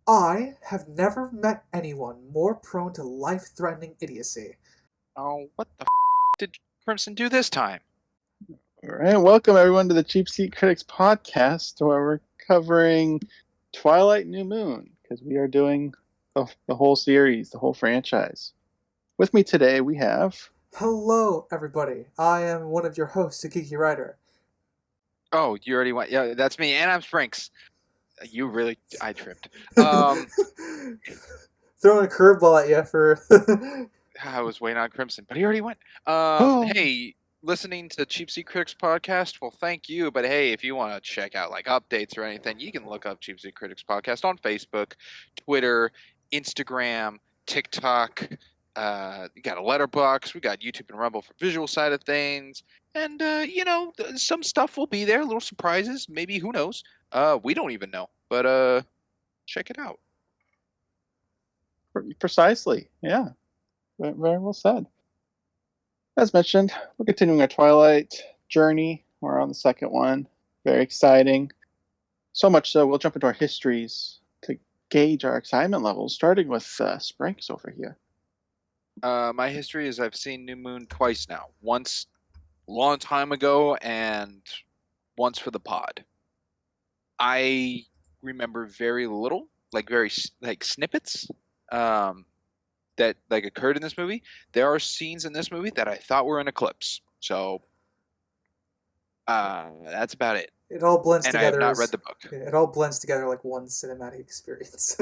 I have never met anyone more prone to life-threatening idiocy. Oh, what the did Crimson do this time? All right, welcome everyone to the Cheap Seat Critics podcast, where we're covering Twilight New Moon because we are doing the whole series, the whole franchise. With me today, we have. Hello, everybody. I am one of your hosts, a geeky writer. Oh, you already went. Yeah, that's me, and I'm Sprinks. I tripped. Throwing a curveball at you for. I was waiting on Crimson, but he already went. Oh. Hey, listening to Cheap Seat Critics podcast. Well, thank you, but hey, if you want to check out like updates or anything, you can look up Cheap Seat Critics podcast on Facebook, Twitter, Instagram, TikTok. You got a LetterBoxd. We got YouTube and Rumble for visual side of things, and some stuff will be there. Little surprises, maybe. Who knows? We don't even know, but check it out. Precisely, yeah. Very well said. As mentioned, we're continuing our Twilight journey. We're on the second one. Very exciting. So much so, we'll jump into our histories to gauge our excitement levels, starting with Sprinks over here. My history is I've seen New Moon twice now. Once a long time ago and once for the pod. I remember very little, very snippets that occurred in this movie. There are scenes in this movie that I thought were in Eclipse. So that's about it. It all blends and together. I have not read the book. It all blends together like one cinematic experience.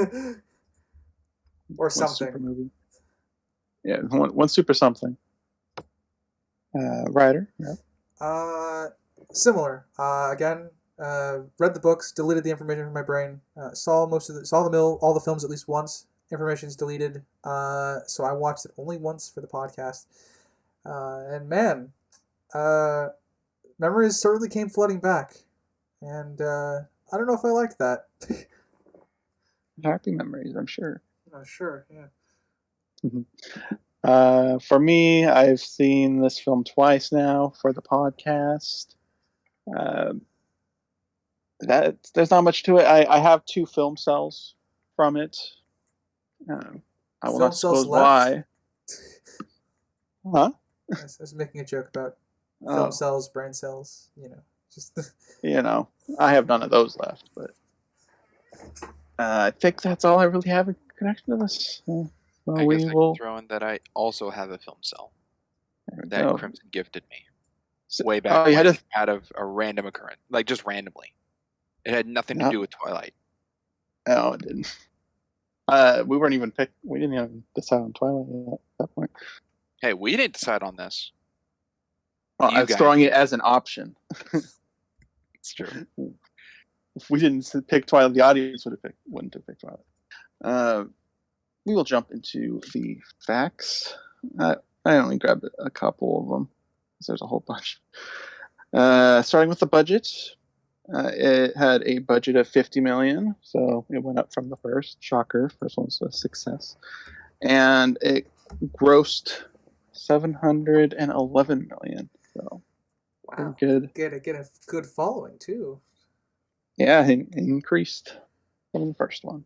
Or something. One super movie. Yeah, one super something. Ryder, yeah. Similar. Again, read the books, deleted the information from my brain. Saw all the films at least once. Information's deleted. So I watched it only once for the podcast. And man, memories certainly came flooding back. And I don't know if I liked that. Happy memories, I'm sure. Sure, yeah. For me, I've seen this film twice now for the podcast. There's not much to it. I have 2 film cells from it. I will not disclose why. Huh? I was making a joke about film cells, brain cells. Just. I have none of those left, but I think that's all I really have in connection to this. I guess I can throw in that I also have a film cell that Crimson gifted me way back out of a random occurrence, just randomly. It had nothing to do with Twilight. No, it didn't. We weren't even picked. We didn't even decide on Twilight at that point. Hey, we didn't decide on this. I was throwing it as an option. It's true. If we didn't pick Twilight, the audience wouldn't have picked Twilight. We will jump into the facts. I only grabbed a couple of them because there's a whole bunch. Starting with the budget, it had a budget of $50 million, so it went up from the first. Shocker, first one was a success, and it grossed $711 million. So wow, good. Get a good following too. Yeah, it increased from the first one.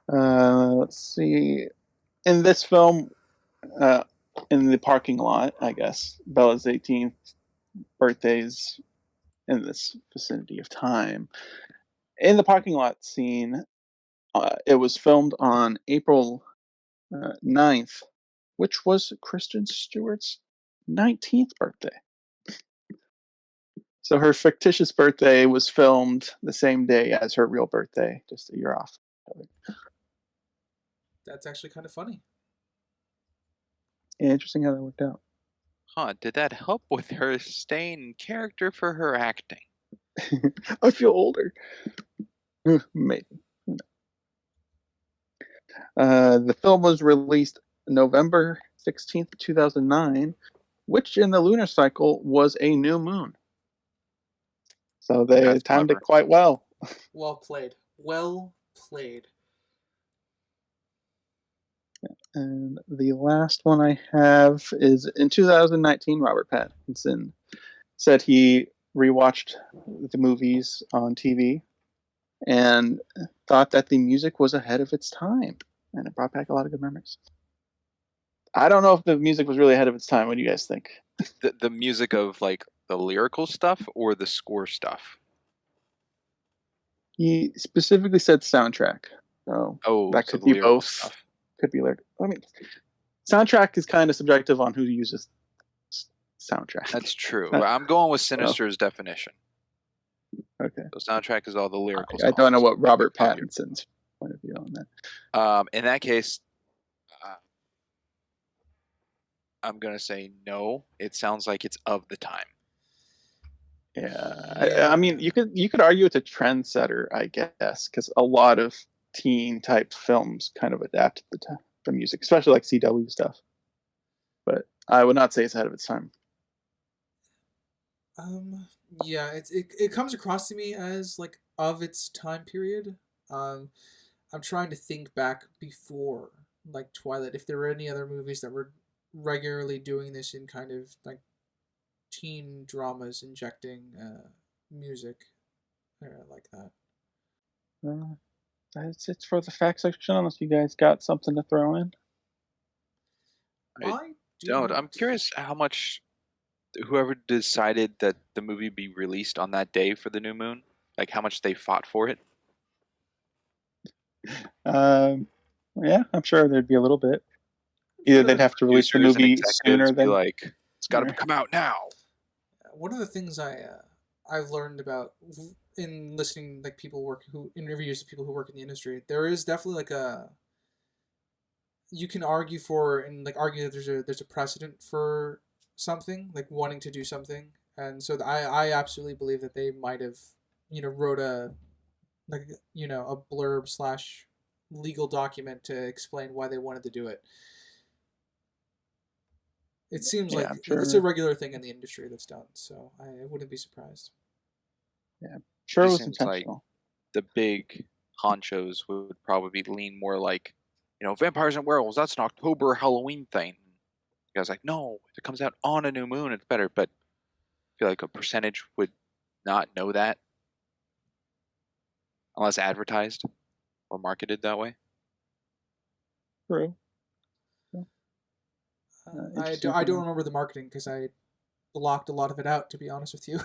Let's see. In this film, in the parking lot, I guess, Bella's 18th birthday is in this vicinity of time. In the parking lot scene, it was filmed on April 9th, which was Kristen Stewart's 19th birthday. So her fictitious birthday was filmed the same day as her real birthday, just a year off. That's actually kind of funny. Yeah, interesting how that worked out. Huh, did that help with her staying in character for her acting? I feel older. Maybe. The film was released November 16th, 2009, which in the lunar cycle was a new moon. So they timed it quite well. Well played. Well played. And the last one I have is in 2019, Robert Pattinson said he rewatched the movies on TV and thought that the music was ahead of its time, and it brought back a lot of good memories. I don't know if the music was really ahead of its time. What do you guys think? The music of like the lyrical stuff or the score stuff? He specifically said soundtrack, so that so could the be lyrical both. stuff. Could be lyric. I mean, soundtrack is kind of subjective on who uses soundtrack. That's true. I'm going with Sinister's definition. Okay. So soundtrack is all the lyrical I songs. don't know what Robert Pattinson's point of view on that. In that case, I'm gonna say no. It sounds like it's of the time. Yeah. I mean, you could argue it's a trendsetter, I guess, because a lot of teen type films kind of adapt the music, especially like CW stuff. But I would not say it's ahead of its time. Yeah, it comes across to me as like of its time period. I'm trying to think back before like Twilight, if there were any other movies that were regularly doing this in kind of like teen dramas, injecting music like that. It's for the fact section, unless you guys got something to throw in. I don't. I'm curious how much whoever decided that the movie be released on that day for the new moon, like how much they fought for it. Yeah, I'm sure there'd be a little bit. Either they'd have to release the movie sooner than like it's got to come out now. One of the things I've learned about in listening like interviews of people who work in the industry, there is definitely like you can argue that there's a precedent for something, like wanting to do something, and so I absolutely believe that they might have wrote a blurb / legal document to explain why they wanted to do it. It seems like it's a regular thing in the industry that's done, so I wouldn't be surprised. Yeah, sure, it was seems intentional. Like the big honchos would probably lean more like, vampires and werewolves, that's an October Halloween thing. You guys like, no, if it comes out on a new moon, it's better. But I feel like a percentage would not know that unless advertised or marketed that way. True. I don't remember the marketing because I blocked a lot of it out, to be honest with you.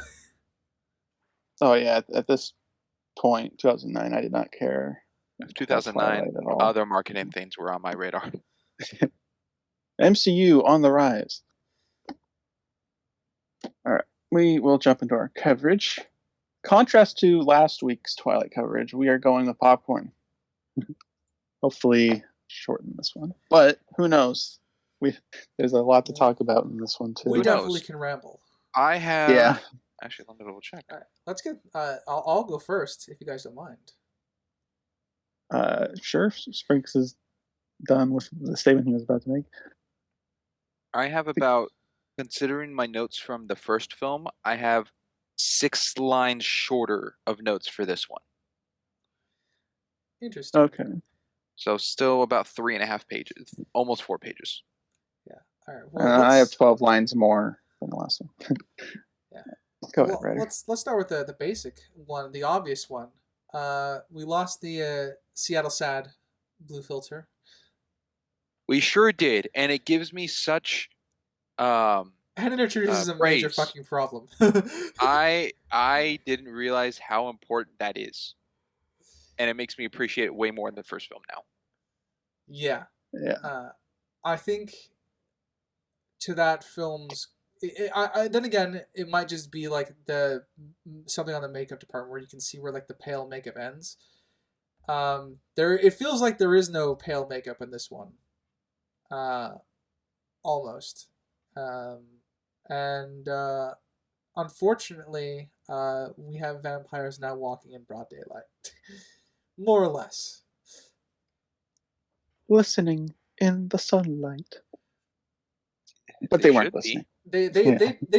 Oh yeah, at this point, 2009, I did not care. 2009, other marketing things were on my radar. MCU on the rise. All right, we will jump into our coverage. Contrast to last week's Twilight coverage, we are going with popcorn. Hopefully shorten this one, but who knows? There's a lot to talk about in this one too. We definitely can ramble. I have. Yeah. Actually, let me double check. All right, let's get. I'll go first if you guys don't mind. Sure. Sprinks is done with the statement he was about to make. I have about, considering my notes from the first film, I have 6 lines shorter of notes for this one. Interesting. Okay. So still about 3.5 pages, almost 4 pages. Yeah. All right. Well, I have 12 lines more than the last one. Yeah. Go ahead, Ryder. Let's start with the basic one, the obvious one. We lost the Seattle Sad blue filter. We sure did, and it gives me such. And it introduces a major fucking problem. I didn't realize how important that is, and it makes me appreciate it way more than the first film now. Yeah. Yeah. I think to that film's. Then again, it might just be like something on the makeup department where you can see where like the pale makeup ends. It feels like there is no pale makeup in this one. Almost. And unfortunately, we have vampires now walking in broad daylight. More or less. Listening in the sunlight. But they weren't listening. They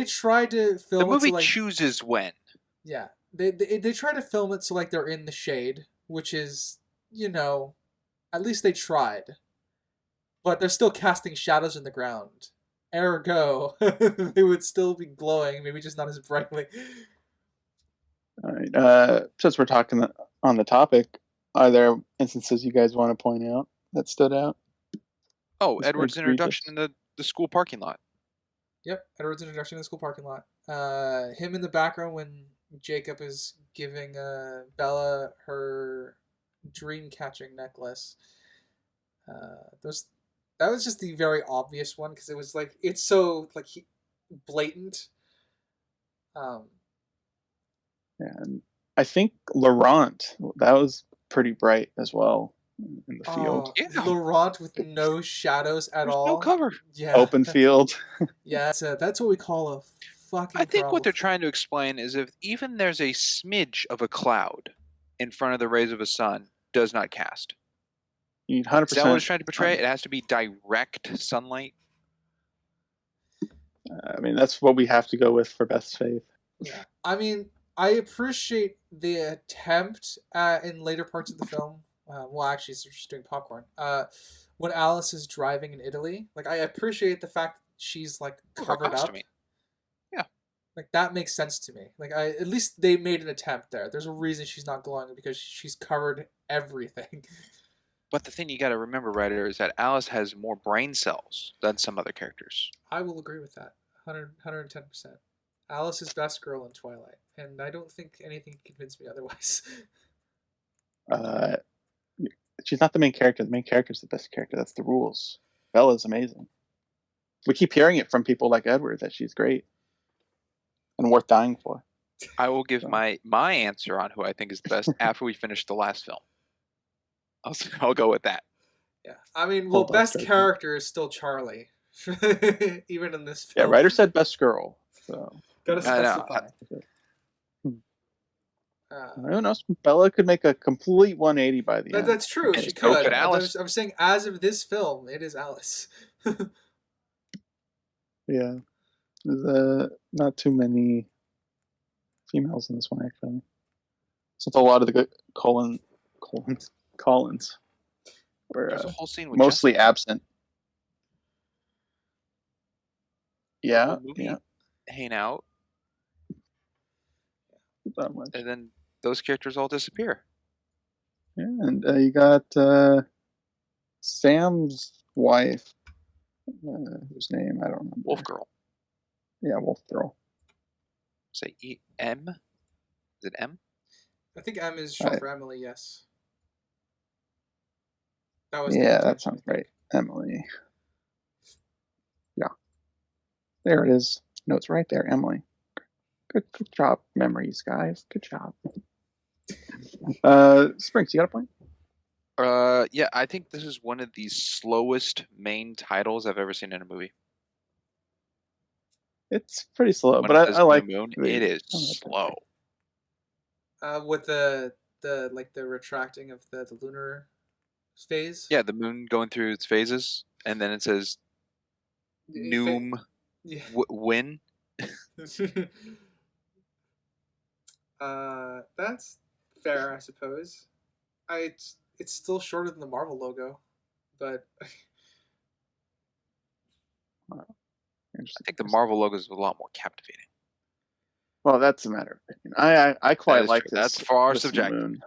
tried to film the movie it so, like, chooses when. Yeah. They try to film it so like they're in the shade, which is, at least they tried. But they're still casting shadows in the ground. Ergo, they would still be glowing, maybe just not as brightly. All right. Since we're talking on the topic, are there instances you guys want to point out that stood out? Oh, Just Edward's egregious. introduction in the school parking lot. Yep, Edward's introduction in the school parking lot. Him in the background when Jacob is giving Bella her dream catching necklace. That was just the very obvious one because it was like it's so like blatant. Yeah, and I think Laurent, that was pretty bright as well in the field. Yeah. Laurent with no shadows at There's all. no cover. Yeah, Open field. Yeah, that's what we call a fucking. I think problem. what they're trying to explain is if even there's a smidge of a cloud in front of the rays of a sun, does not cast. You 100%. Is that what it's trying to portray? It has to be direct sunlight. I mean, that's what we have to go with for best faith. Yeah, I mean, I appreciate the attempt in later parts of the film. Well, actually, it's just doing popcorn. When Alice is driving in Italy, like I appreciate the fact that she's like covered up. Yeah, like that makes sense to me. Like at least they made an attempt there. There's a reason she's not glowing because she's covered everything. But the thing you got to remember, writer, is that Alice has more brain cells than some other characters. I will agree with that. 110%. Alice is best girl in Twilight, and I don't think anything can convince me otherwise. She's not the main character. The main character is the best character. That's the rules. Bella's amazing. We keep hearing it from people like Edward that she's great and worth dying for. I will give my answer on who I think is the best after we finish the last film. I'll go with that. Yeah, I mean, well, best character is still Charlie, even in this film. Yeah, writer said best girl. So gotta specify. Who knows? Bella could make a complete 180 by the end. That's true. She could. I'm saying, as of this film, it is Alice. Yeah, there's not too many females in this one actually. Since a lot of the good Collins were There's a whole scene with mostly Jessica. absent. Yeah, yeah. Hang out, Not much. and then those characters all disappear. Yeah, and you got Sam's wife, whose name I don't remember. Wolf Girl. Yeah, Wolf Girl. Say M. Is it M? I think M is short for Emily. Yes. That was that sounds right. Emily. Yeah. There it is. Notes right there, Emily. Good job, memories, guys. Good job. Springs, you got a point? Yeah, I think this is one of the slowest main titles I've ever seen in a movie. It's pretty slow, When but I like Moon. It is slow. With the retracting of the lunar phase. Yeah, the moon going through its phases, and then it says Noom win. That's fair, I suppose. It's still shorter than the Marvel logo, but I think the Marvel logo is a lot more captivating. Well, that's a matter of opinion. I quite like this. That's far this subjective. Moon.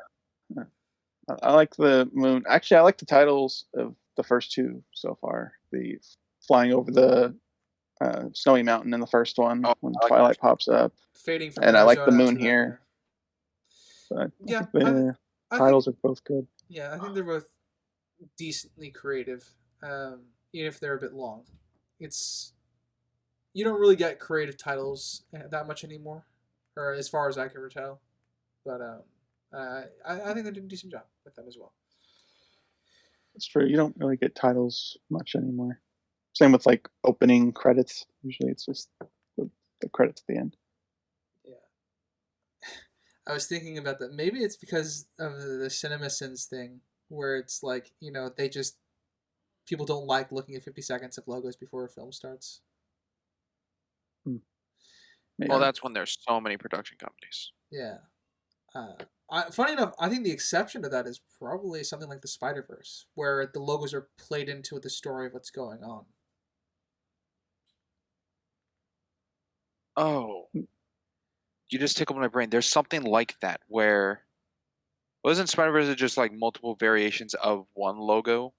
I like the moon. Actually, I like the titles of the first two so far. The flying over the snowy mountain in the first one when Twilight pops up, fading from and I like the Arizona moon to here. But yeah, the titles are both good. Yeah, I think they're both decently creative, even if they're a bit long. You don't really get creative titles that much anymore, or as far as I can tell. But I think they did a decent job with them as well. That's true. You don't really get titles much anymore. Same with like opening credits. Usually it's just the credits at the end. Yeah. I was thinking about that. Maybe it's because of the CinemaSins thing, where it's like, people don't like looking at 50 seconds of logos before a film starts. Well, that's when there's so many production companies. Yeah. Funny enough, I think the exception to that is probably something like the Spider-Verse, where the logos are played into the story of what's going on. Oh. You just tickled my brain. There's something like that where Wasn't Spider-Verse just like multiple variations of one logo?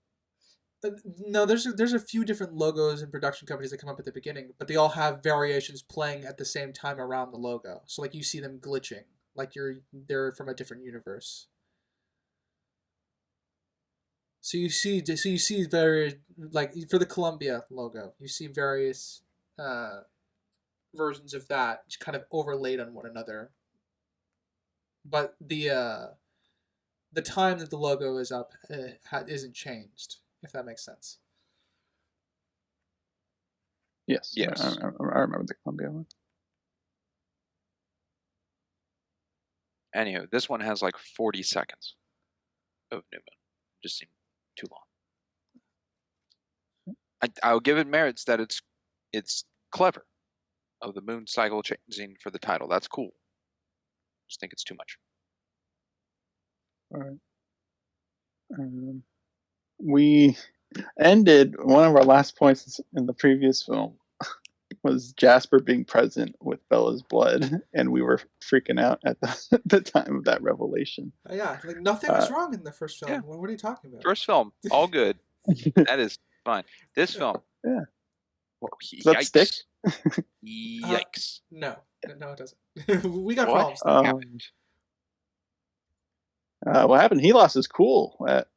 No, there's a few different logos and production companies that come up at the beginning, but they all have variations playing at the same time around the logo. So like you see them glitching, like they're from a different universe. So you see various, like for the Columbia logo, you see various versions of that kind of overlaid on one another. But the time that the logo is up isn't changed, if that makes sense. Yes. Yes. I remember the Columbia one. Anywho, this one has like 40 seconds of New Moon. Just seemed too long. I'll give it merits that it's clever of the moon cycle changing for the title. That's cool. Just think it's too much. All right. We ended one of our last points in the previous film was Jasper being present with Bella's blood, and we were freaking out at the time of that revelation. Yeah, like nothing was wrong in the first film. Yeah. What are you talking about? First film, all good. That is fine. This film, Yeah. Whoa, Does that stick? Yikes. No, it doesn't. We got What problems. happened? What happened? He lost his cool. What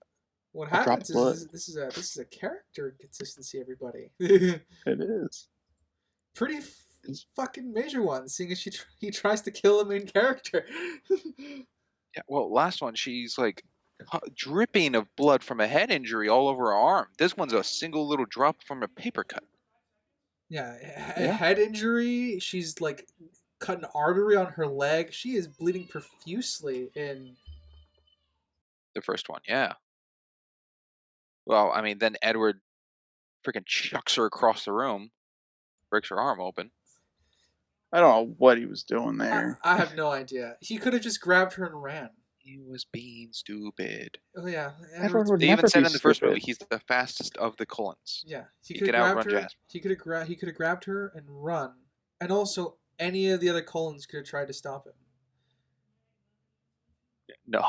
drop happens of blood. is this is a character inconsistency, everybody. It is. Pretty fucking major one, seeing as he tries to kill the main character. Yeah, well, last one, she's like dripping of blood from a head injury all over her arm. This one's a single little drop from a paper cut. Yeah, head injury. She's like cut an artery on her leg. She is bleeding profusely in The first one, yeah. Well, I mean, then Edward freaking chucks her across the room, breaks her arm open. I don't know what he was doing there. I have no idea. He could have just grabbed her and ran. He was being stupid. Oh yeah, Edward would They never even said be in the first stupid. movie he's the fastest of the Cullens. Yeah, He could could have outrun grabbed her. Jasper. He could have grabbed her and run, and also any of the other Cullens could have tried to stop him. No.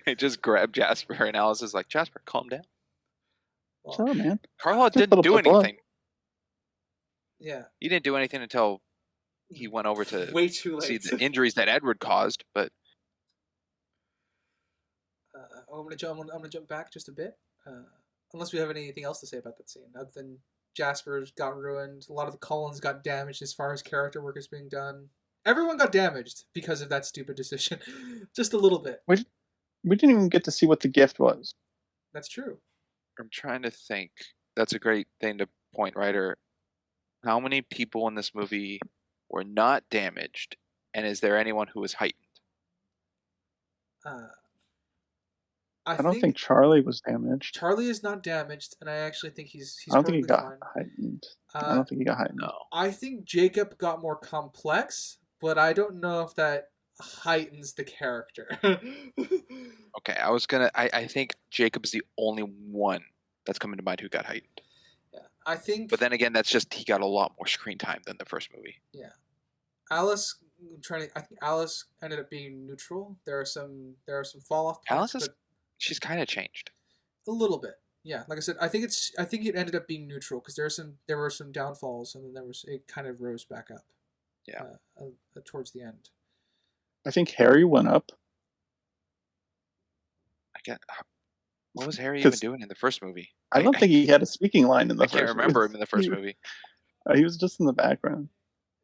They just grabbed Jasper, and Alice is like, Jasper, calm down. Well, Sure, man. Carla Just a didn't little do bit of blood. anything. yeah, He didn't do anything until he went over to way too see late. the injuries that Edward caused, but I'm gonna jump back just a bit. Unless we have anything else to say about that scene, other than Jasper's got ruined. A lot of the Cullens got damaged as far as character work is being done. Everyone got damaged because of that stupid decision. Just a little bit. We didn't even get to see what the gift was. That's true. I'm trying to think. That's a great thing to point, Ryder. How many people in this movie were not damaged, and is there anyone who was heightened? I don't think Charlie was damaged. Charlie is not damaged, and I actually think he's I don't think he perfectly got fine. heightened. I don't think he got heightened. No. I think Jacob got more complex, but I don't know if that heightens the character. Okay, I think Jacob's the only one that's coming to mind who got heightened. Yeah, I think. But then again, that's just he got a lot more screen time than the first movie. Yeah, Alice. I think Alice ended up being neutral. There are some fall off points. She's kind of changed. A little bit, yeah. Like I said, I think it ended up being neutral because there were some downfalls, and then it kind of rose back up. Yeah. Towards the end. I think Harry went up. What was Harry even doing in the first movie? I don't think he had a speaking line in the first movie. I can't remember him in the first movie. He was just in the background.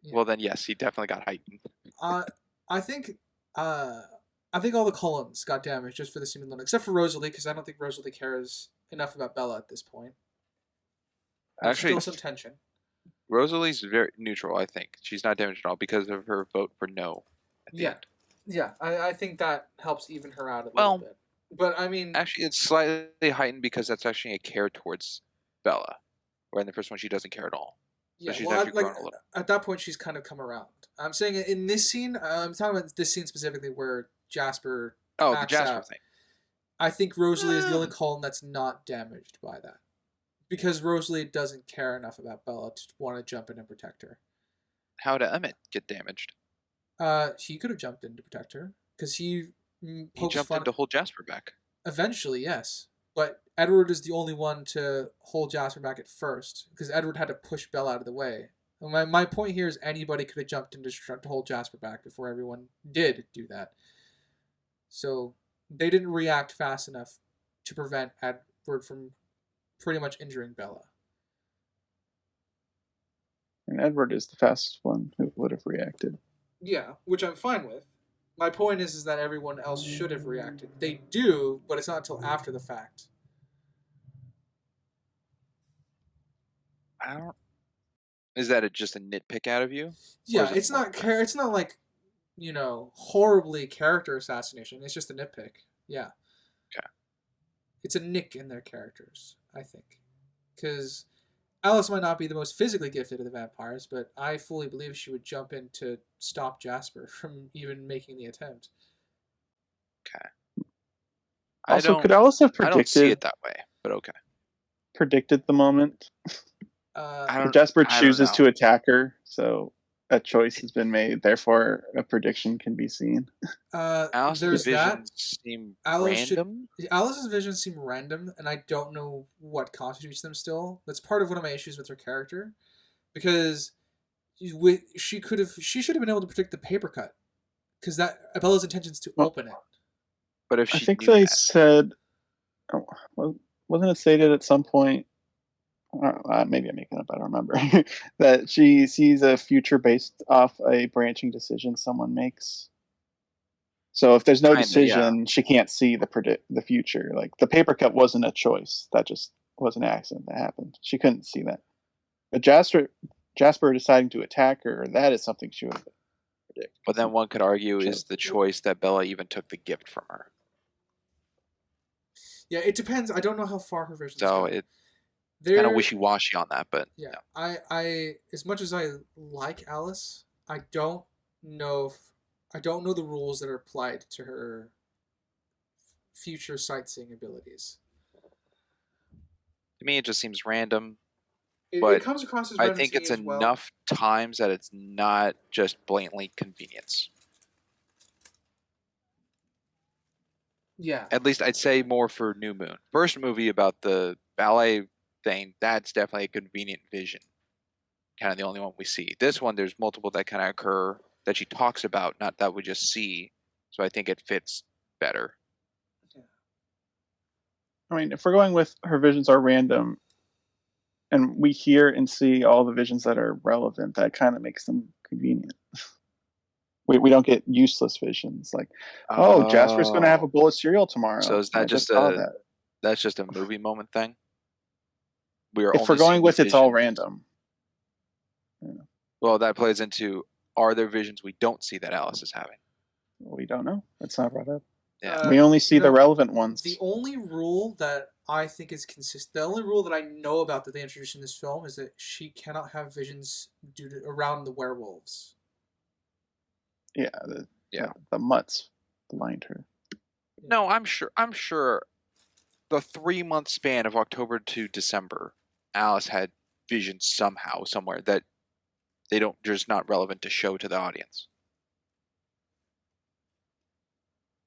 Yeah. Well, then yes, he definitely got heightened. I think all the Cullens got damaged just for the scene alone, except for Rosalie, because I don't think Rosalie cares enough about Bella at this point. There's Actually, still some tension. Rosalie's very neutral, I think. She's not damaged at all because of her vote for no at the end. Yeah, I think that helps even her out a little bit. But I mean, actually, it's slightly heightened because that's actually a care towards Bella, where in the first one she doesn't care at all. Yeah, so she's well, actually grown a little. At that point, she's kind of come around. I'm saying in this scene, I'm talking about this scene specifically where Jasper. Oh, the Jasper thing. I think Rosalie is the only Cullen that's not damaged by that, because Rosalie doesn't care enough about Bella to want to jump in and protect her. How did Emmett get damaged? He could have jumped in to protect her because he mm, He pokes jumped in fun. to hold Jasper back. Eventually, yes. But Edward is the only one to hold Jasper back at first, because Edward had to push Bella out of the way. And my point here is anybody could have jumped in to hold Jasper back before everyone did do that. So they didn't react fast enough to prevent Edward from pretty much injuring Bella. And Edward is the fastest one who would have reacted. Yeah, which I'm fine with. My point is that everyone else should have reacted. They do, but it's not until after the fact. I don't. Is that just a nitpick out of you? Yeah, it it's more not it's not like, horribly character assassination. It's just a nitpick. Yeah. Okay. It's a nick in their characters, I think. Because Alice might not be the most physically gifted of the vampires, but I fully believe she would jump in to stop Jasper from even making the attempt. Okay. Also, could Alice have I don't see predicted it that way, but okay. the moment? If Jasper chooses to attack her, so a choice has been made, therefore a prediction can be seen. Alice's visions seem random. Alice's visions seem random, and I don't know what constitutes them still. That's part of one of my issues with her character. Because she should have been able to predict the paper cut. Because Bella's intention is to open it. But if I think they said, wasn't it stated at some point, maybe I'm making up, I don't remember, that she sees a future based off a branching decision someone makes. So if there's no decision, she can't see the future. Like, the paper cut wasn't a choice. That just was an accident that happened. She couldn't see that. But Jasper deciding to attack her, that is something she would predict. But then one could argue is the choice that Bella even took the gift from her. Yeah, it depends. I don't know how far her visions go. It's kind of wishy-washy on that, but yeah. I as much as I like Alice, I don't know the rules that are applied to her future sightseeing abilities. To me, it just seems random. It comes across as random. I think it's enough times that it's not just blatantly convenience. Yeah. At least I'd say more for New Moon. First movie about the ballet thing, that's definitely a convenient vision. Kind of the only one we see. This one, there's multiple that kind of occur that she talks about, not that we just see. So I think it fits better. Yeah. I mean, if we're going with her visions are random, and we hear and see all the visions that are relevant, that kind of makes them convenient. We don't get useless visions like, Jasper's going to have a bowl of cereal tomorrow. So is that that's just a movie moment thing? If we're going with it's all random. Yeah. Well, that plays into, are there visions we don't see that Alice is having? We don't know. It's not brought up. Yeah. We only see the relevant ones. The only rule that I think is consistent, the only rule that I know about that they introduced in this film is that she cannot have visions around the werewolves. Yeah, the mutts blind her. No, I'm sure the 3-month span of October to December, Alice had visions somehow, somewhere that they're just not relevant to show to the audience.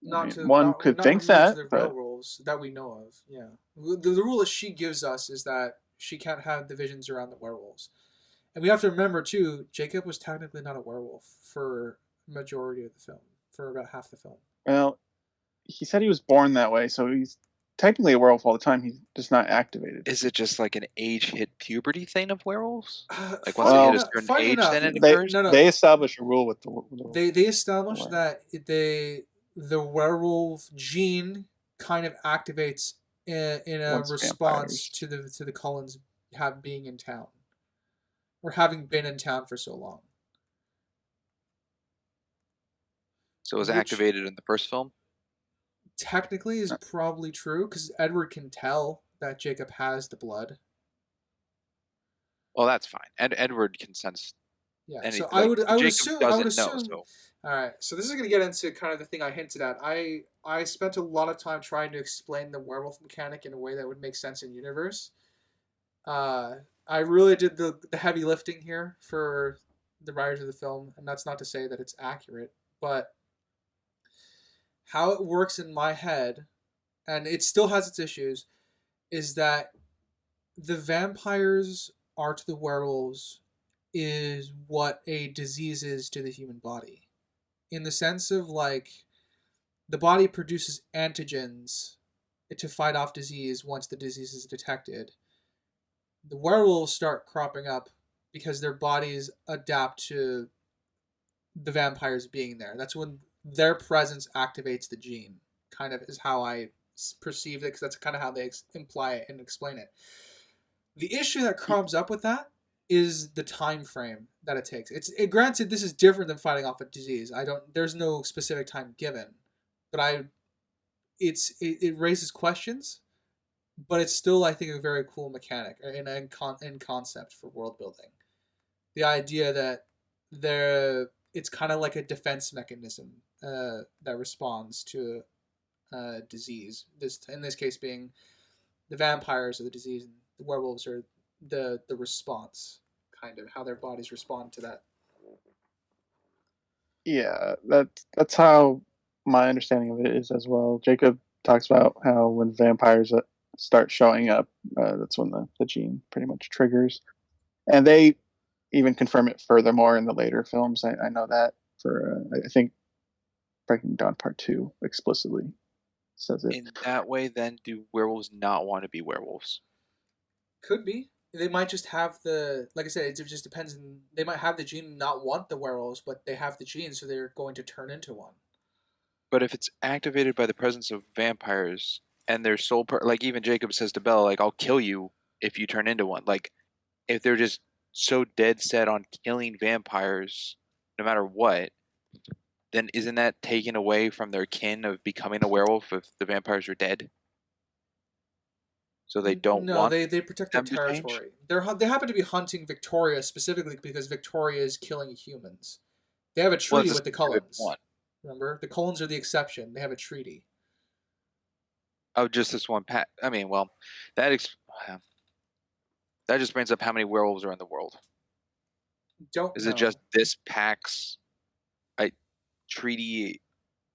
One could think that, the werewolves that we know of. Yeah, the rule that she gives us is that she can't have the visions around the werewolves, and we have to remember too. Jacob was technically not a werewolf for majority of the film, for about half the film. Well, he said he was born that way, so he's technically a werewolf all the time. He's just not activated. Is it just like an age-hit puberty thing of werewolves? Like once they hit a certain age, then it occurs? They establish a rule with They establish that the werewolf gene kind of activates in a response to the Cullens being in town, or having been in town for so long. So it was activated in the first film? Technically is probably true, because Edward can tell that Jacob has the blood. Well, that's fine. Edward can sense. Yeah, so I would assume. All right, so this is going to get into kind of the thing I hinted at. I spent a lot of time trying to explain the werewolf mechanic in a way that would make sense in universe. I really did the heavy lifting here for the writers of the film, and that's not to say that it's accurate, but how it works in my head, and it still has its issues, is that the vampires are to the werewolves is what a disease is to the human body. In the sense of like the body produces antigens to fight off disease once the disease is detected. The werewolves start cropping up because their bodies adapt to the vampires being there. That's when their presence activates the gene, kind of is how I perceive it, because that's kind of how they imply it and explain it. The issue that comes up with that is the time frame that it takes. Granted, this is different than fighting off a disease. There's no specific time given, but it raises questions, but it's still, I think, a very cool mechanic in concept for world building. The idea that it's kind of like a defense mechanism that responds to disease. In this case being the vampires are the disease, and the werewolves are the response, kind of how their bodies respond to that. Yeah, that's how my understanding of it is as well. Jacob talks about how when vampires start showing up, that's when the gene pretty much triggers, and they even confirm it furthermore in the later films. I know that for I think Breaking Dawn Part 2 explicitly says it. In that way, then, do werewolves not want to be werewolves? Could be. They might just have like I said, it just depends. They might have the gene and not want the werewolves, but they have the gene, so they're going to turn into one. But if it's activated by the presence of vampires and their soul, like even Jacob says to Bella, like, I'll kill you if you turn into one. Like, if they're just so dead set on killing vampires, no matter what, then isn't that taken away from their kin of becoming a werewolf if the vampires are dead? So they don't want they protect their them to change? territory. They happen to be hunting Victoria specifically because Victoria is killing humans. They have a treaty with the Cullens. One. Remember, the Cullens are the exception. They have a treaty. Oh, just this one pack. I mean, well, that just brings up how many werewolves are in the world. Is it just this pack's treaty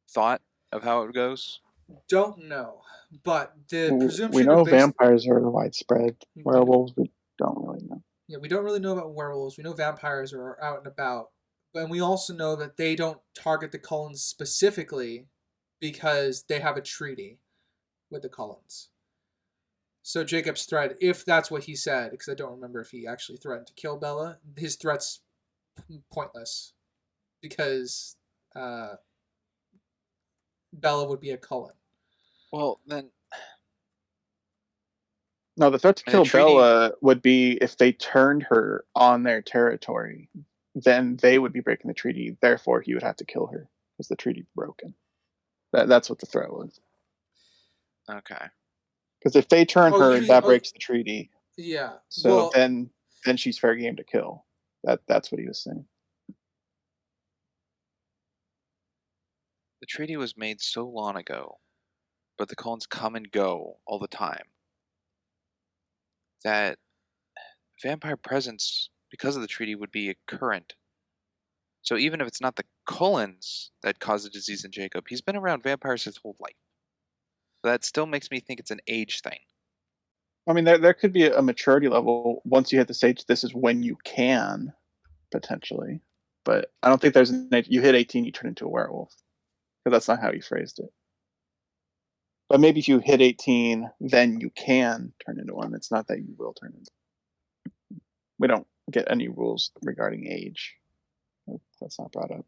thought of how it goes? Don't know, but the presumption we know vampires are widespread. Werewolves, we don't really know. Yeah, we don't really know about werewolves. We know vampires are out and about, and we also know that they don't target the Cullens specifically because they have a treaty with the Cullens. So Jacob's threat, if that's what he said, because I don't remember if he actually threatened to kill Bella, his threat's pointless because Bella would be a Cullen. Well, then... No, the threat to kill Bella would be if they turned her on their territory. Then they would be breaking the treaty. Therefore, he would have to kill her because the treaty's broken. That's what the threat was. Okay. Because if they turn her, that breaks the treaty. Yeah. So then she's fair game to kill. That's what he was saying. The treaty was made so long ago, but the Cullens come and go all the time, that vampire presence, because of the treaty, would be a current. So even if it's not the Cullens that caused the disease in Jacob, he's been around vampires his whole life. So that still makes me think it's an age thing. I mean, there could be a maturity level once you hit the stage. This is when you can, potentially. But I don't think there's an age. You hit 18, you turn into a werewolf. Because that's not how you phrased it. But maybe if you hit 18, then you can turn into one. It's not that you will turn into. We don't get any rules regarding age. That's not brought up.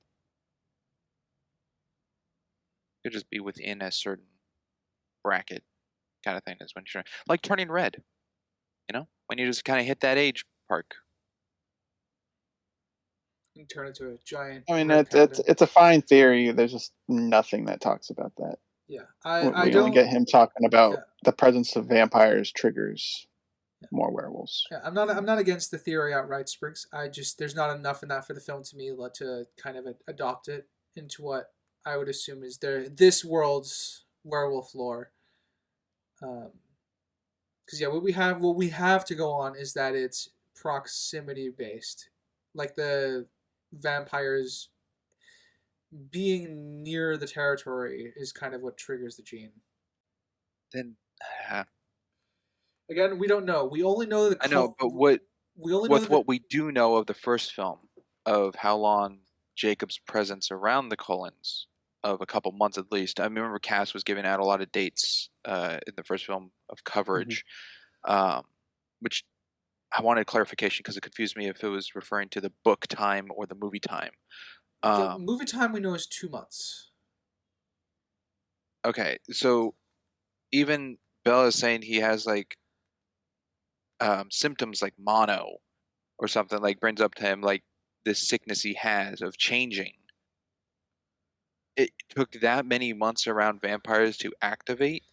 It could just be within a certain bracket kind of thing. Is when you're like turning red. You know, when you just kind of hit that age mark. You turn into a giant. I mean, it's a fine theory. There's just nothing that talks about that. Yeah, I don't get him talking about the presence of vampires triggers more werewolves. Yeah, I'm not against the theory outright, Spriggs. There's not enough in that for the film to me to kind of adopt it into what I would assume is this world's werewolf lore. Because what we have to go on is that it's proximity based, like the vampires. being near the territory is kind of what triggers the gene. Then Again, we don't know. We only know I know, but what we only know with that what we do know of the first film, of how long Jacob's presence around the Cullens, of a couple months at least. I remember Cass was giving out a lot of dates in the first film of coverage, which I wanted clarification because it confused me if it was referring to the book time or the movie time. the movie time we know is 2 months. Okay, so even Bella is saying he has like symptoms like mono or something, like brings up to him like this sickness he has of changing. It took that many months around vampires to activate.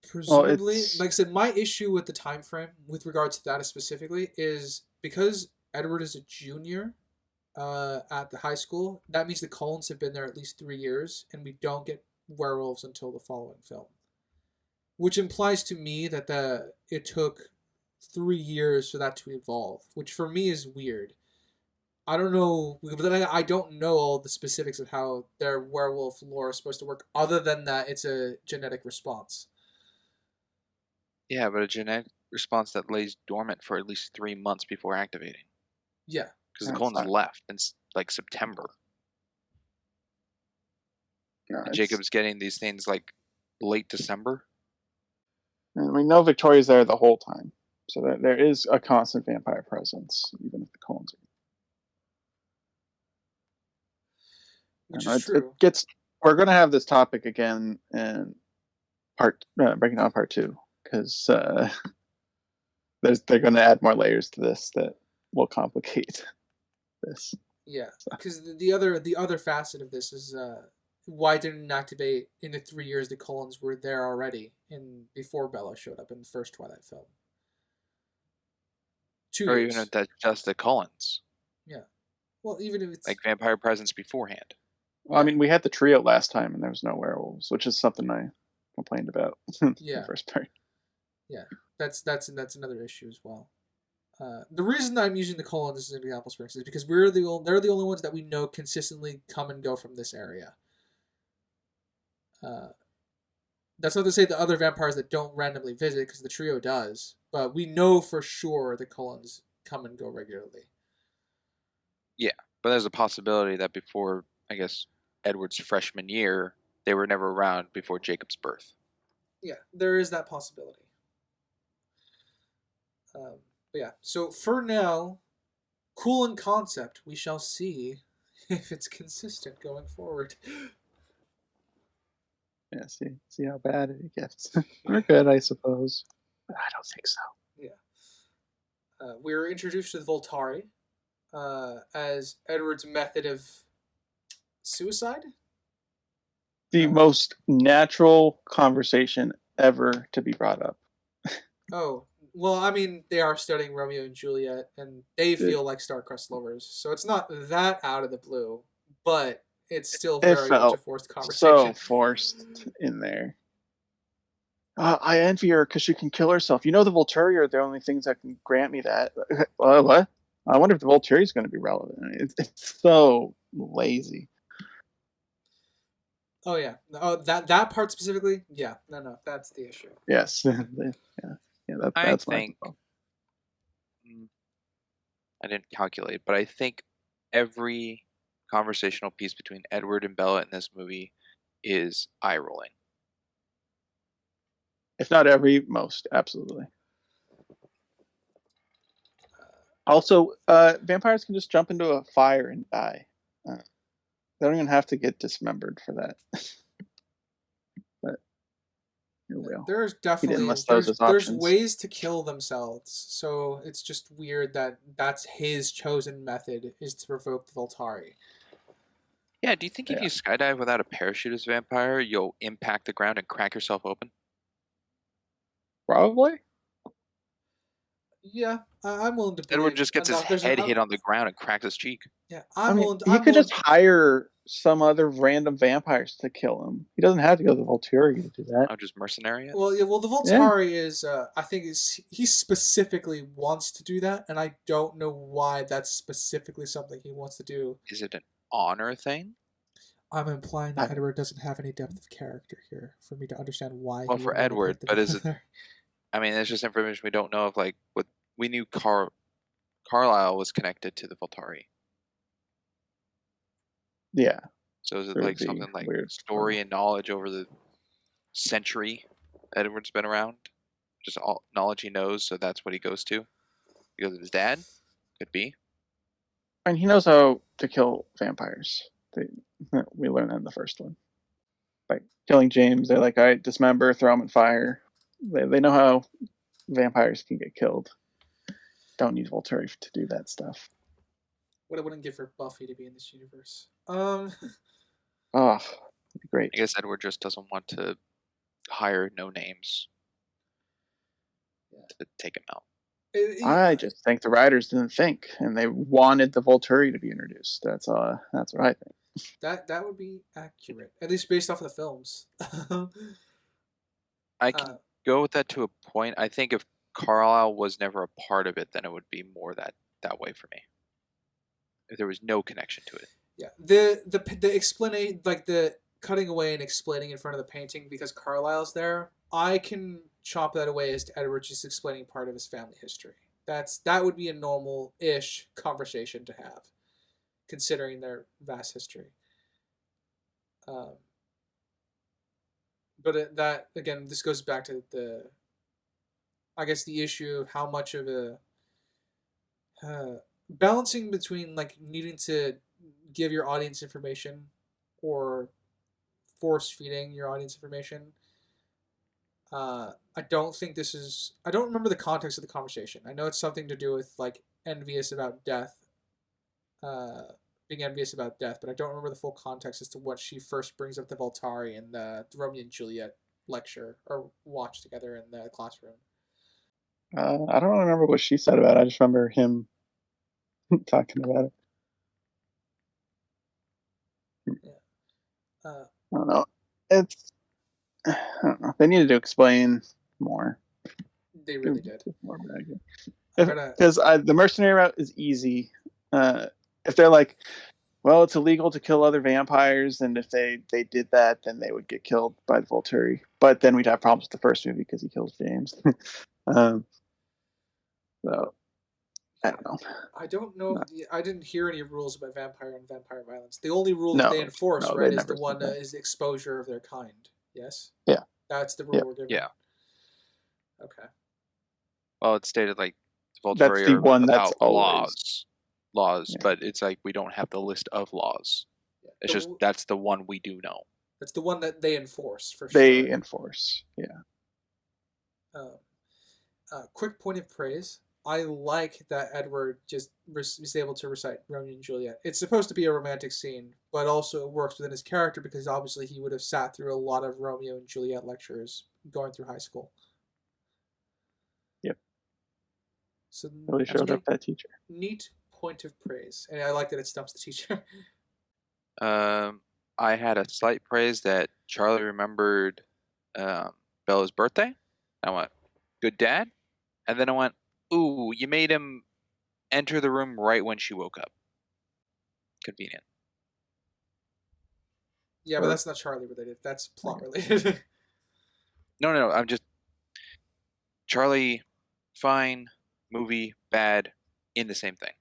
Presumably, like I said, my issue with the time frame with regards to that specifically is because Edward is a junior at the high school. That means the Cullens have been there at least 3 years, and we don't get werewolves until the following film, which implies to me that it took 3 years for that to evolve, which for me is weird. I don't know, but then I don't know all the specifics of how their werewolf lore is supposed to work, other than that it's a genetic response. Yeah, but a genetic response that lays dormant for at least 3 months before activating. Yeah. Because the Cullens left in like September. No, and Jacob's getting these things like late December. And we know Victoria's there the whole time. So there is a constant vampire presence, even if the Cullens are. Which is true. We're going to have this topic again in breaking down part 2, because they're going to add more layers to this that will complicate this. Yeah, because the other facet of this is why didn't it activate in the 3 years the Cullens were there already before Bella showed up in the first Twilight film. 2 or years. even if that's just the Cullens. Yeah. Well, even if it's like vampire presence beforehand. Well, I mean, we had the trio last time, and there was no werewolves, which is something I complained about in the first part. Yeah, that's another issue as well. The reason I'm using the Cullens as an example, for instance, is because they're the only ones that we know consistently come and go from this area. That's not to say the other vampires that don't randomly visit, because the trio does, but we know for sure the Cullens come and go regularly. Yeah, but there's a possibility that before, I guess, Edward's freshman year, they were never around before Jacob's birth. Yeah, there is that possibility. But yeah, so for now, cool in concept. We shall see if it's consistent going forward. Yeah, see how bad it gets. We're good, I suppose. But I don't think so. Yeah. We were introduced to the Voltari as Edward's method of suicide. The most natural conversation ever to be brought up. Oh, well, I mean, they are studying Romeo and Juliet, and they feel like star-crossed lovers, so it's not that out of the blue, but it's still very much a forced conversation. So forced in there. I envy her because she can kill herself. You know, the Volturi are the only things that can grant me that. What? I wonder if the Volturi is going to be relevant. It's so lazy. Oh yeah. Oh, that part specifically. Yeah. No, that's the issue. Yes. That's I think. I didn't calculate, but I think every conversational piece between Edward and Bella in this movie is eye rolling. If not every, most, absolutely. Also, vampires can just jump into a fire and die. They don't even have to get dismembered for that. But you will. There's definitely there's ways to kill themselves, so it's just weird that that's his chosen method is to provoke the Voltari. Yeah, do you think if you skydive without a parachute as a vampire, you'll impact the ground and crack yourself open? Probably. Yeah, I'm willing to believe. Edward just gets his head hit on the ground and cracks his cheek. Yeah, he could just hire some other random vampires to kill him. He doesn't have to go to the Volturi to do that. I'm just mercenary. Well, yeah. Well, the Voltari is. I think he specifically wants to do that, and I don't know why that's specifically something he wants to do. Is it an honor thing? I'm implying that Edward doesn't have any depth of character here for me to understand why. Well, he for would wanna Edward, pick the but is it? Voltari. I mean, it's just information we don't know of. Like, what we knew, Carlisle was connected to the Voltari. Yeah. So is it It would like be something like weird. story and knowledge over the century Edward's been around? Just all knowledge he knows, so that's what he goes to? Because of his dad? Could be. And he knows how to kill vampires. We learned that in the first one. Like killing James, they're like, all right, dismember, throw him in fire. They know how vampires can get killed. Don't need Volturi to do that stuff. What I wouldn't give for Buffy to be in this universe. Oh, that'd be great. I guess Edward just doesn't want to hire no names to take him out. I just think the writers didn't think, and they wanted the Volturi to be introduced. That's what I think. That would be accurate, at least based off of the films. I can go with that to a point. I think if Carlisle was never a part of it, then it would be more that way for me. If there was no connection to it. Yeah, the explaining, like the cutting away and explaining in front of the painting because Carlisle's there, I can chop that away as to Edward just explaining part of his family history. That would be a normal-ish conversation to have, considering their vast history. But that again, this goes back to the issue of how much of a balancing between like needing to give your audience information or force feeding your audience information. I don't remember the context of the conversation. I know it's something to do with like envious about death, being envious about death, but I don't remember the full context as to what she first brings up the Voltari in the Romeo and Juliet lecture or watch together in the classroom. I don't remember what she said about it. I just remember him talking about it. Yeah. I don't know. I don't know. They needed to explain more. They really did. Because the mercenary route is easy. If they're like, well, it's illegal to kill other vampires, and if they did that, then they would get killed by the Volturi. But then we'd have problems with the first movie because he kills James. So I don't know. I don't know. I didn't hear any rules about vampire and vampire violence. The only rule that they enforce, right, is the one is the exposure of their kind. Yes. Yeah. That's the rule we're given. Yeah. Okay. Well, it's stated like the Volturi that's the are one without that's always laws, but it's like we don't have the list of laws. Yeah. It's just that's the one we do know. That's the one that they enforce for sure. They enforce, yeah. Quick point of praise. I like that Edward just is able to recite Romeo and Juliet. It's supposed to be a romantic scene, but also it works within his character because obviously he would have sat through a lot of Romeo and Juliet lectures going through high school. Yep. So really showed up that teacher. Neat point of praise, and I like that it stumps the teacher. I had a slight praise that Charlie remembered Bella's birthday. I went, good dad. And then I went, ooh, you made him enter the room right when she woke up. Convenient. Yeah, but that's not Charlie related. That's plot related. No. I'm just... Charlie, fine. Movie, bad. In the same thing.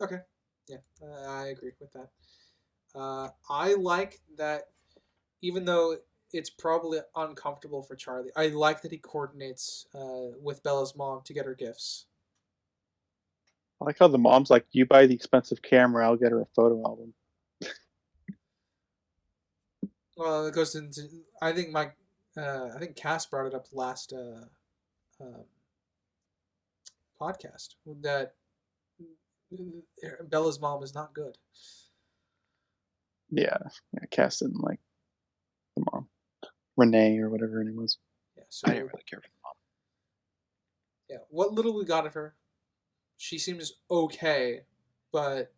Okay. Yeah, I agree with that. I like that even though it's probably uncomfortable for Charlie, I like that he coordinates with Bella's mom to get her gifts. I like how the mom's like, you buy the expensive camera, I'll get her a photo album. Well, it goes into... I think Cass brought it up last podcast, that Bella's mom is not good. Yeah, Cass didn't like the mom. Renee or whatever her name was. Yeah, so I didn't really care for the mom. Yeah, what little we got of her, she seems okay, but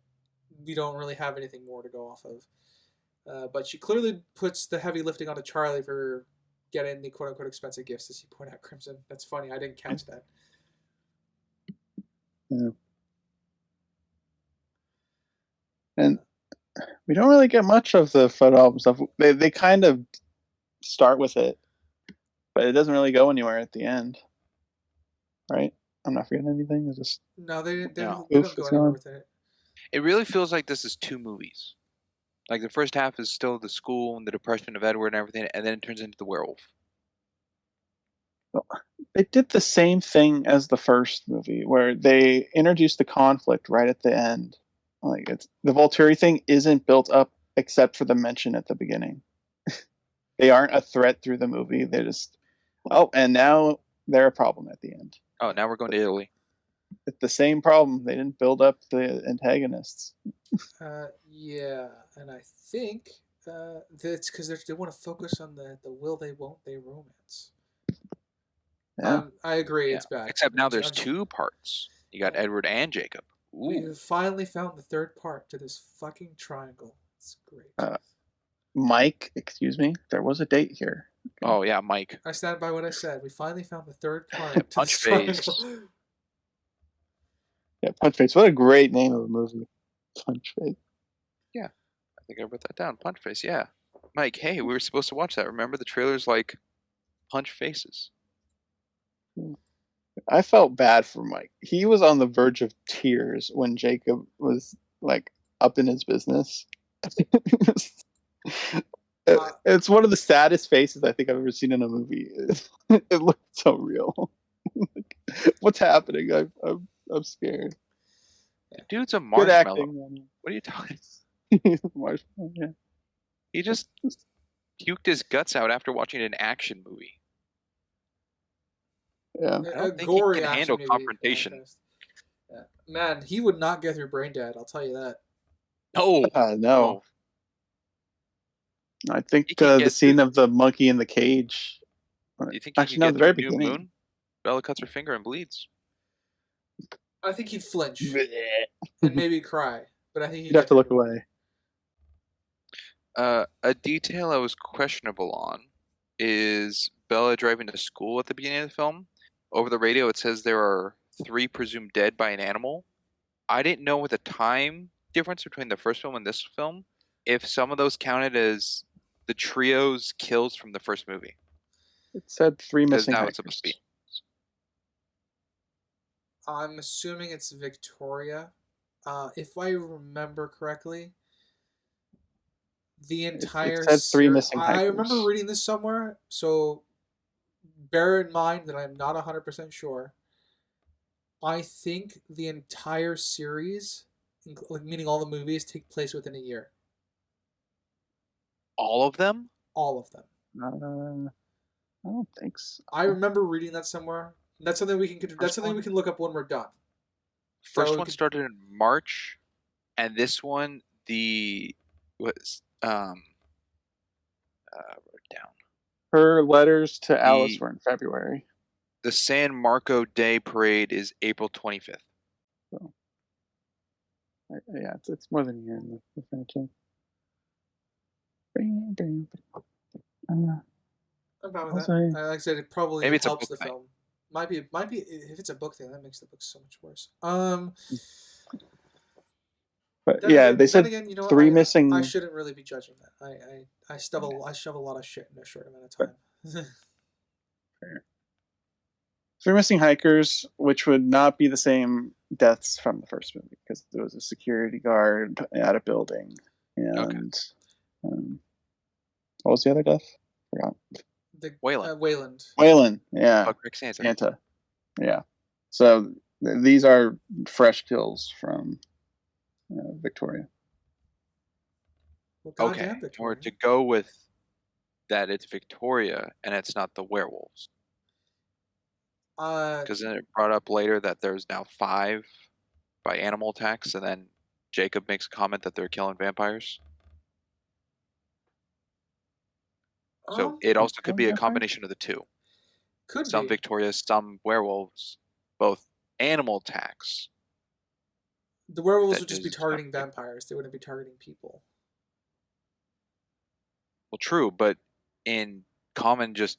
we don't really have anything more to go off of. But she clearly puts the heavy lifting onto Charlie for getting the quote unquote expensive gifts, as you point out, Crimson. That's funny. I didn't catch that. Yeah. And we don't really get much of the photo album stuff. They kind of start with it, but it doesn't really go anywhere at the end. Right? I'm not forgetting anything. It's just No, they No. don't go anywhere with it. It really feels like this is 2 movies. Like the first half is still the school and the depression of Edward and everything, and then it turns into the werewolf. they did the same thing as the first movie, where they introduced the conflict right at the end. Like it's the Volturi thing isn't built up except for the mention at the beginning. They aren't a threat through the movie. They're just and now they're a problem at the end. Oh, now we're going to Italy. It's the same problem. They didn't build up the antagonists. Yeah, and I think that's because they want to focus on the will they won't they romance. Yeah, I agree. Yeah. It's bad. Except now there's 2 parts. You got Edward and Jacob. Ooh. We finally found the third part to this fucking triangle. It's great. Mike, excuse me. There was a date here. Okay. Oh yeah, Mike. I stand by what I said. We finally found the third part to Punch this Face. triangle. Yeah, Punch Face. What a great name of a movie. Punch Face. Yeah, I think I wrote that down. Punch Face. Yeah, Mike. Hey, we were supposed to watch that. Remember the trailers like punch faces. I felt bad for Mike. He was on the verge of tears when Jacob was like up in his business. It's one of the saddest faces I think I've ever seen in a movie. It looked so real. What's happening? I'm scared. Dude's a Good marshmallow. acting. What are you talking? Marshmallow, yeah. He just puked his guts out after watching an action movie. Yeah. I don't think he can handle confrontation. Yeah. Man, he would not get through Brain Dead. I'll tell you that. No. No. I think the scene of the monkey in the cage. You think he can get through New Moon? Bella cuts her finger and bleeds. I think he'd flinch and maybe cry, but I think he'd have to look away. A detail I was questionable on is Bella driving to school at the beginning of the film. Over the radio, it says there are 3 presumed dead by an animal. I didn't know with the time difference between the first film and this film if some of those counted as the trio's kills from the first movie. It said 3 missing hikers. It's supposed to be. I'm assuming it's Victoria. If I remember correctly, the entire it said 3 missing hikers. I remember reading this somewhere, so bear in mind that I'm not 100% sure. I think the entire series, meaning all the movies, take place within a year. All of them? All of them. I don't think so. I remember reading that somewhere. That's something we can. That's something we can look up when we're done. First one started in March, and this one was wrote it down. Her letters to Alice were in February. The San Marco Day Parade is April 25th. So, yeah, it's more than a year in the franchise. I'm fine with that. Like I said, it probably helps the film. Might be. If it's a book thing, that makes the book so much worse. But yeah, they said again, 3 missing. I shouldn't really be judging that. I shove a lot of shit in a short amount of time. Fair. 3 missing hikers, which would not be the same deaths from the first movie because there was a security guard at a building, and what was the other death? Forgot. Wayland. Wayland, yeah. Santa. Yeah. So these are fresh kills from Victoria. Well, okay. Or to go with that, it's Victoria and it's not the werewolves. Because then it brought up later that there's now 5 by animal attacks, and then Jacob makes a comment that they're killing vampires. So it also could be a combination of the 2. Some be. Victorias, some werewolves, both animal attacks. The werewolves That would just be is targeting not- vampires. They wouldn't be targeting people. Well, true, but in common, just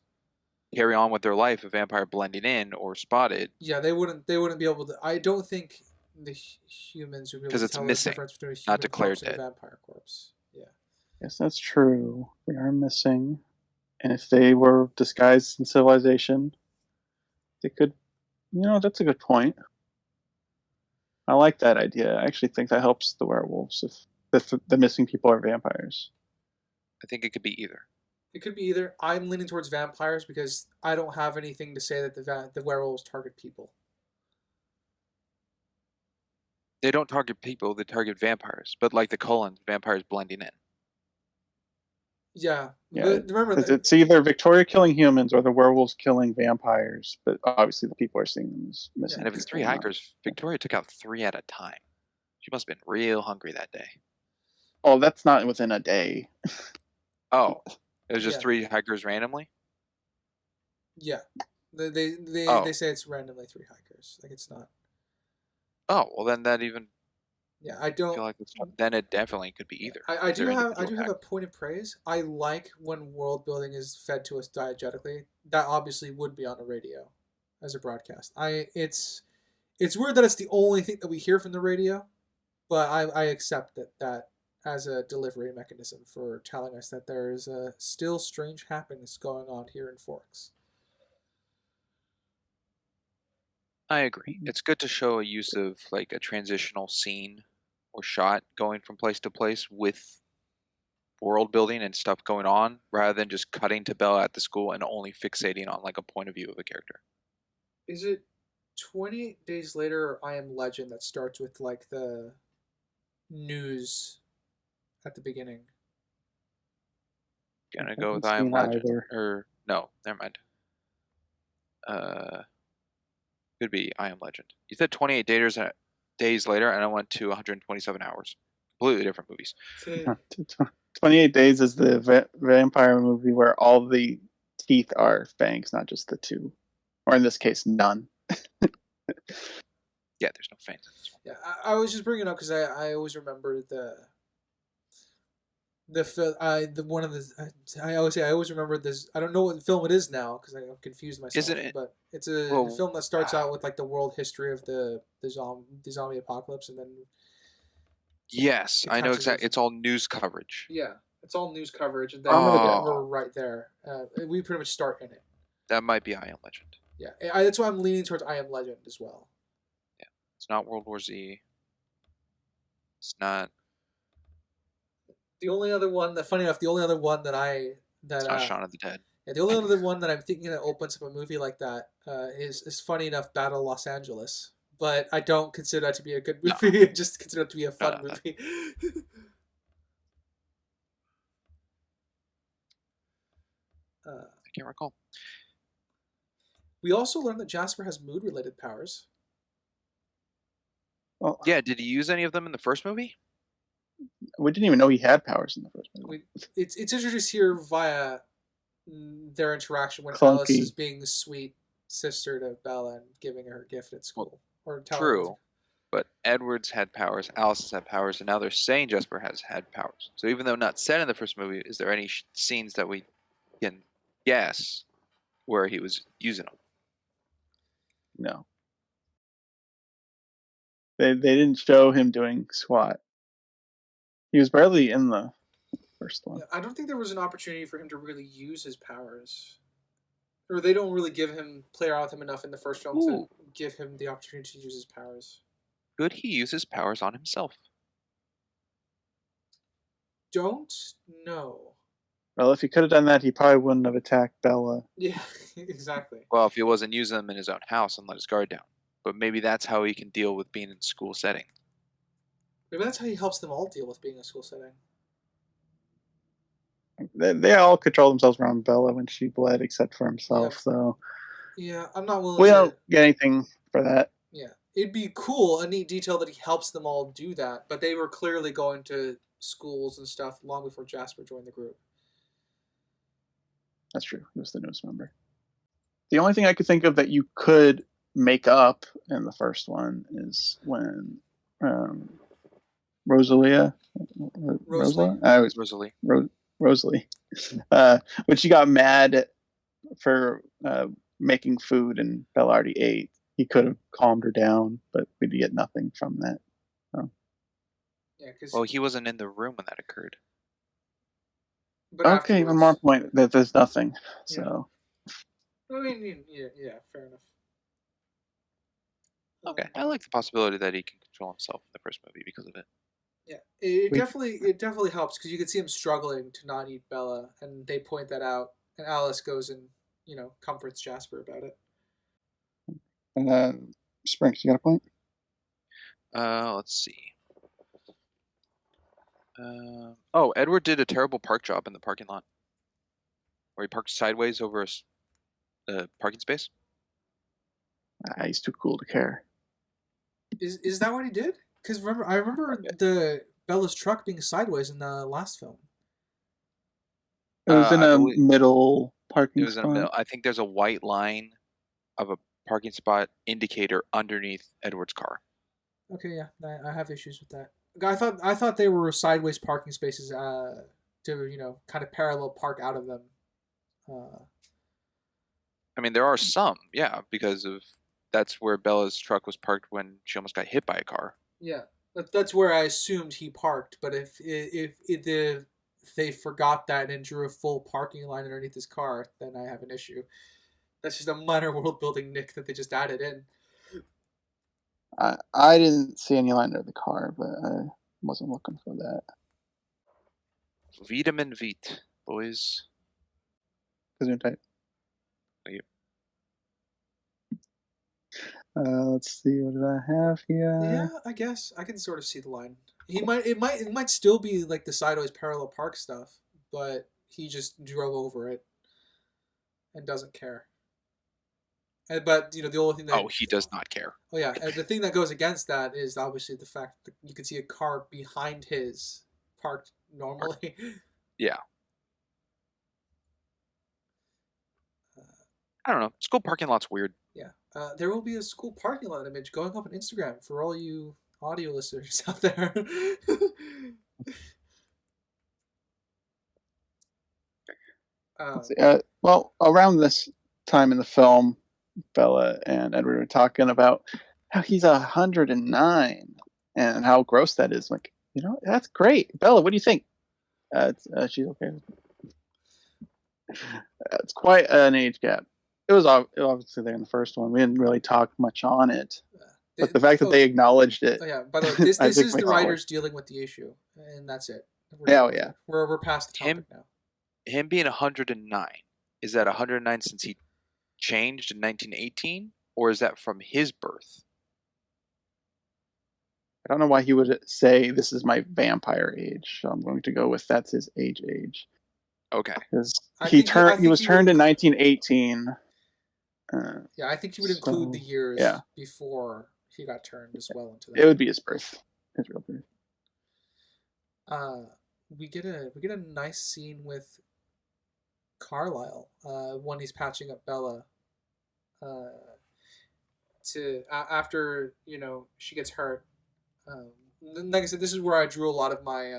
carry on with their life, a vampire blending in or spotted, Yeah, they wouldn't. They wouldn't be able to. I don't think the humans would be able because to it's tell the missing, difference between a not human corpse declared and a dead. vampire corpse. Yeah. Yes, that's true. We are missing. And if they were disguised in civilization, they could. That's a good point. I like that idea. I actually think that helps the werewolves if the missing people are vampires. I think it could be either. It could be either. I'm leaning towards vampires because I don't have anything to say that the werewolves target people. They don't target people; they target vampires. But like the Cullens, vampires blending in. Yeah, Yeah, but remember it's either Victoria killing humans or the werewolves killing vampires. But obviously, the people are seeing them as missing. And if it's three people, not- hikers, Victoria took out 3 at a time. She must have been real hungry that day. Oh, that's not within a day. Oh, it was just Yeah. 3 hikers randomly? Yeah, they Oh. they say it's randomly 3 hikers. Like it's not. Oh, well then that even Yeah, I I don't. feel like it's not, then it definitely could be either. I 'cause do they're have individual a hacks. point of praise. I like when world building is fed to us diegetically. That obviously would be on the radio as a broadcast. It's weird that it's the only thing that we hear from the radio, but I accept that as a delivery mechanism for telling us that there is a still strange happenings going on here in Forks. I agree. It's good to show a use of like a transitional scene or shot going from place to place with world building and stuff going on rather than just cutting to Bella at the school and only fixating on like a point of view of a character. Is it 28 Days Later or I Am Legend that starts with like the news at the beginning? Gonna go with haven't I Am seen Legend. either. Or no, never mind. Could be I Am Legend. You said 28 days later, and I went to 127 hours. Completely different movies. 28 Days is the vampire movie where all the teeth are fangs, not just the 2. Or in this case, none. Yeah, there's no fangs in this one. Yeah, I was just bringing it up because I always remember the one of the I always say I always remember this. I don't know what film it is now because I'm confused myself. Isn't it? But it's a Well, film that starts out with like the world history of the zombie apocalypse, and then Yes, It I know touches exactly. it. It's all news coverage. yeah, it's all news coverage, and then Oh. we're right there. We pretty much start in it. That might be I Am Legend. Yeah, that's why I'm leaning towards I Am Legend as well. It's not World War Z. It's not. The only other one that, funny enough, the only other one that It's not Shaun of the Dead. yeah, the only other one that I'm thinking that opens up a movie like that is funny enough, Battle of Los Angeles. But I don't consider that to be a good No. movie. I just consider it to be a fun No. movie. I can't recall. We also learned that Jasper has mood-related powers. Well, Yeah, did he use any of them in the first movie? we didn't even know he had powers in the first movie. It's introduced here via their interaction when Clunky. Alice is being the sweet sister to Bella and giving her a gift at school. Or telling her True. But Edward's had powers, Alice has had powers, and now they're saying Jasper has had powers. So even though not said in the first movie, is there any scenes that we can guess where he was using them? No. They didn't show him doing squat. He was barely in the first one. Yeah, I don't think there was an opportunity for him to really use his powers. Or they don't really play around with him enough in the first film to Ooh. give him the opportunity to use his powers. Could he use his powers on himself? Don't know. Well, if he could have done that, he probably wouldn't have attacked Bella. Yeah, exactly. Well, if he wasn't using them in his own house and let his guard down. But maybe that's how he can deal with being in a school setting. Maybe that's how he helps them all deal with being in a school setting. They all control themselves around Bella when she bled, except for himself. Yeah. So Yeah, I'm not willing we to... don't get anything for that. Yeah, it'd be cool, a neat detail that he helps them all do that, but they were clearly going to schools and stuff long before Jasper joined the group. That's true. He was the newest member. The only thing I could think of that you could make up in the first one is when Rosalia. Rosalie? Rosa? I was Rosalie. Rosalie. When she got mad for making food and Bella already ate, he could have calmed her down, but we did get nothing from that. So. Yeah, because Well, he wasn't in the room when that occurred. but Okay, even afterwards, more point that there's nothing. So I mean, yeah, fair enough. Okay, I like the possibility that he can control himself in the first movie because of it. Yeah, it We- definitely helps because you can see him struggling to not eat Bella, and they point that out, and Alice goes and comforts Jasper about it. Sprinks, you got a point? Let's see. Oh, Edward did a terrible park job in the parking lot, where he parked sideways over a parking space. He's too cool to care. Is that what he did? Because I remember the Bella's truck being sideways in the last film. It was in I a believe middle parking it was in the spot. middle. I think there's a white line of a parking spot indicator underneath Edward's car. Okay, yeah, I have issues with that. I thought they were sideways parking spaces to kind of parallel park out of them. I mean, there are some, yeah, because of that's where Bella's truck was parked when she almost got hit by a car. Yeah, that's where I assumed he parked. But if they forgot that and drew a full parking line underneath his car, then I have an issue. That's just a minor world building nick that they just added in. I didn't see any line under the car, but I wasn't looking for that. Vitamin Vit, boys. Gesundheit. Thank you. Let's see, what did I have here? Yeah, I guess I can sort of see the line. It might still be like the sideways parallel park stuff, but he just drove over it and doesn't care. But the only thing that He does not care. Oh yeah, and the thing that goes against that is obviously the fact that you can see a car behind his parked normally. Yeah. I don't know. School parking lot's weird. Yeah, there will be a school parking lot image going up on Instagram for all you audio listeners out there. Well, around this time in the film, Bella and Edward were talking about how he's 109 and how gross that is. Like, that's great. Bella, what do you think? She's okay. It's quite an age gap. It was obviously there in the first one. We didn't really talk much on it. But the fact that they acknowledged it. Oh yeah. By the way, this is the writers dealing with the issue, and that's it. We're past the topic now. Him being 109, is that 109 since he changed in 1918, or is that from his birth? I don't know why he would say this is my vampire age. So I'm going to go with that's his age. Okay. Because he was turned in 1918. Yeah, I think he would include the years before he got turned as well into that. It would be his birth, his real birth. We get a nice scene with Carlisle when he's patching up Bella. After she gets hurt. Like I said, this is where I drew a lot of my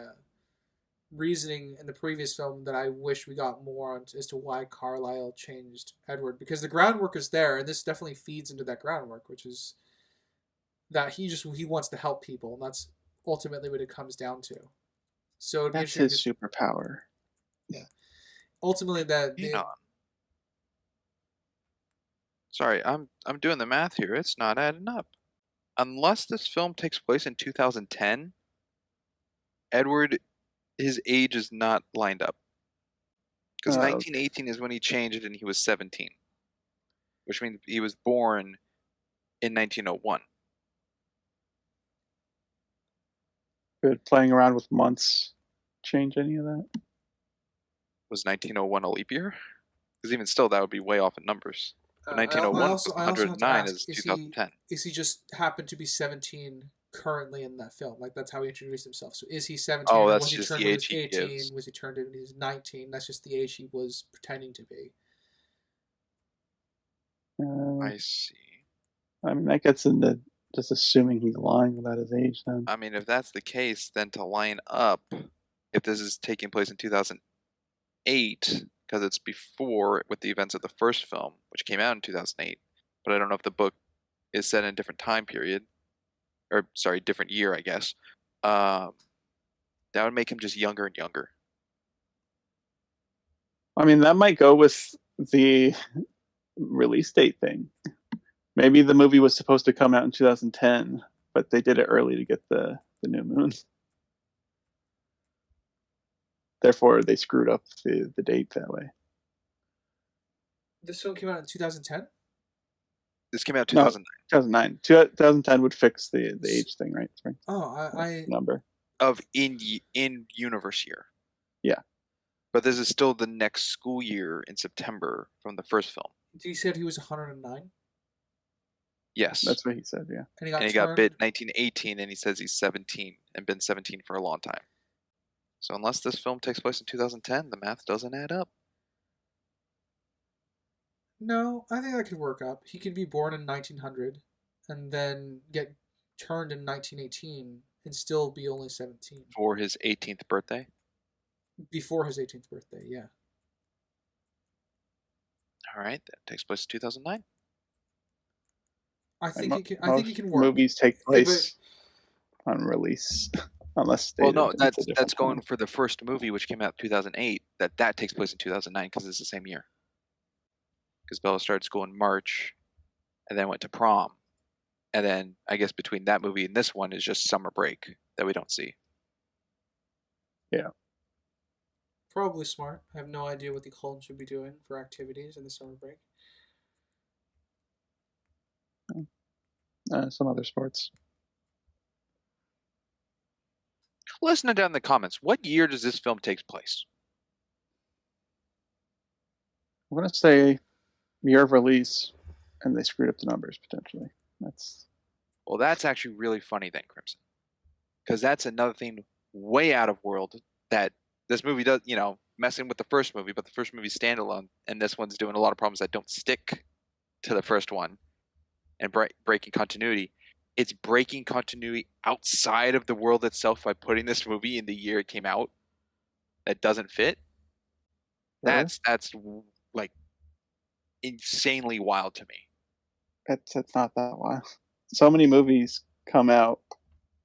reasoning in the previous film that I wish we got more on as to why Carlisle changed Edward, because the groundwork is there, and this definitely feeds into that groundwork, which is that he wants to help people, and that's ultimately what it comes down to. So that's his superpower. Yeah. Ultimately, Sorry, I'm doing the math here. It's not adding up. Unless this film takes place in 2010, Edward, his age is not lined up. Because 1918 is when he changed and he was 17. Which means he was born in 1901. Could playing around with months change any of that? Was 1901 a leap year? Because even still, that would be way off in numbers. 1901 plus 109 is 2010. Is he just happened to be 17 currently in that film? Like, that's how he introduced himself. So is he 17? Oh, that's was he just turned the when age he was 18? he gives. Was he turned when he was 19? That's just the age he was pretending to be. I see. I mean, that gets into Just assuming he's lying about his age then. I mean, if that's the case, then to line up, if this is taking place in 2008, because it's before with the events of the first film, which came out in 2008, but I don't know if the book is set in a different time period, or sorry, different year, I guess. That would make him just younger and younger. I mean, that might go with the release date thing. Maybe the movie was supposed to come out in 2010, but they did it early to get the new moon. Therefore, they screwed up the date that way. This film came out in 2010? This came out in 2009. 2010 would fix the age thing, right? Sorry. Oh, I number of in universe year. Yeah. But this is still the next school year in September from the first film. He said he was 109? Yes. That's what he said, yeah. And he got bit 1918, and he says he's 17 and been 17 for a long time. So unless this film takes place in 2010, the math doesn't add up. No, I think that could work up. He could be born in 1900 and then get turned in 1918 and still be only 17. For his 18th birthday? Before his 18th birthday, yeah. All right, that takes place in 2009. I think it can work. Movies take place on release, unless stated. Well, no, that's going for the first movie, which came out in 2008. That takes place in 2009 because it's the same year. Because Bella started school in March, and then went to prom, and then I guess between that movie and this one is just summer break that we don't see. Yeah. Probably smart. I have no idea what the Cullen should be doing for activities in the summer break. Some other sports. Listen down in the comments. What year does this film take place? I'm going to say year of release, and they screwed up the numbers, potentially. Well, that's actually really funny then, Crimson. Because that's another thing way out of world that this movie does, messing with the first movie, but the first movie's standalone, and this one's doing a lot of problems that don't stick to the first one and breaking continuity. It's breaking continuity outside of the world itself by putting this movie in the year it came out that doesn't fit. Really? That's like insanely wild to me. It's not that wild. So many movies come out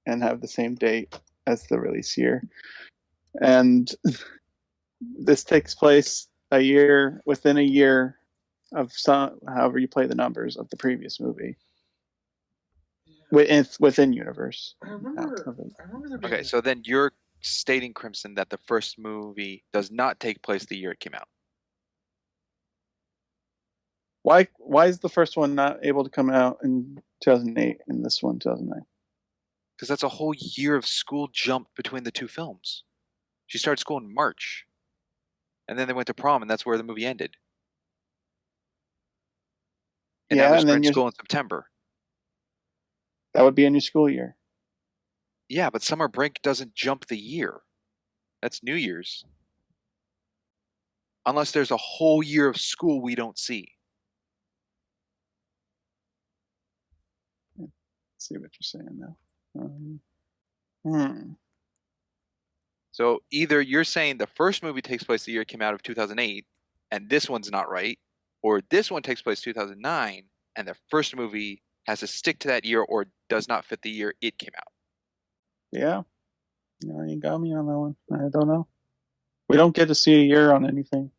and have the same date as the release year. And this takes place within a year of however you play the numbers of the previous movie. Yeah. Within universe. I remember there being... Okay, so then you're stating, Crimson, that the first movie does not take place the year it came out. Why is the first one not able to come out in 2008 and this one 2009? Because that's a whole year of school jump between the two films. She started school in March, and then they went to prom, and that's where the movie ended. And now they're starting school in September. That would be a new school year. Yeah, but summer break doesn't jump the year. That's New Year's. Unless there's a whole year of school we don't see. Let's see what you're saying now. So either you're saying the first movie takes place the year it came out of 2008, and this one's not right, or this one takes place 2009, and the first movie has to stick to that year or does not fit the year it came out. Yeah. No, you got me on that one. I don't know. We don't get to see a year on anything.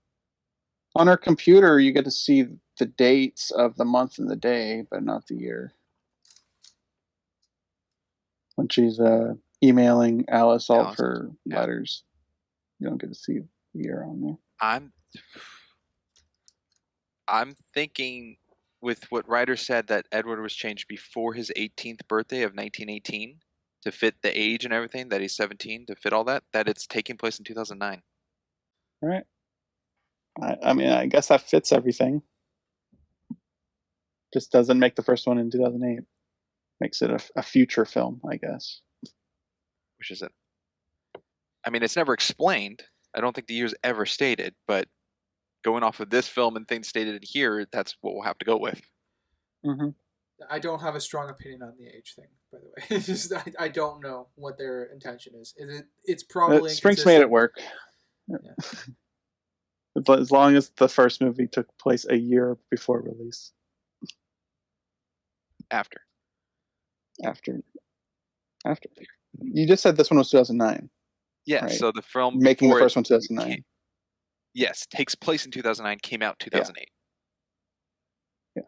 On our computer, you get to see the dates of the month and the day, but not the year. When she's emailing Alice all of her letters, you don't get to see the year on there. I'm thinking with what Ryder said that Edward was changed before his 18th birthday of 1918 to fit the age and everything, that he's 17 to fit all that it's taking place in 2009. All right. I mean, I guess that fits everything. Just doesn't make the first one in 2008. Makes it a future film, I guess. Which is it? I mean, it's never explained. I don't think the year's ever stated, but going off of this film and things stated in here, that's what we'll have to go with. Mm-hmm. I don't have a strong opinion on the age thing, by the way. It's just I don't know what their intention is. It's probably Sprinks made it work. Yeah. As long as the first movie took place a year before release. After. You just said this one was 2009. Yeah, right? so the film Making the before first one 2009. Yes, takes place in 2009, came out in 2008. Yeah.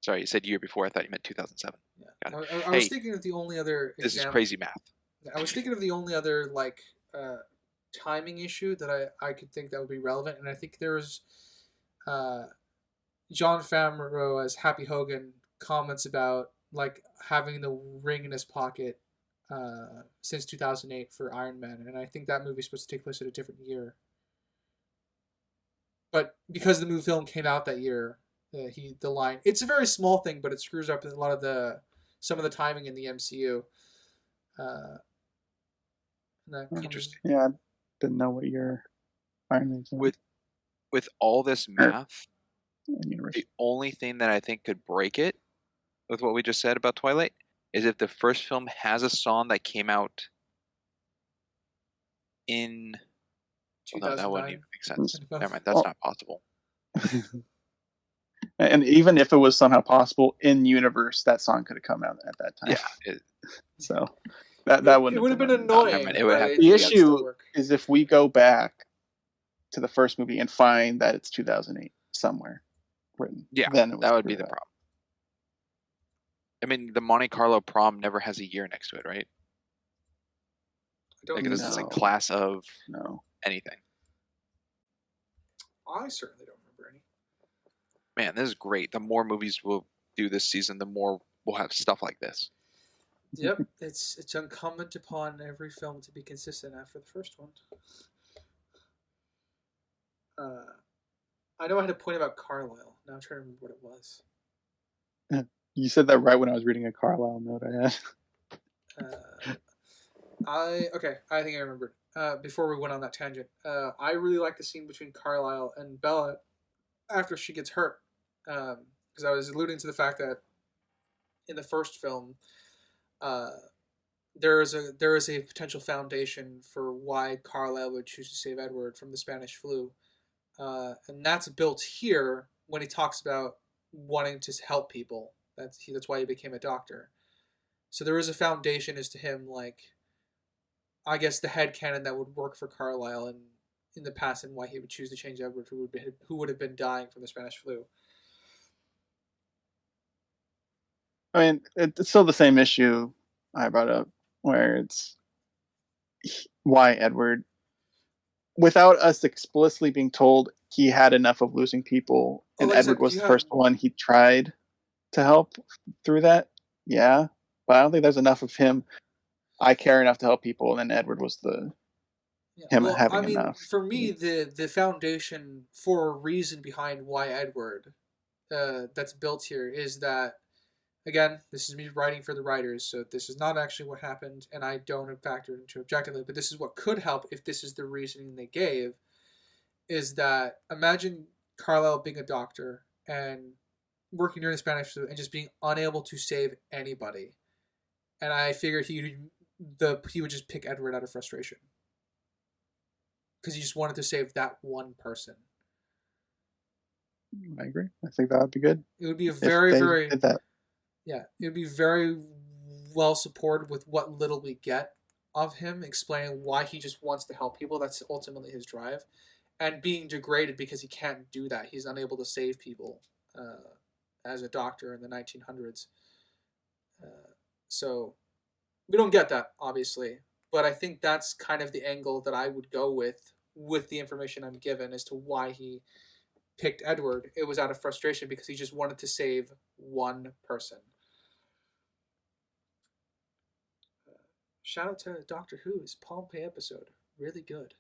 Sorry, you said year before. I thought you meant 2007. Yeah. I was thinking of the only other This is crazy math. I was thinking of the only other timing issue that I could think that would be relevant, and I think there's John Favreau as Happy Hogan comments about like having the ring in his pocket since 2008 for Iron Man, and I think that movie's supposed to take place at a different year. But because the movie film came out that year, the line, it's a very small thing, but it screws up a lot of some of the timing in the MCU. Interesting. Yeah, I didn't know what year Iron Man's in. With all this math, Universe. the only thing that I think could break it with what we just said about Twilight is if the first film has a song that came out in... Well, no, that wouldn't even make sense. Never mind, that's not possible. And even if it was somehow possible in universe, that song could have come out at that time. Yeah. So that wouldn't. It would have been annoying. It would have the issue is if we go back to the first movie and find that it's 2008 somewhere written. Yeah, then that would be the problem. I mean, the Monte Carlo prom never has a year next to it, right? I don't like know. This is a class of anything. I certainly don't remember any. Man, this is great. The more movies we'll do this season, the more we'll have stuff like this. Yep, it's incumbent upon every film to be consistent after the first one. I know I had a point about Carlisle. Now I'm trying to remember what it was. You said that right when I was reading a Carlisle note I had. I think I remembered. Before we went on that tangent, I really like the scene between Carlisle and Bella after she gets hurt, because I was alluding to the fact that in the first film, there is a potential foundation for why Carlisle would choose to save Edward from the Spanish flu, and that's built here when he talks about wanting to help people. That's why he became a doctor. So there is a foundation as to him, like, I guess the headcanon that would work for Carlisle in the past, and why he would choose to change Edward, who would have been dying from the Spanish flu. I mean, it's still the same issue I brought up, where it's why Edward, without us explicitly being told he had enough of losing people, and like Edward was the first one he tried to help through that. Yeah, but I don't think there's enough of him. I care enough to help people, and then Edward was having enough. For me, the foundation for a reason behind why Edward that's built here is that, again, this is me writing for the writers, so this is not actually what happened, and I don't factor it into objectively, but this is what could help if this is the reasoning they gave, is that imagine Carlisle being a doctor and working during the Spanish flu and just being unable to save anybody. And I figured he would just pick Edward out of frustration, because he just wanted to save that one person. I agree. I think that would be good. It would be it would be very well supported with what little we get of him, explaining why he just wants to help people. That's ultimately his drive, and being degraded because he can't do that. He's unable to save people as a doctor in the 1900s. So we don't get that, obviously, but I think that's kind of the angle that I would go with the information I'm given as to why he picked Edward. It was out of frustration because he just wanted to save one person. Shout out to Doctor Who's Pompeii episode. Really good.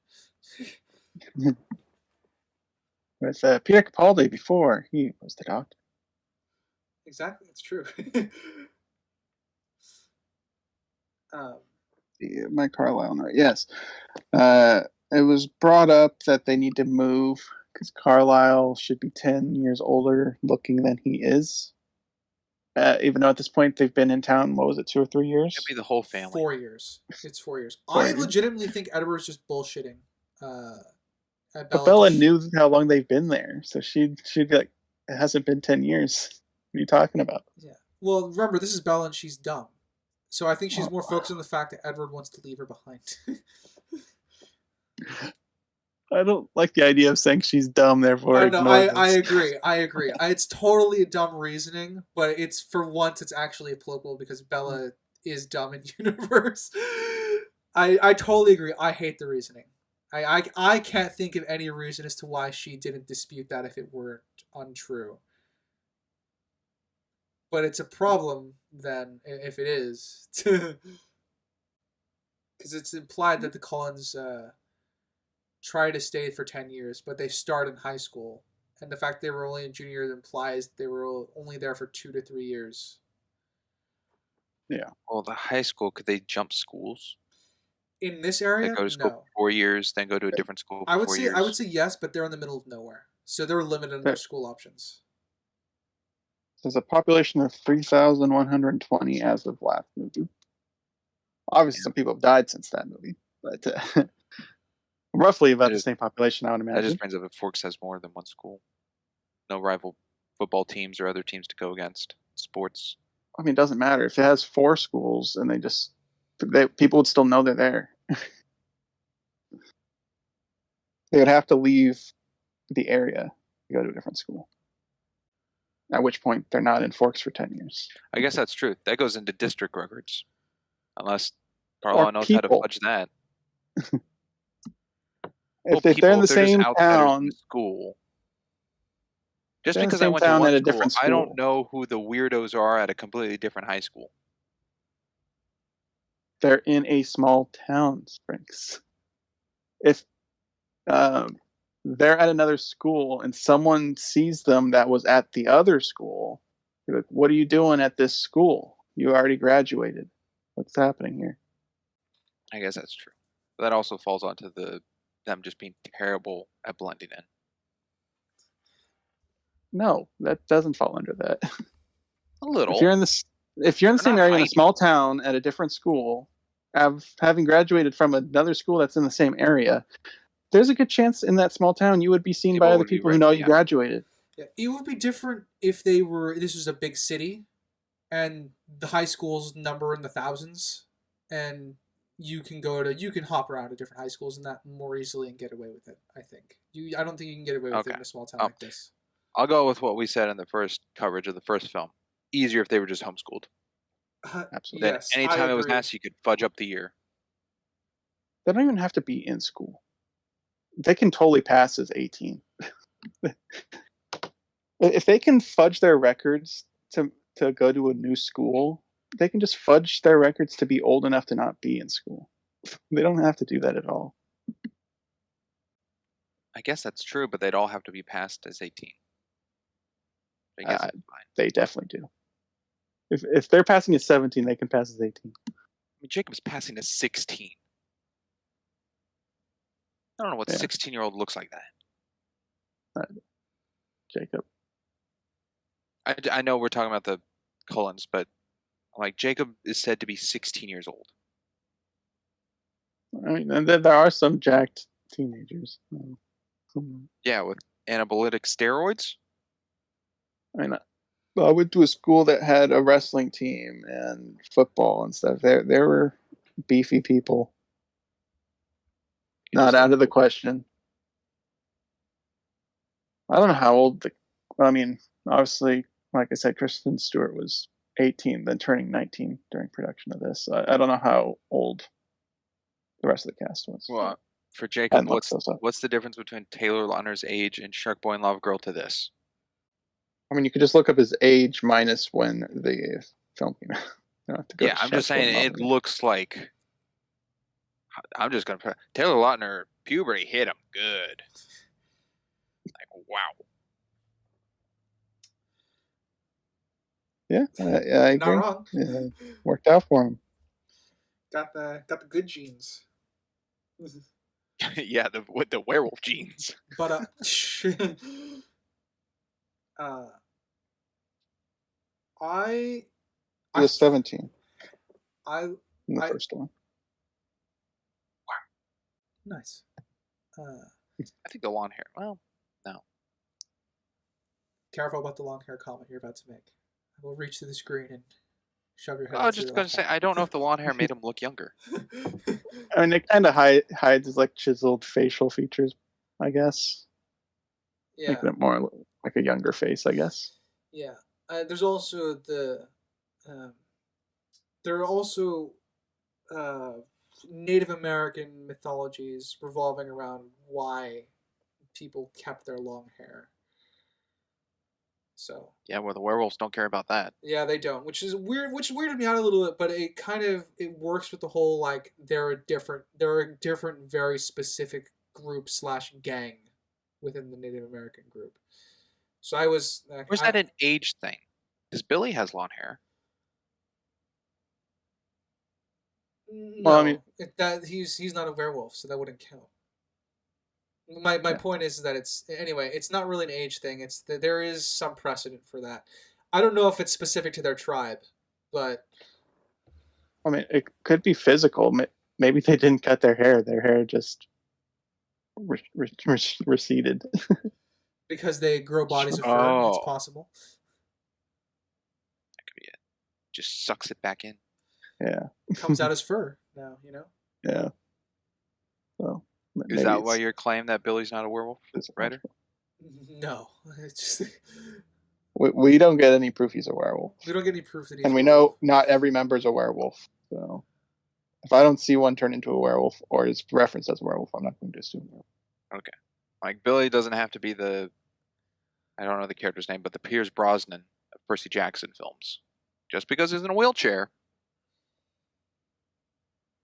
With Peter Capaldi before he was the Doctor. Exactly, it's true. My Carlisle note, yes. It was brought up that they need to move because Carlisle should be 10 years older looking than he is even though at this point they've been in town, what was it, 2 or 3 years? It'd be the whole family. 4 years. It's 4 years. 4 I years. legitimately think Edward's just bullshitting. At But Bella knew how long they've been there, so she'd be like, "It hasn't been 10 years. What are you talking about?" Yeah. Well, remember, this is Bella and she's dumb. So I think she's Oh. more focused on the fact that Edward wants to leave her behind. I don't like the idea of saying she's dumb, therefore I ignore agree. It's totally a dumb reasoning, but it's for once it's actually applicable because Bella is dumb in universe. I totally agree. I hate the reasoning. I can't think of any reason as to why she didn't dispute that if it weren't untrue. But it's a problem then if it is, because it's implied that the Cullens try to stay for 10 years, but they start in high school, and the fact they were only in junior year implies they were only there for 2 to 3 years. Yeah. Well, the high school, could they jump schools? In this area, Like go to school no. for 4 years, then go to a different school for 4 years? I would say yes, but they're in the middle of nowhere, so they're limited in their school options. There's a population of 3,120 as of last movie. Obviously, some people have died since that movie, but roughly about the same population, I would imagine. That just brings up if Forks has more than one school. No rival football teams or other teams to go against. Sports. I mean, it doesn't matter. If it has 4 schools and people would still know they're there. They would have to leave the area to go to a different school. At which point, they're not in Forks for 10 years. I guess that's true. That goes into district records. Unless Carlisle knows how to fudge that. If they're in the same town, school. Just because I went to one school, I don't know who the weirdos are at a completely different high school. They're in a small town, Sprinks. If they're at another school and someone sees them that was at the other school, you're like, "What are you doing at this school? You already graduated. What's happening here?" I guess that's true. But that also falls onto them just being terrible at blending in. No, that doesn't fall under that. A little. If you're in the same area in a small town at a different school, having graduated from another school that's in the same area, there's a good chance in that small town you would be seen by other people who know you graduated. Yeah, it would be different if this was a big city and the high schools number in the thousands and you can hop around to different high schools and that more easily and get away with it, I think. I don't think you can get away with it in a small town like this. I'll go with what we said in the first coverage of the first film. Easier if they were just homeschooled. Absolutely. Yes, anytime it was asked, you could fudge up the year. They don't even have to be in school. They can totally pass as 18. If they can fudge their records to go to a new school, they can just fudge their records to be old enough to not be in school. They don't have to do that at all. I guess that's true, but they'd all have to be passed as 18. I guess that's fine. They definitely do. If they're passing as 17, they can pass as 18. I mean, Jacob's passing as 16. I don't know what 16-year-old looks like that. Jacob. I know we're talking about the Cullens, but like Jacob is said to be 16 years old. I mean, there are some jacked teenagers. Yeah, with anabolic steroids. I mean, I went to a school that had a wrestling team and football and stuff. There were beefy people. Not out of the question. I don't know how old obviously, like I said, Kristen Stewart was 18, then turning 19 during production of this. I don't know how old the rest of the cast was. Well, for Jacob, what's the difference between Taylor Lautner's age and Shark Boy and Lava Girl to this? I mean, you could just look up his age minus when the film came out. Yeah, I'm just saying it looks like. I'm just going to put Taylor Lautner, puberty hit him good. Like, wow. Yeah, I agree. Not wrong. Yeah, worked out for him. Got the good genes. Yeah, with the werewolf genes. But I He was 17 I in the I- first one. nice. I think the long hair. Well, no. Careful about the long hair comment you're about to make. I will reach to the screen and shove your head. I was into just your going to left say, I don't know if the long hair made him look younger. hand. I mean, it kind of hides his like chiseled facial features, I guess, Yeah, making it more like a younger face, I guess. yeah. There's also there are also uh, Native American mythologies revolving around why people kept their long hair. So Yeah, well, the werewolves don't care about that. yeah, they don't, which is weird. Which weirded me out a little bit, but it works with the whole like they're a different, very specific group / gang within the Native American group. So I was. Or is that an age thing? Because Billy has long hair. No, Well, I mean- that he's not a werewolf, so that wouldn't count. My Yeah. point is that it's not really an age thing. It's that there is some precedent for that. I don't know if it's specific to their tribe, but I mean, it could be physical. Maybe they didn't cut their hair. Their hair just receded. because they grow bodies of fur, it's Oh. possible. That could be it. Just sucks it back in. Yeah. It comes out as fur now, Yeah. So Is that why you're claiming that Billy's not a werewolf writer? No, it's just we don't get any proof he's a werewolf, we don't get any proof that he's. and we know not every member is a werewolf. So if I don't see one turn into a werewolf or is referenced as a werewolf, I'm not going to assume. Okay. Like, Billy doesn't have to be the, I don't know the character's name, but the Pierce Brosnan of Percy Jackson films. Just because he's in a wheelchair.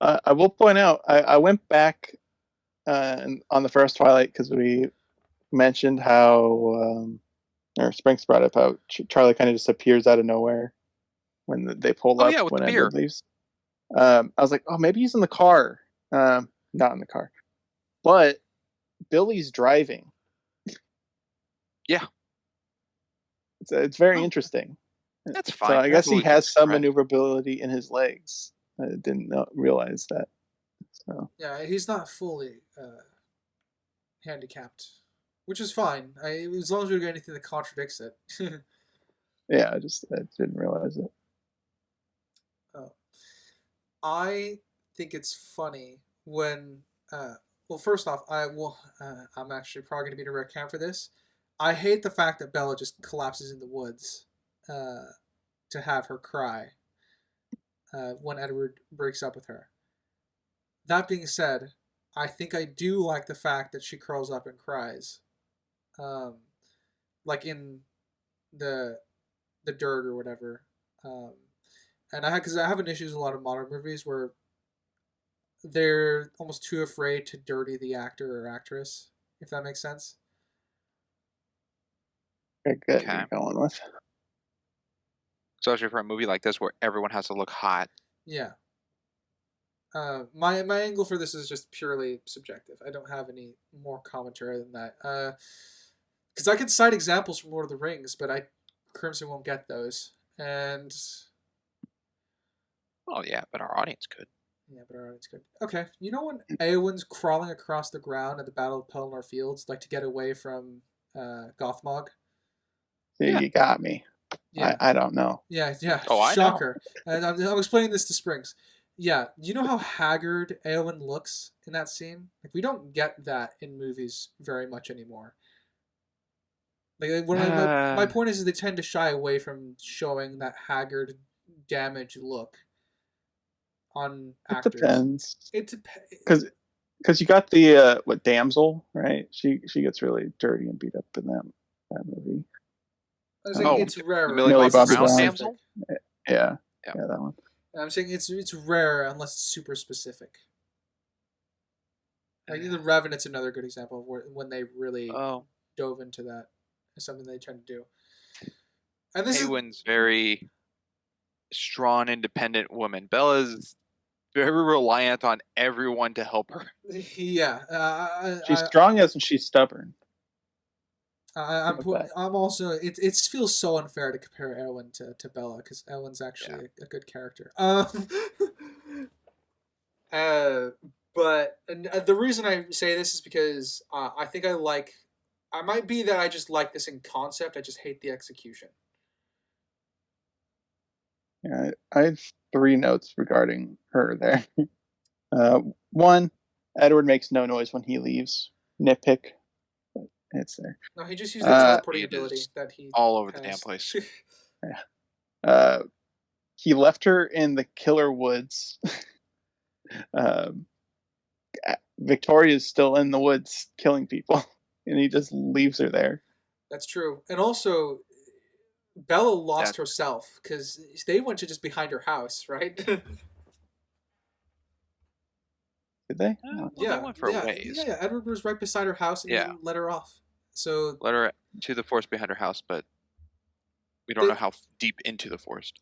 I will point out, I went back on the first Twilight because we mentioned how, or Sprinks brought up how Charlie kind of just appears out of nowhere when they pull up yeah, with when the Edward beer. leaves. I was like, oh, maybe he's in the car. Not in the car. But Billy's driving. Yeah. It's very interesting. That's fine. So I guess he Billy has gets some credit. maneuverability in his legs. I didn't realize that. So Yeah, he's not fully handicapped, which is fine. As long as we don't get anything that contradicts it. yeah, I didn't realize it. Oh. I think it's funny when. Well, first off, I'm actually probably going to be in a rare camp for this. I hate the fact that Bella just collapses in the woods to have her cry when Edward breaks up with her. That being said, I think I do like the fact that she curls up and cries, like in the dirt or whatever. And because I have an issue with a lot of modern movies where they're almost too afraid to dirty the actor or actress, if that makes sense. I get Okay. what you're going with. Especially for a movie like this where everyone has to look hot. Yeah. My angle for this is just purely subjective. I don't have any more commentary than that. Because I could cite examples from Lord of the Rings, but Crimson won't get those. And Oh, yeah, but our audience could. yeah, but our audience could. Okay, you know when Eowyn's crawling across the ground at the Battle of Pelennor Fields, like to get away from Gothmog? See, Yeah. you got me. Yeah. I don't know. Yeah. Oh, I know. Shocker. And I'm explaining this to Springs. Yeah, you know how haggard Eowyn looks in that scene? Like, we don't get that in movies very much anymore. Like, my point is they tend to shy away from showing that haggard, damaged look on It actors. depends. It depends. Because you got the damsel, right? She gets really dirty and beat up in that movie. I was saying Oh, it's rare. Millie Bobby Brown. Damsel? Yeah, Yeah. that one. I'm saying it's rare unless it's super specific. Like the Revenant's another good example of when they really dove into that. It's something they tend to do. And this Eowyn's very strong, independent woman. Bella's very reliant on everyone to help her. Yeah. She's strong as she's stubborn. I'm also. It feels so unfair to compare Erwin to Bella because Erwin's actually a good character. Uh, but the reason I say this is because I think I like. I might be that I just like this in concept. I just hate the execution. Yeah, I have 3 notes regarding her there. One, Edward makes no noise when he leaves. Nitpick, but it's there. No, he just used the teleporting He ability is that he all over the has. damn place. He left her in the killer woods. Victoria's still in the woods killing people, and he just leaves her there. That's true, and also Bella lost herself because they went to just behind her house, right? Did they? Well, they went for a ways. Yeah. Edward was right beside her house, and he let her off. So let her to the forest behind her house, but we don't know how deep into the forest.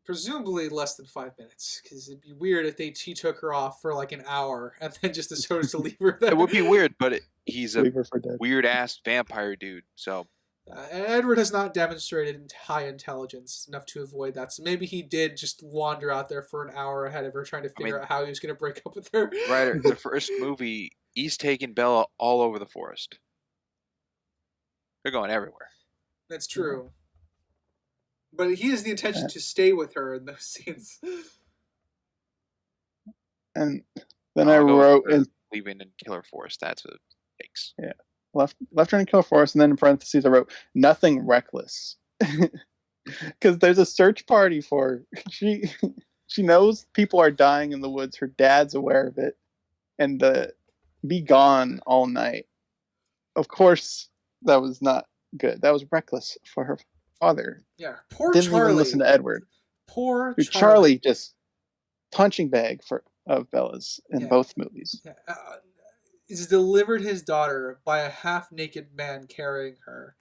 Presumably less than 5 minutes, because it'd be weird if he took her off for like an hour and then just chose to leave her there. It would be weird, but he's a weird ass vampire dude. So and Edward has not demonstrated high intelligence enough to avoid that. So maybe he did just wander out there for an hour ahead of her, trying to figure out how he was going to break up with her. Right, the first movie, he's taking Bella all over the forest. They're going everywhere. That's true. But he has the intention to stay with her in those scenes. And then I wrote leaving in Killer Forest. That's what makes. Yeah, left her in Killer Forest, and then in parentheses I wrote nothing reckless, because there's a search party for her. She knows people are dying in the woods. Her dad's aware of it, and be gone all night. Of course, that was not good. That was reckless for her father. Yeah, poor Didn't Charlie. even listen to Edward. Poor Charlie just punching bag of Bella's in both movies. Yeah. He's delivered his daughter by a half-naked man carrying her.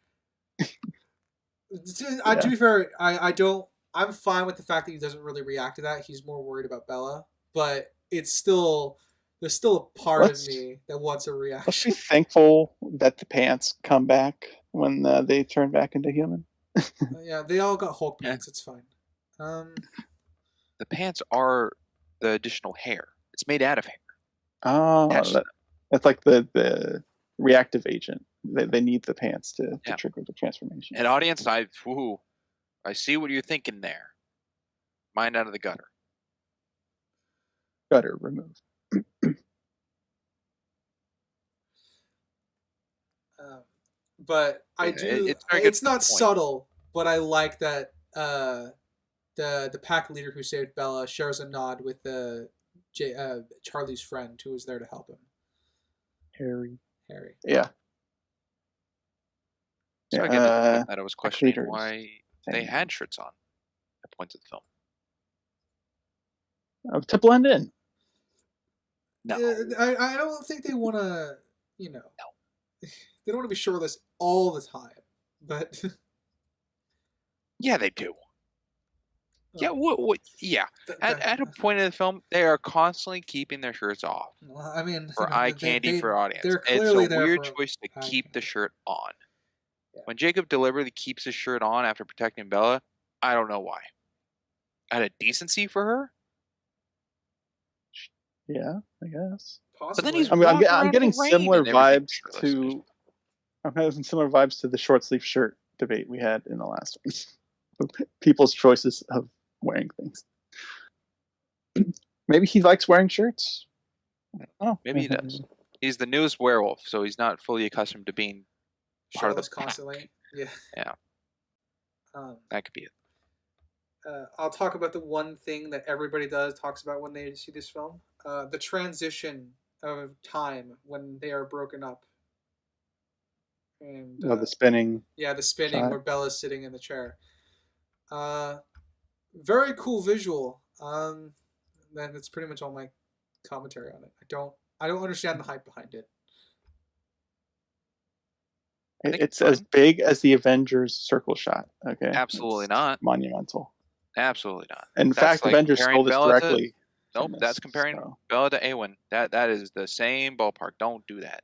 To be fair, I'm fine with the fact that he doesn't really react to that. He's more worried about Bella, but there's still a part of me that wants a reaction. Let's be thankful that the pants come back when they turn back into human. Yeah, they all got Hulk pants. It's fine. The pants are the additional hair. It's made out of hair. Oh, that's like the reactive agent. They need the pants to trigger the transformation. And audience, I see what you're thinking there. Mind out of the gutter. Gutter removed. But I do. It's not subtle, but I like that the pack leader who saved Bella shares a nod with Charlie's friend who was there to help him. Harry. Yeah. So I get that I was questioning why they had shirts on at points of the film. To blend in. No. I don't think they want to, No. They don't want to be shirtless all the time, but... Yeah, they do. Yeah, what? Yeah. At a point in the film, they are constantly keeping their shirts off. Well, I mean, for eye candy for audience. They're clearly it's a weird choice to keep the shirt on. Yeah. When Jacob deliberately keeps his shirt on after protecting Bella, I don't know why. Out of decency for her? Yeah, I guess. Possibly. But then he's I'm getting similar vibes to. I'm having similar vibes to the short sleeve shirt debate we had in the last one. People's choices of wearing things. Maybe he likes wearing shirts. Oh, maybe he does. He's the newest werewolf, so he's not fully accustomed to being part of the constantly. Yeah. Yeah. That could be it. I'll talk about the one thing that everybody talks about when they see this film. The transition of time when they are broken up. And the spinning. Yeah, the spinning shot. Where Bella's sitting in the chair. Very cool visual. That's pretty much all my commentary on it. I don't understand the hype behind it. It's as big as the Avengers circle shot. Okay. Absolutely not. Monumental. Absolutely not. In fact, like Avengers stole this directly. Nope, that's comparing Bella to Awen. That is the same ballpark. Don't do that.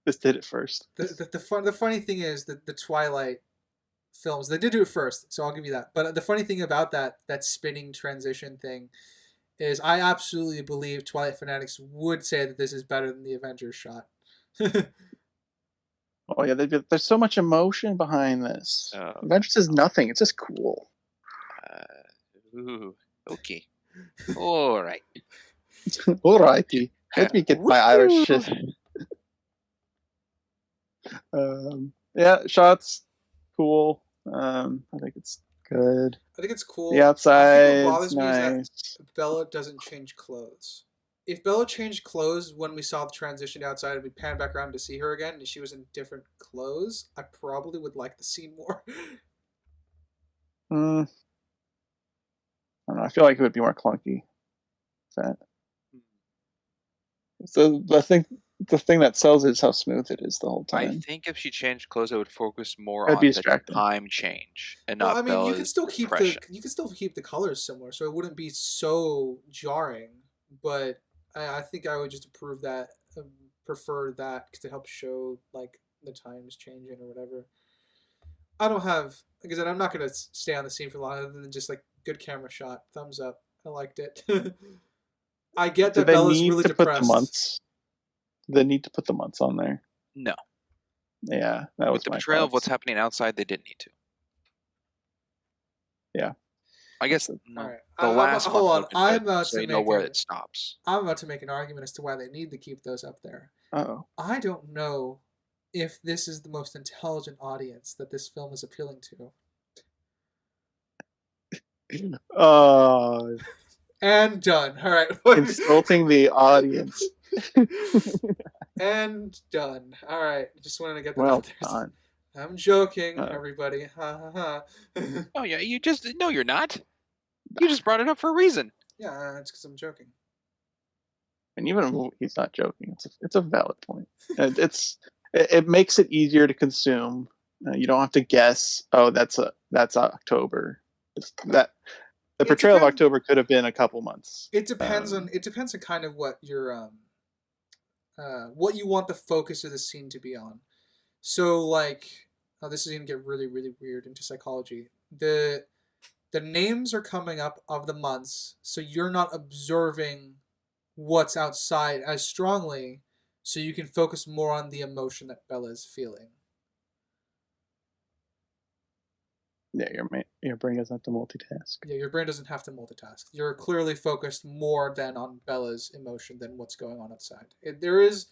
This did it first. The funny thing is that the Twilight films, they did do it first, so I'll give you that. But the funny thing about that spinning transition thing is I absolutely believe Twilight fanatics would say that this is better than the Avengers shot. Oh yeah, there's so much emotion behind this. Avengers is nothing. It's just cool. Ooh, okay. All right. Alrighty. Let me get my Irish shit. Yeah, shots cool. I think it's good. I think it's cool. The outside, I think what bothers me nice. is that Bella doesn't change clothes. If Bella changed clothes when we saw the transition outside and we pan back around to see her again and she was in different clothes, I probably would like the scene more. I don't know. I feel like it would be more clunky. So the thing that sells it is how smooth it is the whole time. I think if she changed clothes, it would focus more That'd on be the distracting. time change and Well, not I mean, Bella's you could still keep depression. the colors similar, so it wouldn't be so jarring. But I think I would just approve that, prefer that to help show like the times changing or whatever. I don't have, like I said, I'm not gonna stay on the scene for long, other than just like good camera shot, thumbs up. I liked it. I get that Bella's really depressed. Put the months? Do they need to put the months on there? No. Yeah, that was with the portrayal of what's happening outside, they didn't need to. Yeah. I guess All right. the last hold one. on. I'm about so to you make know where it stops. I'm about to make an argument as to why they need to keep those up there. Oh. I don't know if this is the most intelligent audience that this film is appealing to. And done. All right. Insulting the audience. And done. All right. Just wanted to get that well out there. Done. I'm joking, everybody. Ha ha ha. Oh yeah, no, you're not. You just brought it up for a reason. Yeah, it's because I'm joking. And even he's not joking. It's a valid point. It makes it easier to consume. You don't have to guess. Oh, that's October. The portrayal of October could have been a couple months. It depends on kind of what your what you want the focus of the scene to be on. So like, this is gonna get really really weird into psychology. The names are coming up of the months, so you're not observing what's outside as strongly, so you can focus more on the emotion that Bella is feeling. Yeah, your brain doesn't have to multitask. Yeah, your brain doesn't have to multitask. You're clearly focused more than on Bella's emotion than what's going on outside. There is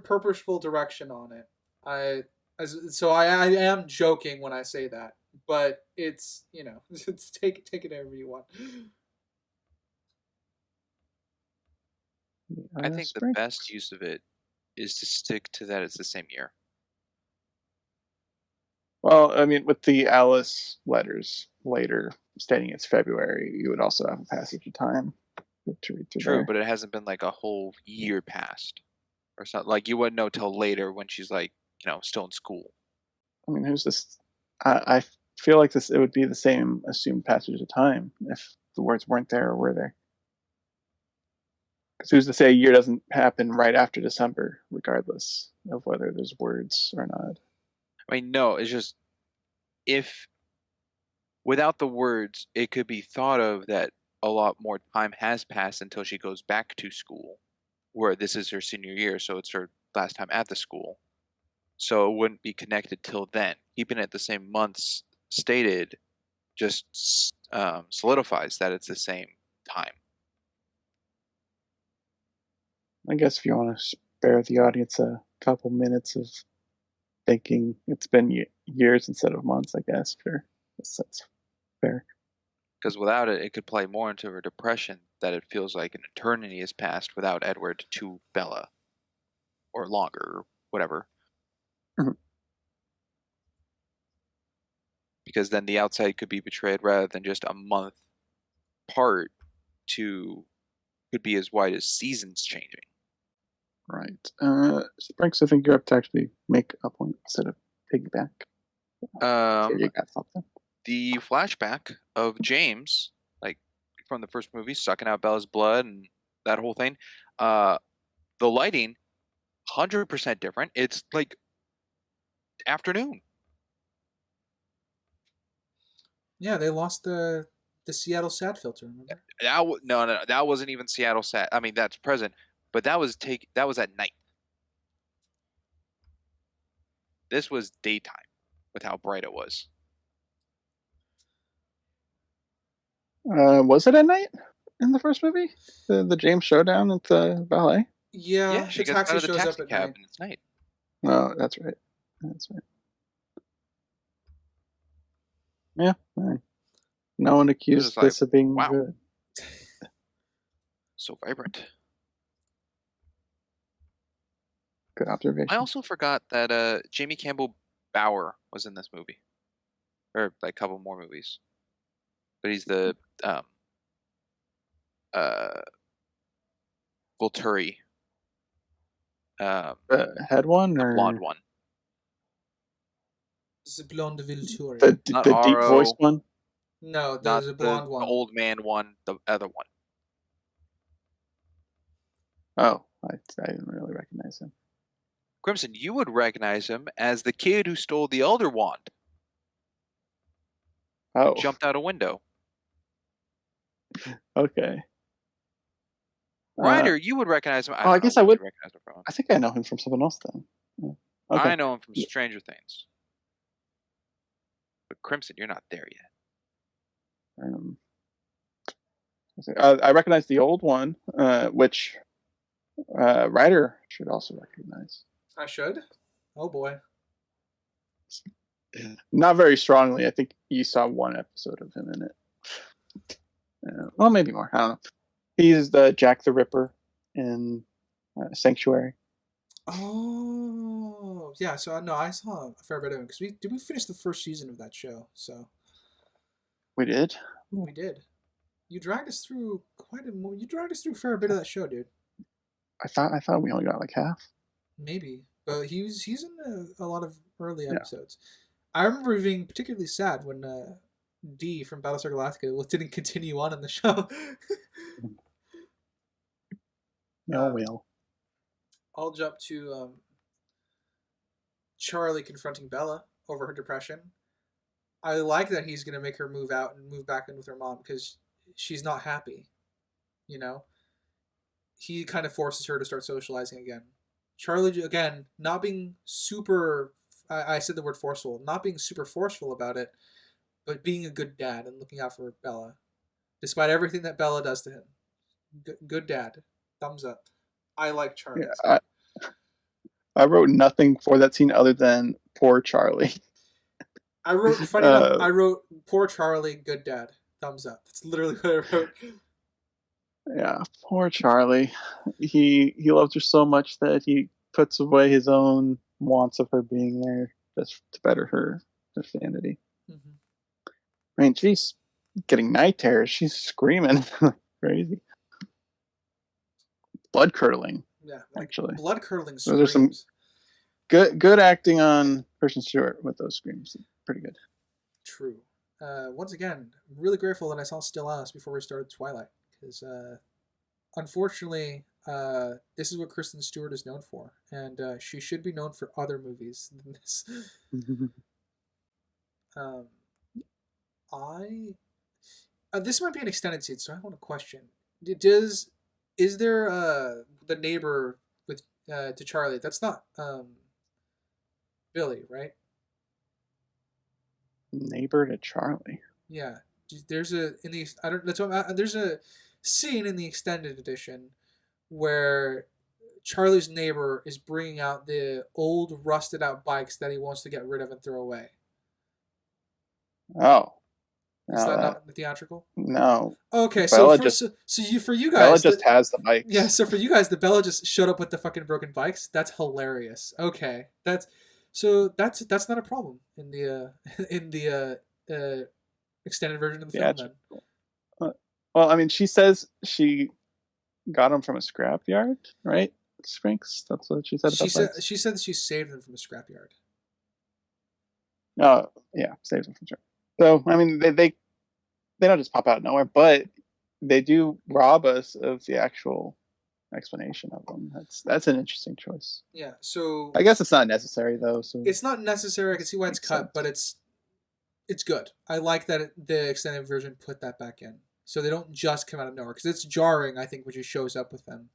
purposeful direction on it. I am joking when I say that, but it's it's take it however you want. I think the best use of it is to stick to that it's the same year. Well, I mean, with the Alice letters later stating it's February, you would also have a passage of time to read through. True, but it hasn't been like a whole year past, or something. Like you wouldn't know till later when she's like, still in school. I mean, who's this? I feel like it would be the same assumed passage of time if the words weren't there or were there. Because who's to say a year doesn't happen right after December, regardless of whether there's words or not? I mean, no, it's just if without the words, it could be thought of that a lot more time has passed until she goes back to school, where this is her senior year, so it's her last time at the school. So it wouldn't be connected till then. Keeping it the same months stated just solidifies that it's the same time. I guess if you want to spare the audience a couple minutes of thinking it's been years instead of months, I guess, sure. That's fair. Because without it, it could play more into her depression that it feels like an eternity has passed without Edward to Bella. Or longer, or whatever. Mm-hmm. Because then the outside could be betrayed rather than just a month part could be as wide as seasons changing. Right. Sprinks, I think you're up to actually make a point instead of piggyback. You got something. The flashback of James, like from the first movie, sucking out Bella's blood and that whole thing. The lighting, 100% different. It's like afternoon. Yeah, they lost the Seattle SAT filter. Remember? No, that wasn't even Seattle Sat. I mean, that's present, but that was at night. This was daytime with how bright it was. Was it at night in the first movie? The James showdown at the ballet? Yeah, She the gets taxi out of the shows taxi up at cab night. and it's night. No, that's right. That's right. Yeah. Right. No one accused like, this of being wow. good. So vibrant. Good observation. I also forgot that Jamie Campbell Bower was in this movie, or like a couple more movies, but he's the Volturi, Head one the or blonde one. The blonde Vilturi. Not the deep RO. voice one? No, Not there's a blonde the one. old man one, the other one. Oh, I didn't really recognize him. Crimson, you would recognize him as the kid who stole the Elder Wand. Oh, Jumped out a window. okay. Ryder, you would recognize him. I guess I would recognize him from. I think I know him from something else then. Yeah. Okay. I know him from Stranger Things. But Crimson, you're not there yet. I recognize the old one, which Ryder should also recognize. I should? Oh boy. Not very strongly. I think you saw one episode of him in it. Well, maybe more. I don't know. He's the Jack the Ripper in Sanctuary. Oh, yeah. So no, I saw a fair bit of him because we finish the first season of that show. So We did. we did. You dragged us through You dragged us through a fair bit of that show, dude. I thought we only got like half. Maybe, but he's in a lot of early episodes. I remember being particularly sad when D from Battlestar Galactica didn't continue on in the show. No, will. I'll jump to Charlie confronting Bella over her depression. I like that he's going to make her move out and move back in with her mom because she's not happy. You know? He kind of forces her to start socializing again. Charlie, again, not being super... I said the word forceful. Not being super forceful about it, but being a good dad and looking out for Bella. Despite everything that Bella does to him. Good dad. Thumbs up. I like Charlie. Yeah, I wrote nothing for that scene other than poor Charlie. I wrote, funny enough, I wrote poor Charlie, good dad. Thumbs up. That's literally what I wrote. Yeah, poor Charlie. He loves her so much that he puts away his own wants of her being there just to better her sanity. Mm-hmm. I mean, she's getting night terrors. She's screaming crazy. Blood curdling. Yeah, actually. Blood curdling screams. There's some good acting on Kristen Stewart with those screams. Pretty good. True. Once again, I'm really grateful that I saw Still Alice before we started Twilight, because unfortunately, this is what Kristen Stewart is known for, and she should be known for other movies than this. This might be an extended scene, so I want to question: is there the neighbor with to Charlie? That's not Billy, right? Neighbor to Charlie. Yeah, there's there's a scene in the extended edition where Charlie's neighbor is bringing out the old rusted out bikes that he wants to get rid of and throw away. Oh, is that not theatrical? No. Okay, so for you guys, Bella just has the bikes. Yeah, so for you guys, the Bella just showed up with the fucking broken bikes. That's hilarious. Okay, that's not a problem in the extended version of the film. Then. Well, I mean, she says she got them from a scrapyard, right? Sprinks. That's what she said. She said that she saved them from a scrapyard. Oh, yeah, saves them from scrapyard. So, I mean, they don't just pop out of nowhere, but they do rob us of the actual explanation of them. That's an interesting choice. Yeah. So I guess it's not necessary though. So it's not necessary. I can see why it's Makes cut, sense. but it's good. I like that the extended version put that back in, so they don't just come out of nowhere because it's jarring. I think when she shows up with them.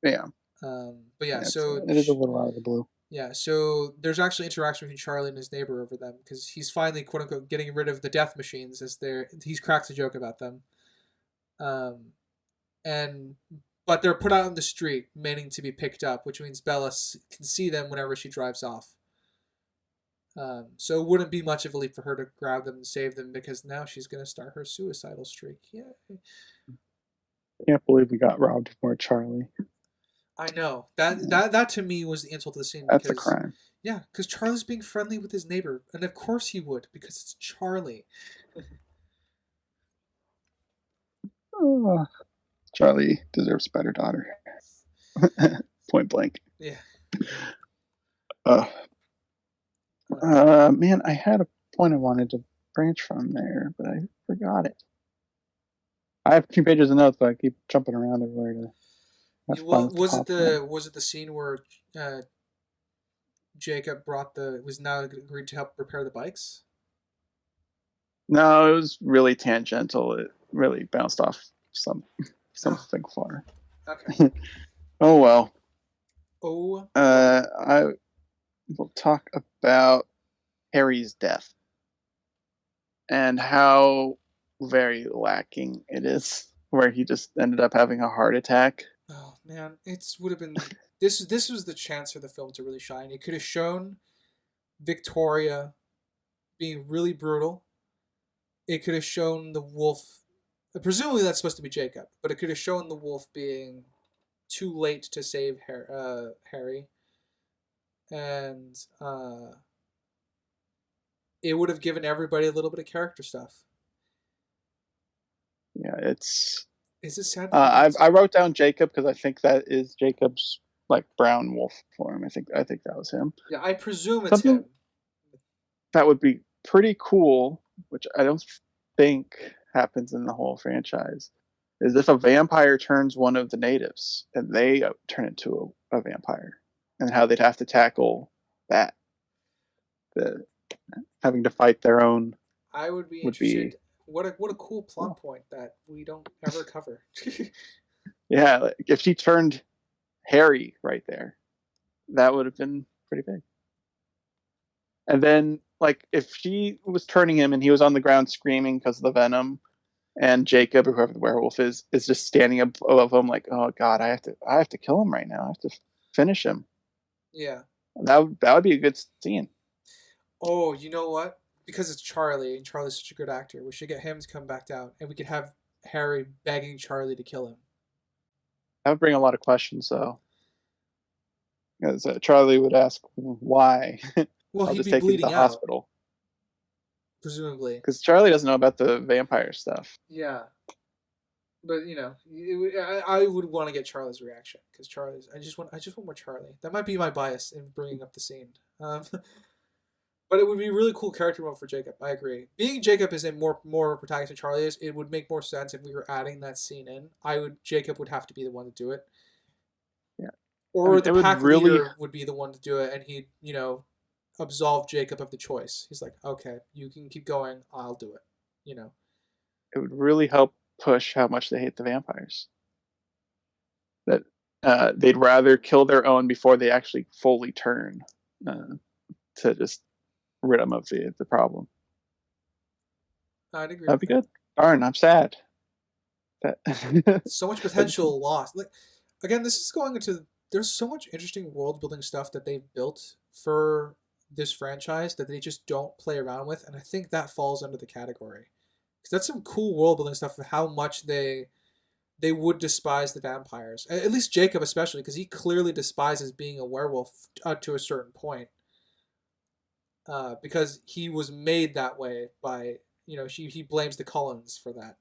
yeah, But yeah, so it is a little out of the blue. yeah, so there's actually interaction between Charlie and his neighbor over them because he's finally quote unquote getting rid of the death machines as he's cracks a joke about them. And but they're put out on the street, meaning to be picked up, which means Bella can see them whenever she drives off. So it wouldn't be much of a leap for her to grab them and save them because now she's going to start her suicidal streak. Yeah, I can't believe we got robbed of more Charlie. I know that to me was the insult to the scene. That's a crime. Yeah, because Charlie's being friendly with his neighbor, and of course he would because it's Charlie. Oh, Charlie deserves a better daughter. Point blank. Yeah. Man, I had a point I wanted to branch from there, but I forgot it. I have 2 pages of notes, but I keep jumping around everywhere to. Well, was it the scene where Jacob was now agreed to help repair the bikes? No, it was really tangential. It really bounced off something far. Okay. Oh well. Oh. I will talk about Harry's death and how very lacking it is, where he just ended up having a heart attack. Oh man, would have been this was the chance for the film to really shine. It could have shown Victoria being really brutal. It could have shown the wolf. Presumably that's supposed to be Jacob, but it could have shown the wolf being too late to save Harry, and it would have given everybody a little bit of character stuff. Yeah, it's. Is it sad? I wrote down Jacob because I think that is Jacob's like brown wolf form. I think that was him. Yeah, I presume it's him. That would be pretty cool, which I don't think happens in the whole franchise. Is if a vampire turns one of the natives and they turn into a vampire, and how they'd have to tackle that. Having to fight their own. I would be interested. What a cool plot point that we don't ever cover. Yeah, like if she turned Harry right there, that would have been pretty big. And then, like, if she was turning him and he was on the ground screaming because of the venom, and Jacob, or whoever the werewolf is just standing above him, like, oh god, I have to kill him right now. I have to finish him. Yeah, that would be a good scene. Oh, you know what? Because it's Charlie, and Charlie's such a good actor, we should get him to come back down, and we could have Harry begging Charlie to kill him. That would bring a lot of questions, though. Because Charlie would ask, why? Well, I'll he'd just be take him to bleeding the out. hospital. Presumably. Because Charlie doesn't know about the vampire stuff. Yeah. But, I would want to get Charlie's reaction. Because I just want more Charlie. That might be my bias in bringing up the scene. But it would be a really cool character mode for Jacob. I agree. Being Jacob is more of a protagonist than Charlie is. It would make more sense if we were adding that scene in. Jacob would have to be the one to do it. Yeah. Or the pack leader would be the one to do it, and he'd, absolve Jacob of the choice. He's like, okay, you can keep going. I'll do it. It would really help push how much they hate the vampires. That they'd rather kill their own before they actually fully turn to just rid them of the problem. I'd agree. That'd be good. Darn, I'm sad. So much potential lost. Like, again, this is going into. There's so much interesting world building stuff that they've built for this franchise that they just don't play around with, and I think that falls under the category because that's some cool world building stuff of how much they would despise the vampires. At least Jacob, especially, because he clearly despises being a werewolf to a certain point. Because he was made that way by, he blames the Cullens for that.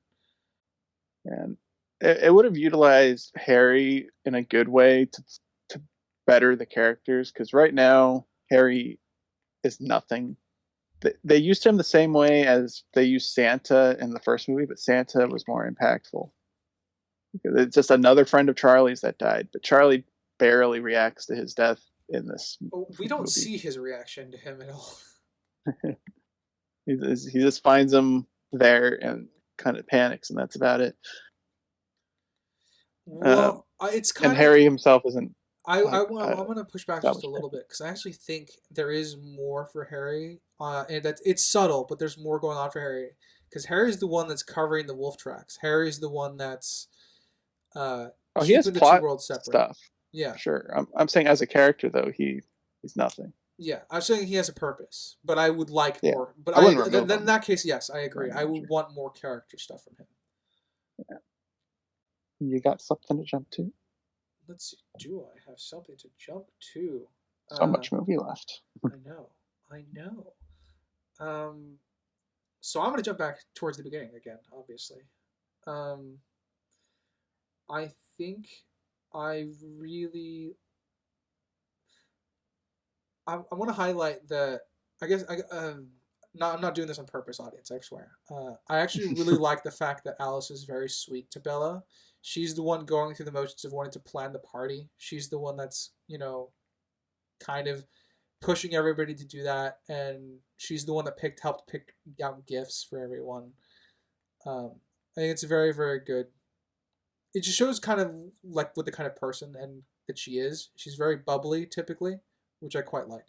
And it would have utilized Harry in a good way to better the characters, because right now Harry is nothing. They used him the same way as they used Santa in the first movie, but Santa was more impactful. It's just another friend of Charlie's that died, but Charlie barely reacts to his death in this. We don't movie. see his reaction to him at all. He just finds him there and kind of panics, and that's about it. Well, it's kind and of. Harry himself isn't. I'm going to push back that just a much little bit because I actually think there is more for Harry, and that it's subtle, but there's more going on for Harry because Harry's the one that's covering the wolf tracks. Harry's the one that's he has keeping the two plot worlds separate. stuff. Yeah, Sure. I'm saying as a character though, he's nothing. yeah, I'm saying he has a purpose, but I would like more. But I then in that case, yes, I agree. I would want more character stuff from him. Yeah. You got something to jump to? Let's see. Do I have something to jump to? So much movie left. I know. So I'm going to jump back towards the beginning again, obviously. I think I really... I want to highlight the... I guess... I'm not doing this on purpose, audience, I swear. I actually really like the fact that Alice is very sweet to Bella. She's the one going through the motions of wanting to plan the party. She's the one that's, kind of pushing everybody to do that, and she's the one that helped pick out gifts for everyone. I think it's very, very good. It just shows kind of like what the kind of person and that she is. She's very bubbly, typically, which I quite like.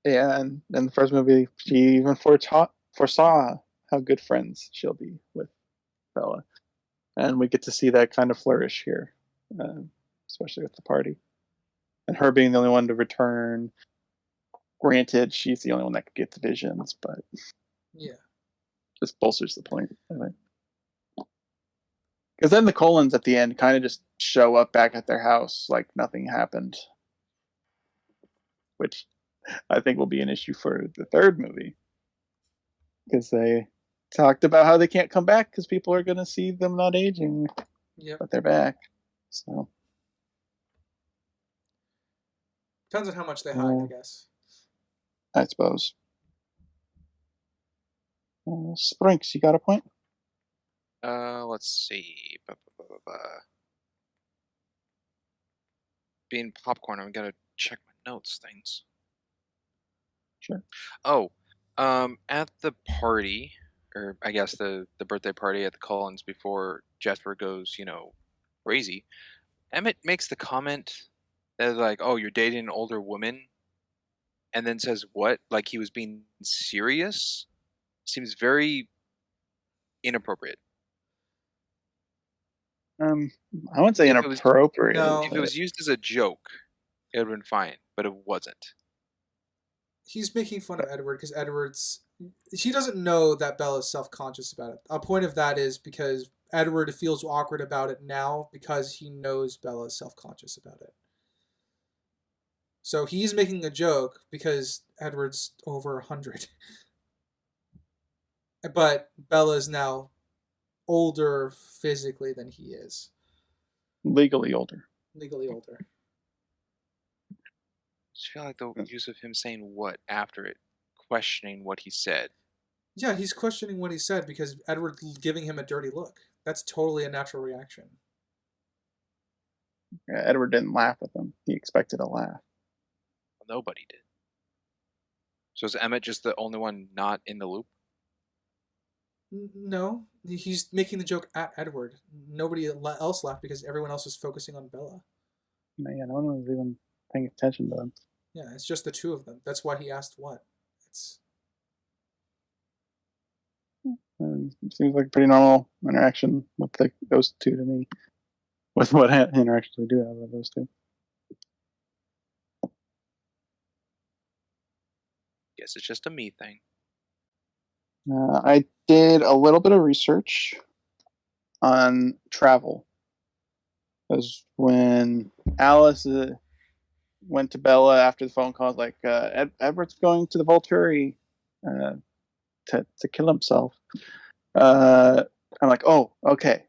Yeah, and in the first movie, she even foresaw how good friends she'll be with Bella. And we get to see that kind of flourish here, especially with the party. And her being the only one to return. Granted, she's the only one that could get the visions, but yeah, just bolsters the point, I think. Because then the Cullens at the end kind of just show up back at their house like nothing happened. Which I think will be an issue for the third movie. Because they talked about how they can't come back because people are going to see them not aging. Yep. But they're back. So depends on how much they hide, I guess. I suppose. Sprinks, you got a point? Let's see. Being popcorn, I'm gonna check my notes things. Sure. Oh, at the party, or I guess the birthday party at the Cullens before Jasper goes, crazy. Emmett makes the comment that like, "Oh, you're dating an older woman," and then says what? Like he was being serious. Seems very inappropriate. I wouldn't say inappropriate. If it was used as a joke, it would have been fine, but it wasn't. He's making fun of Edward because she doesn't know that Bella's self-conscious about it. A point of that is because Edward feels awkward about it now because he knows Bella's self-conscious about it. So he's making a joke because Edward's over 100. But Bella's now older physically than he is. Legally older. I just feel like the use of him saying what after it, questioning what he said. Yeah, he's questioning what he said because Edward's giving him a dirty look. That's totally a natural reaction. Yeah, Edward didn't laugh at him. He expected a laugh. Well, nobody did. So is Emmett just the only one not in the loop? No, he's making the joke at Edward. Nobody else laughed because everyone else was focusing on Bella. Yeah, no one was even paying attention to them. Yeah, it's just the two of them. That's why he asked what. It seems like a pretty normal interaction with those two to me. With what interactions we do have with those two. Guess it's just a me thing. I did a little bit of research on travel. Because when Alice went to Bella after the phone call, like, Edward's going to the Volturi to kill himself. I'm like, oh, okay.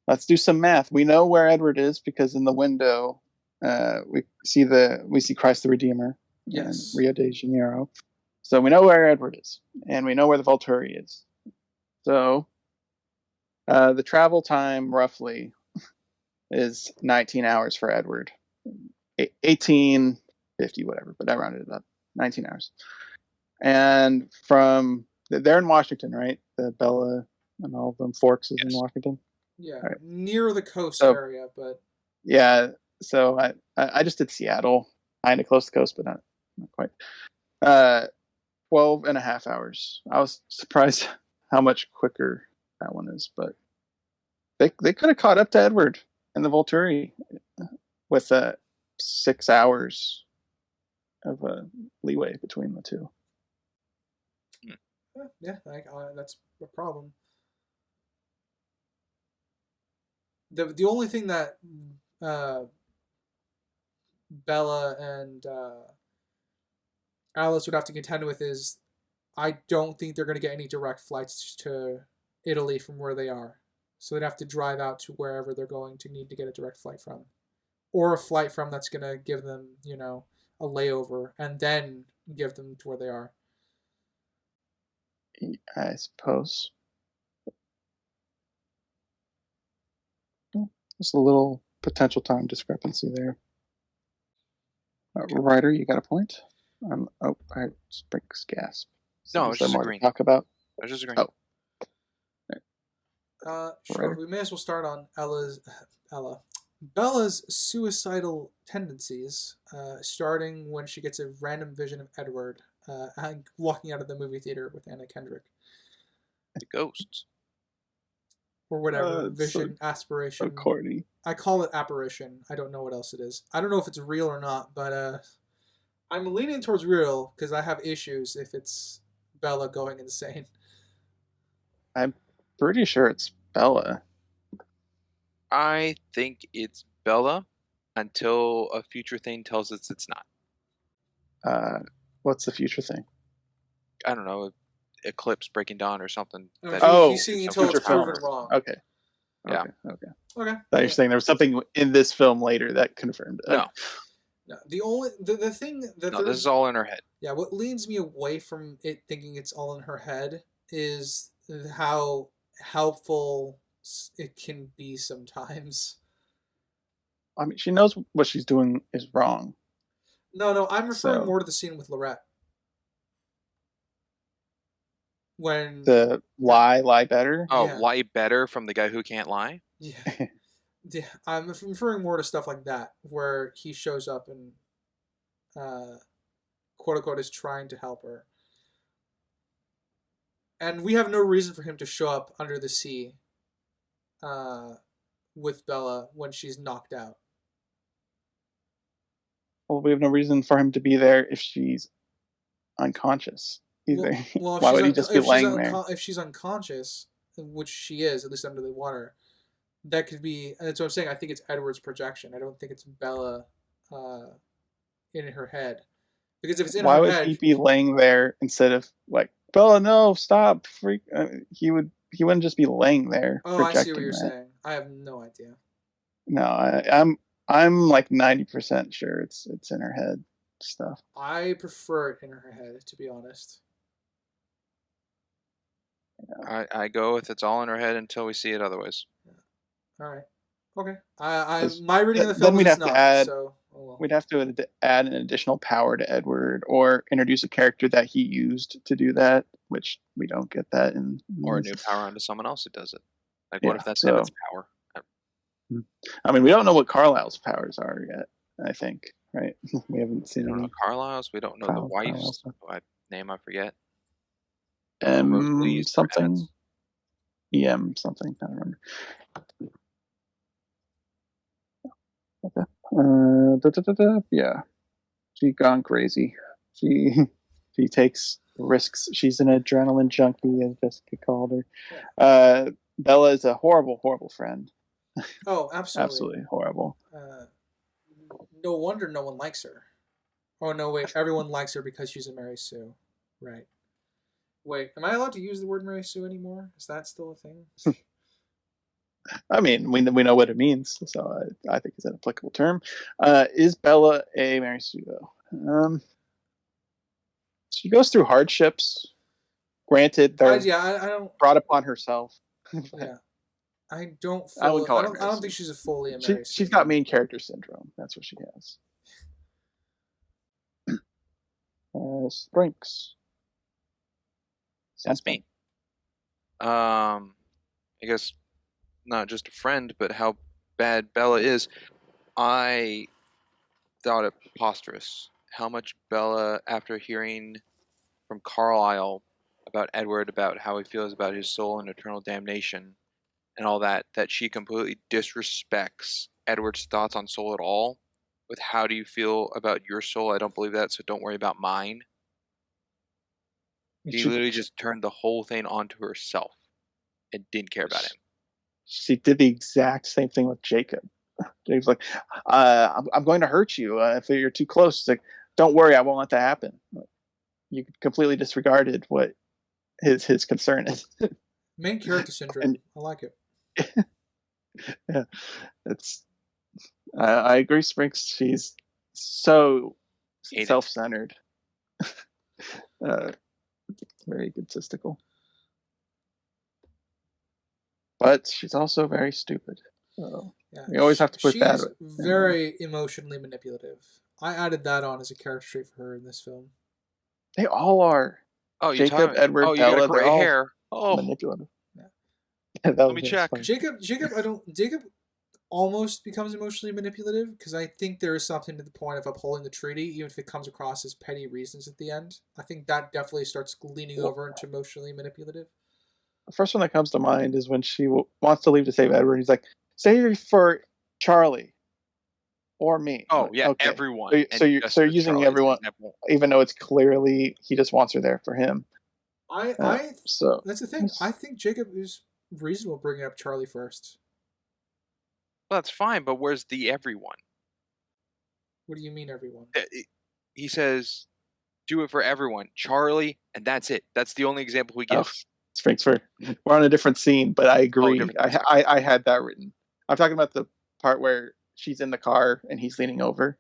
Let's do some math. We know where Edward is because in the window we see Christ the Redeemer in Rio de Janeiro. So we know where Edward is, and we know where the Volturi is. So The travel time roughly is 19 hours for Edward. 1850, whatever, but I rounded it up. 19 hours. And they're in Washington, right? The Bella and all of them Forks is in Washington. Yeah, right. Near the coast area, but yeah. So I just did Seattle, kind of close to the coast, but not quite. 12 and a half hours. I was surprised how much quicker that one is, but they could have caught up to Edward and the Volturi with 6 hours of leeway between the two. Yeah, that's a problem. The only thing that Bella and Alice would have to contend with is I don't think they're going to get any direct flights to Italy from where they are. So they'd have to drive out to wherever they're going to need to get a direct flight from. Or a flight from that's going to give them, a layover and then give them to where they are. I suppose. There's a little potential time discrepancy there. Ryder, you got a point? I Springs gasp. No, I was just agreeing. Talk about? I was just agreeing. Sure. We may as well start on Bella's suicidal tendencies, starting when she gets a random vision of Edward walking out of the movie theater with Anna Kendrick. The ghosts. Or whatever, vision, aspiration. So corny. I call it apparition. I don't know what else it is. I don't know if it's real or not, but I'm leaning towards real because I have issues if it's Bella going insane. I'm pretty sure it's Bella. I think it's Bella until a future thing tells us it's not. What's the future thing? I don't know. Eclipse, Breaking Dawn, or something. He's seeing until it's proven wrong. Okay. Yeah. Okay. You're saying there was something in this film later that confirmed it. No. No. The thing that this is all in her head. Yeah. What leads me away from it thinking it's all in her head is how helpful it can be sometimes. I mean, she knows what she's doing is wrong. No, I'm referring more to the scene with Lorette. When the lie better. Oh, yeah. Lie better from the guy who can't lie. Yeah, yeah. I'm referring more to stuff like that, where he shows up and, quote unquote, is trying to help her, and we have no reason for him to show up under the sea, with Bella when she's knocked out. Well, we have no reason for him to be there if she's unconscious. Well, why would he just be laying there? If she's unconscious, which she is, at least under the water, that could be. That's what I'm saying. I think it's Edward's projection. I don't think it's Bella in her head. Because if it's in her head, why would he be laying there instead of like, Bella, no, stop, freak? He wouldn't just be laying there. Oh, I see what you're saying. I have no idea. No, I'm like 90% sure it's in her head stuff. I prefer it in her head, to be honest. Yeah. I go with it's all in her head until we see it otherwise. Yeah. All right. Okay. My reading of the film is not. We'd have to add an additional power to Edward, or introduce a character that he used to do that, which we don't get that in. Or a new power onto someone else who does it. Like, what if that's Emmett's power? I mean, we don't know what Carlisle's powers are yet. I think, right? We haven't seen. We don't know Carlisle's. We don't know the wife's name. I forget. Something. EM something. I don't remember. Okay. Yeah. She's gone crazy. She takes risks. She's an adrenaline junkie, as Jessica called her. Bella is a horrible, horrible friend. Oh, absolutely. Absolutely horrible. No wonder no one likes her. Oh, no, wait. Everyone likes her because she's a Mary Sue. Right. Wait, am I allowed to use the word Mary Sue anymore? Is that still a thing? I mean, we know what it means, so I think it's an applicable term. Is Bella a Mary Sue, though? She goes through hardships. Granted, they're I don't brought upon herself. Yeah. I don't. I wouldn't call I her don't. I don't think she's a fully a Mary She's Sue. got main character syndrome. That's what she has. Sprinks. That's me. I guess not just a friend, but how bad Bella is. I thought it preposterous how much Bella, after hearing from Carlisle about Edward, about how he feels about his soul and eternal damnation and all that, that she completely disrespects Edward's thoughts on soul at all. With how do you feel about your soul? I don't believe that, so don't worry about mine. She literally just turned the whole thing onto herself and didn't care about him. She did the exact same thing with Jacob. Jacob's like, I'm going to hurt you if you're too close. It's like, don't worry, I won't let that happen. You completely disregarded what his concern is. Main character syndrome. I like it. Yeah, it's. I agree, Sprinks. She's so self-centered. Very egotistical. But she's also very stupid. So yeah, you always have to put that. She's very emotionally manipulative. I added that on as a character trait for her in this film. They all are. Oh, Jacob, Edward, oh, you Bella, got gray hair. Oh, manipulative. Yeah. Let me check. Jacob, Jacob almost becomes emotionally manipulative because I think there is something to the point of upholding the treaty, even if it comes across as petty reasons at the end. I think that definitely starts leaning over into emotionally manipulative. The first one that comes to mind is when she wants to leave to save Edward. He's like, "Say for Charlie or me." Oh yeah, okay. everyone. So you're using everyone, even though it's clearly he just wants her there for him. So that's the thing. I think Jacob is reasonable bringing up Charlie first. Well, that's fine, but where's the everyone? What do you mean, everyone? He says, "Do it for everyone, Charlie," and that's it. That's the only example we give. Frankfurt. We're on a different scene, but I agree. I had that written. I'm talking about the part where she's in the car and he's leaning over.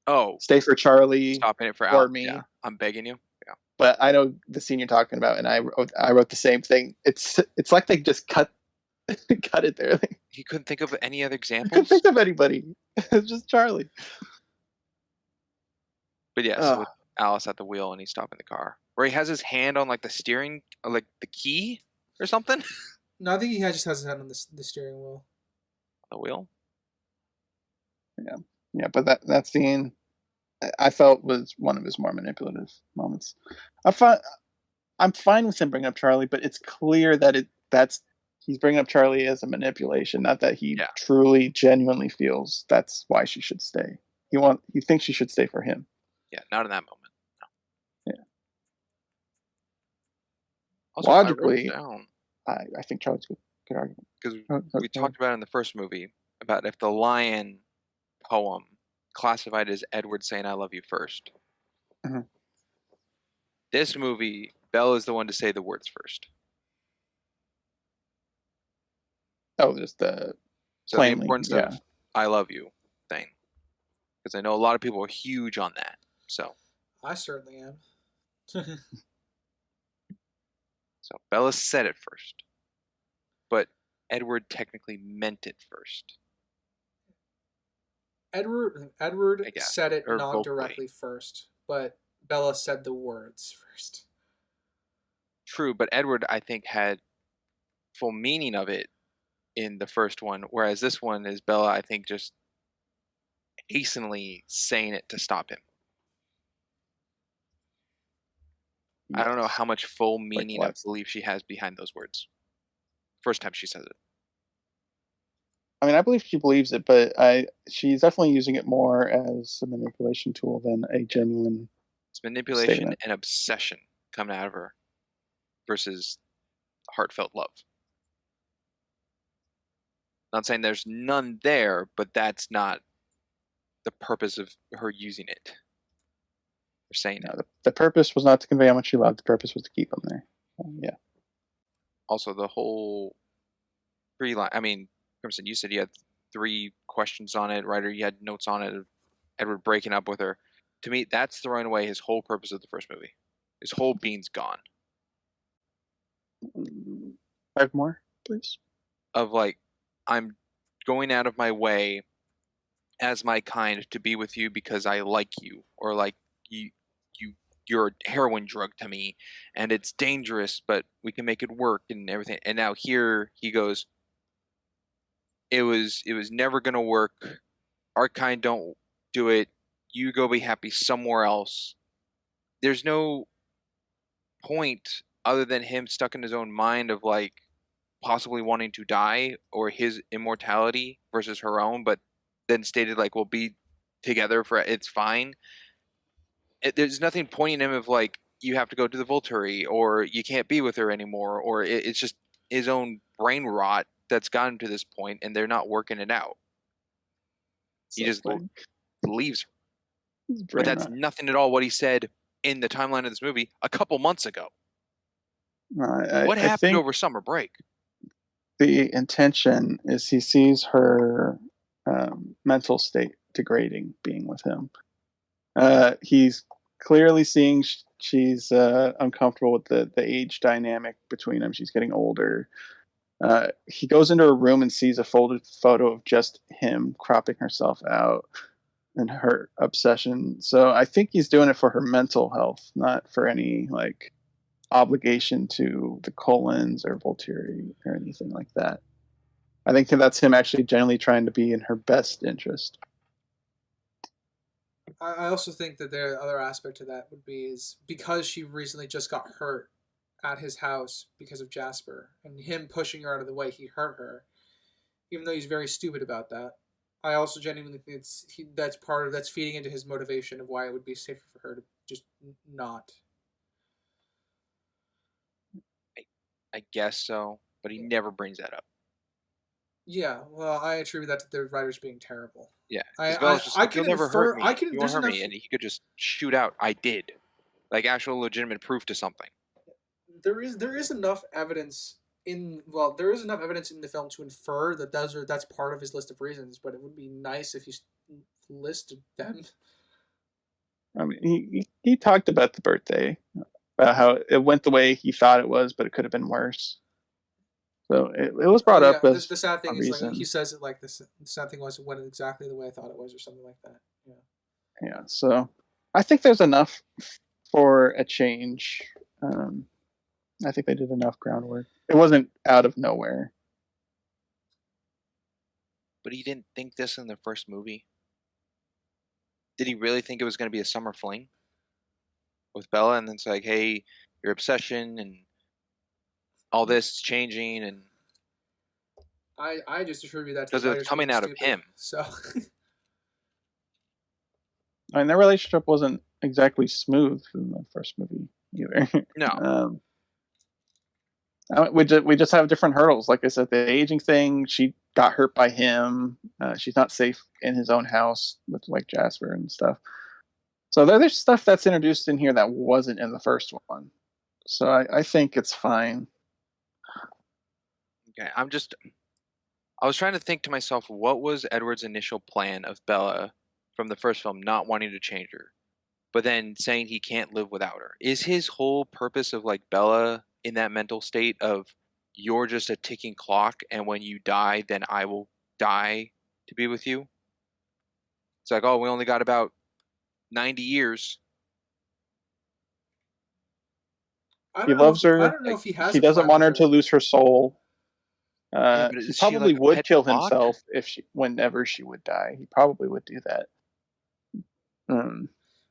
Oh, stay for Charlie. Stopping it for or me. Yeah, I'm begging you. Yeah. But I know the scene you're talking about, and I wrote the same thing. It's like they just cut it there. He couldn't think of any other examples. Couldn't think of anybody. It's just Charlie. But yeah, so with Alice at the wheel and he's stopping the car, where he has his hand on like the steering, like the key or something. No, I think he just has his hand on the steering wheel. The wheel. Yeah, but that scene, I felt was one of his more manipulative moments. I'm fine with him bringing up Charlie, but it's clear that he's bringing up Charlie as a manipulation, not that he truly, genuinely feels that's why she should stay. He thinks she should stay for him. Yeah, not in that moment. No. Yeah. Also, logically, I think Charlie's a good argument. Because we talked about it in the first movie about if the lion poem classified as Edward saying "I love you" first. Mm-hmm. This movie, Belle is the one to say the words first. Oh, just the the importance of "I love you" thing. Because I know a lot of people are huge on that. So I certainly am. So Bella said it first, but Edward technically meant it first. Edward said it non-directly first, but Bella said the words first. True, but Edward, I think, had full meaning of it in the first one, whereas this one is Bella, I think, just hastily saying it to stop him. Yes. I don't know how much full meaning of belief she has behind those words. First time she says it. I mean, I believe she believes it, but she's definitely using it more as a manipulation tool than a genuine. It's manipulation statement. And obsession coming out of her versus heartfelt love. Not saying there's none there, but that's not the purpose of her using it. Or saying it. The purpose was not to convey how much she loved. The purpose was to keep him there. Yeah. Also, the whole line. I mean, Crimson, you said you had 3 questions on it, right? Or you had notes on it of Edward breaking up with her. To me, that's throwing away his whole purpose of the first movie. His whole being's gone. 5 more, please. Of like, I'm going out of my way as my kind to be with you because I like you, or like you you're a heroin drug to me, and it's dangerous, but we can make it work and everything. And now here he goes, it was never gonna work. Our kind don't do it. You go be happy somewhere else. There's no point other than him stuck in his own mind of like possibly wanting to die or his immortality versus her own, but then stated like we'll be together for it's fine. There's nothing pointing him of like you have to go to the Volturi or you can't be with her anymore, or it's just his own brain rot that's gotten to this point and they're not working it out. He So, just like, leaves her. his But brain that's rot. nothing at all what he said in the timeline of this movie a couple months ago. No, What I happened think over summer break? the intention is he sees her mental state degrading being with him. He's clearly seeing she's uncomfortable with the age dynamic between them. She's getting older. He goes into her room and sees a folded photo of just him cropping herself out and her obsession. So I think he's doing it for her mental health, not for any like obligation to the Cullens or Volturi or anything like that. I think that's him actually genuinely trying to be in her best interest. I also think that the other aspect to that would be is because she recently just got hurt at his house because of Jasper and him pushing her out of the way, he hurt her, even though he's very stupid about that. I also genuinely think that's feeding into his motivation of why it would be safer for her to just not. I guess so, but he never brings that up. Yeah, well, I attribute that to the writers being terrible. Yeah, I because Bella's just I like, can "You'll never hurt infer. me. I can. You won't There's hurt enough. me," and he could just shoot out, "I did," like actual legitimate proof to something. There is enough evidence there is enough evidence in the film to infer that that's part of his list of reasons. But it would be nice if he listed them. I mean, he talked about the birthday, about how it went the way he thought it was, but it could have been worse. So it was Oh brought yeah, up as the sad a thing is like reason. he says it like this. The sad thing was it went exactly the way I thought it was, or something like that. Yeah. Yeah, so I think there's enough for a change. I think they did enough groundwork. It wasn't out of nowhere. But he didn't think this in the first movie. Did he really think it was going to be a summer fling with Bella? And then it's like, hey, your obsession and all this is changing, and I just attribute that to because the it's writers coming being out of stupid. him. So I mean, their relationship wasn't exactly smooth in the first movie either. No, We just have different hurdles. Like I said, the aging thing. She got hurt by him. She's not safe in his own house with like Jasper and stuff. So there's stuff that's introduced in here that wasn't in the first one. So I think it's fine. okay. I was trying to think to myself, what was Edward's initial plan of Bella from the first film, not wanting to change her, but then saying he can't live without her? Is his whole purpose of like Bella in that mental state of you're just a ticking clock, and when you die, then I will die to be with you? It's like, oh, we only got about 90 years. I He don't know loves if I her. don't know if he has He a doesn't plan want with her to her. lose her soul. Yeah, but He is she probably like a would pet kill clock? himself whenever she would die. He probably would do that.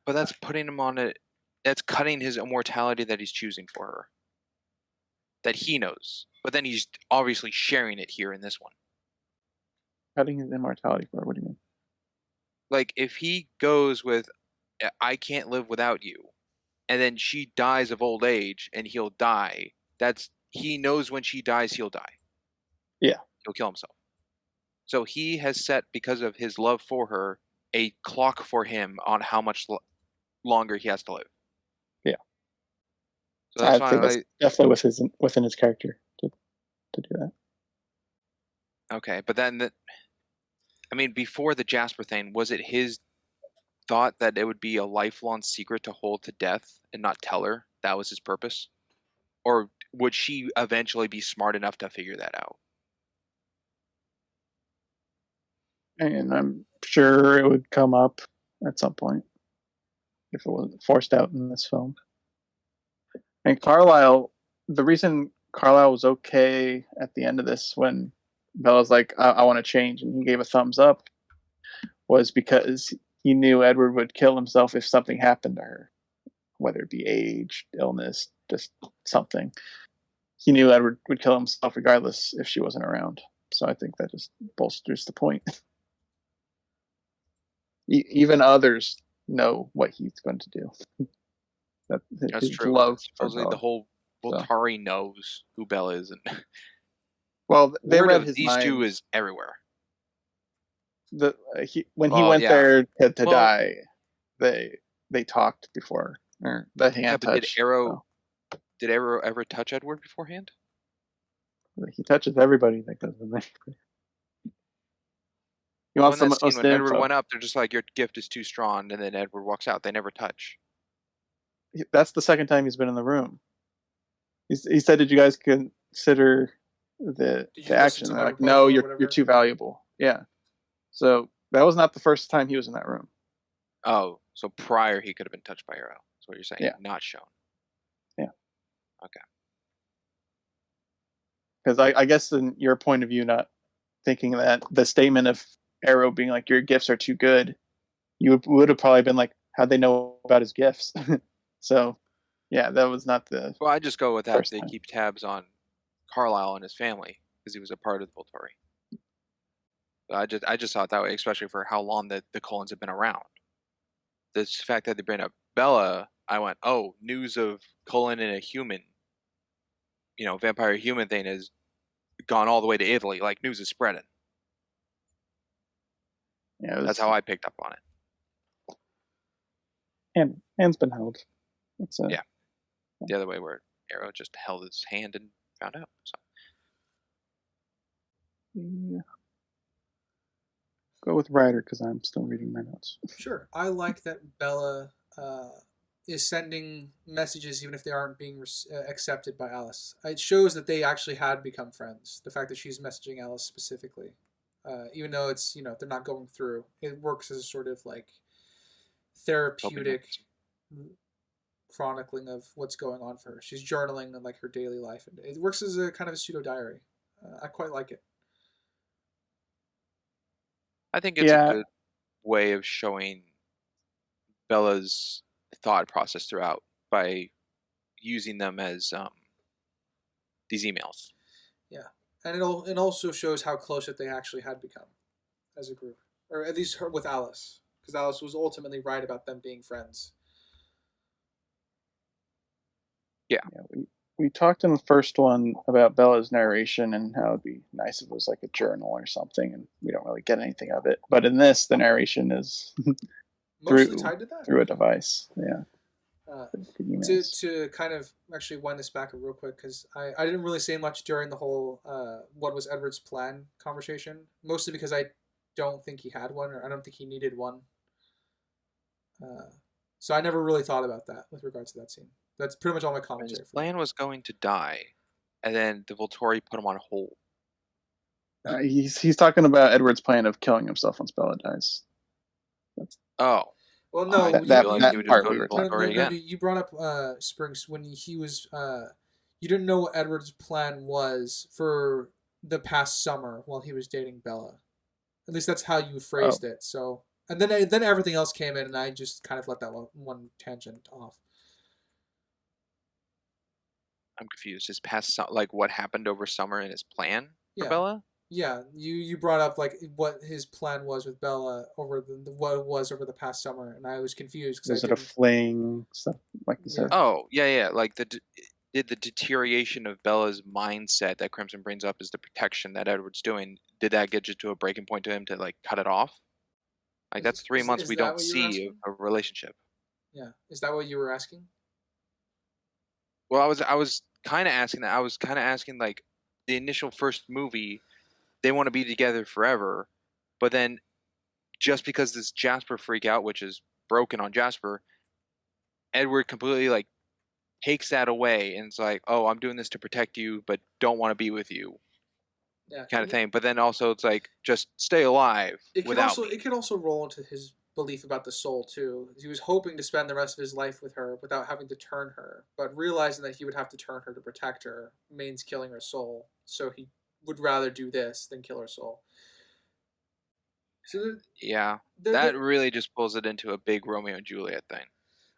But that's putting him on it. That's cutting his immortality that he's choosing for her. That he knows. But then he's obviously sharing it here in this one. Cutting his immortality for her. What do you mean? Like, if he goes with, I can't live without you, and then she dies of old age and he'll die, he knows when she dies, he'll die. Yeah. He'll kill himself. So he has set, because of his love for her, a clock for him on how much longer he has to live. Yeah. So that's I think that's definitely within his character to do that. Okay, but then before the Jasper thing, was it his thought that it would be a lifelong secret to hold to death and not tell her? That was his purpose? Or would she eventually be smart enough to figure that out? And I'm sure it would come up at some point if it was forced out in this film. And Carlisle, the reason Carlisle was okay at the end of this when Bella's like, I want to change, and he gave a thumbs up, was because he knew Edward would kill himself if something happened to her, whether it be age, illness, just something. He knew Edward would kill himself regardless if she wasn't around. So I think that just bolsters the point. Even others know what he's going to do. That's true. Love Supposedly the whole Volturi knows who Bella is, and well, they word read of his these mind. two is everywhere. When he went there to die, they talked before, or the hand touched. Did Arrow ever touch Edward beforehand? He touches everybody that goes in there. He wants the most info. When Edward went up, they're just like, your gift is too strong, and then Edward walks out. They never touch. That's the second time he's been in the room. He said, "Did you guys consider the action?" They're like, "No, you're too valuable." Yeah. So that was not the first time he was in that room. Oh, so prior he could have been touched by Arrow. That's what you're saying. Yeah. Not shown. Yeah. Okay. Because I guess in your point of view, not thinking that the statement of Arrow being like, your gifts are too good, you would have probably been like, how'd they know about his gifts? So, yeah, that was not the. Well, I just go with that. They time. keep tabs on Carlisle and his family because he was a part of the Volturi. I just thought that way, especially for how long the Cullens have been around. The fact that they bring up Bella, I went, oh, news of Cullen and a human, vampire human thing has gone all the way to Italy. Like, news is spreading. Yeah, that's how I picked up on it. Hand's been held. Yeah. The other way where Arrow just held his hand and found out. So. Yeah. Go with Ryder because I'm still reading my notes. Sure. I like that Bella is sending messages even if they aren't being accepted by Alice. It shows that they actually had become friends. The fact that she's messaging Alice specifically. Even though it's, they're not going through. It works as a sort of like therapeutic chronicling of what's going on for her. She's journaling like her daily life. And it works as a kind of a pseudo diary. I quite like it. I think it's a good way of showing Bella's thought process throughout by using them as these emails. Yeah, and it also shows how close that they actually had become as a group, or at least her with Alice, because Alice was ultimately right about them being friends. Yeah, we talked in the first one about Bella's narration and how it'd be nice if it was like a journal or something, and we don't really get anything of it. But in this, the narration is mostly tied to that through a device. Yeah. To kind of actually wind this back real quick, because I didn't really say much during the whole what was Edward's plan conversation, mostly because I don't think he had one, or I don't think he needed one. So I never really thought about that with regards to that scene. That's pretty much all my commentary. His plan was going to die, and then the Volturi put him on hold. He's talking about Edward's plan of killing himself once Bella dies. Oh. Well, no, that part we were talking about. You brought up Springs when he was. You didn't know what Edward's plan was for the past summer while he was dating Bella. At least that's how you phrased it. So, and then everything else came in, and I just kind of let that one tangent off. I'm confused. His past, like what happened over summer in his plan for Bella? Yeah, you brought up like what his plan was with Bella over what it was over the past summer, and I was confused. Was it a fling stuff like you said? Oh yeah. Like did the deterioration of Bella's mindset that Crimson brings up as the protection that Edward's doing? Did that get you to a breaking point to him to like cut it off? Like that's 3 months we don't see a relationship. Yeah, is that what you were asking? Well, I was kind of asking that. I was kind of asking like the initial first movie, they want to be together forever, but then just because this Jasper freak out, which is broken on Jasper, Edward completely like takes that away and it's like, oh, I'm doing this to protect you, but don't want to be with you. Yeah. kind of thing. But then also it's like, just stay alive without me. It could also roll into his belief about the soul too. He was hoping to spend the rest of his life with her without having to turn her, but realizing that he would have to turn her to protect her means killing her soul. So he would rather do this than kill her soul. So Yeah, that really just pulls it into a big Romeo and Juliet thing.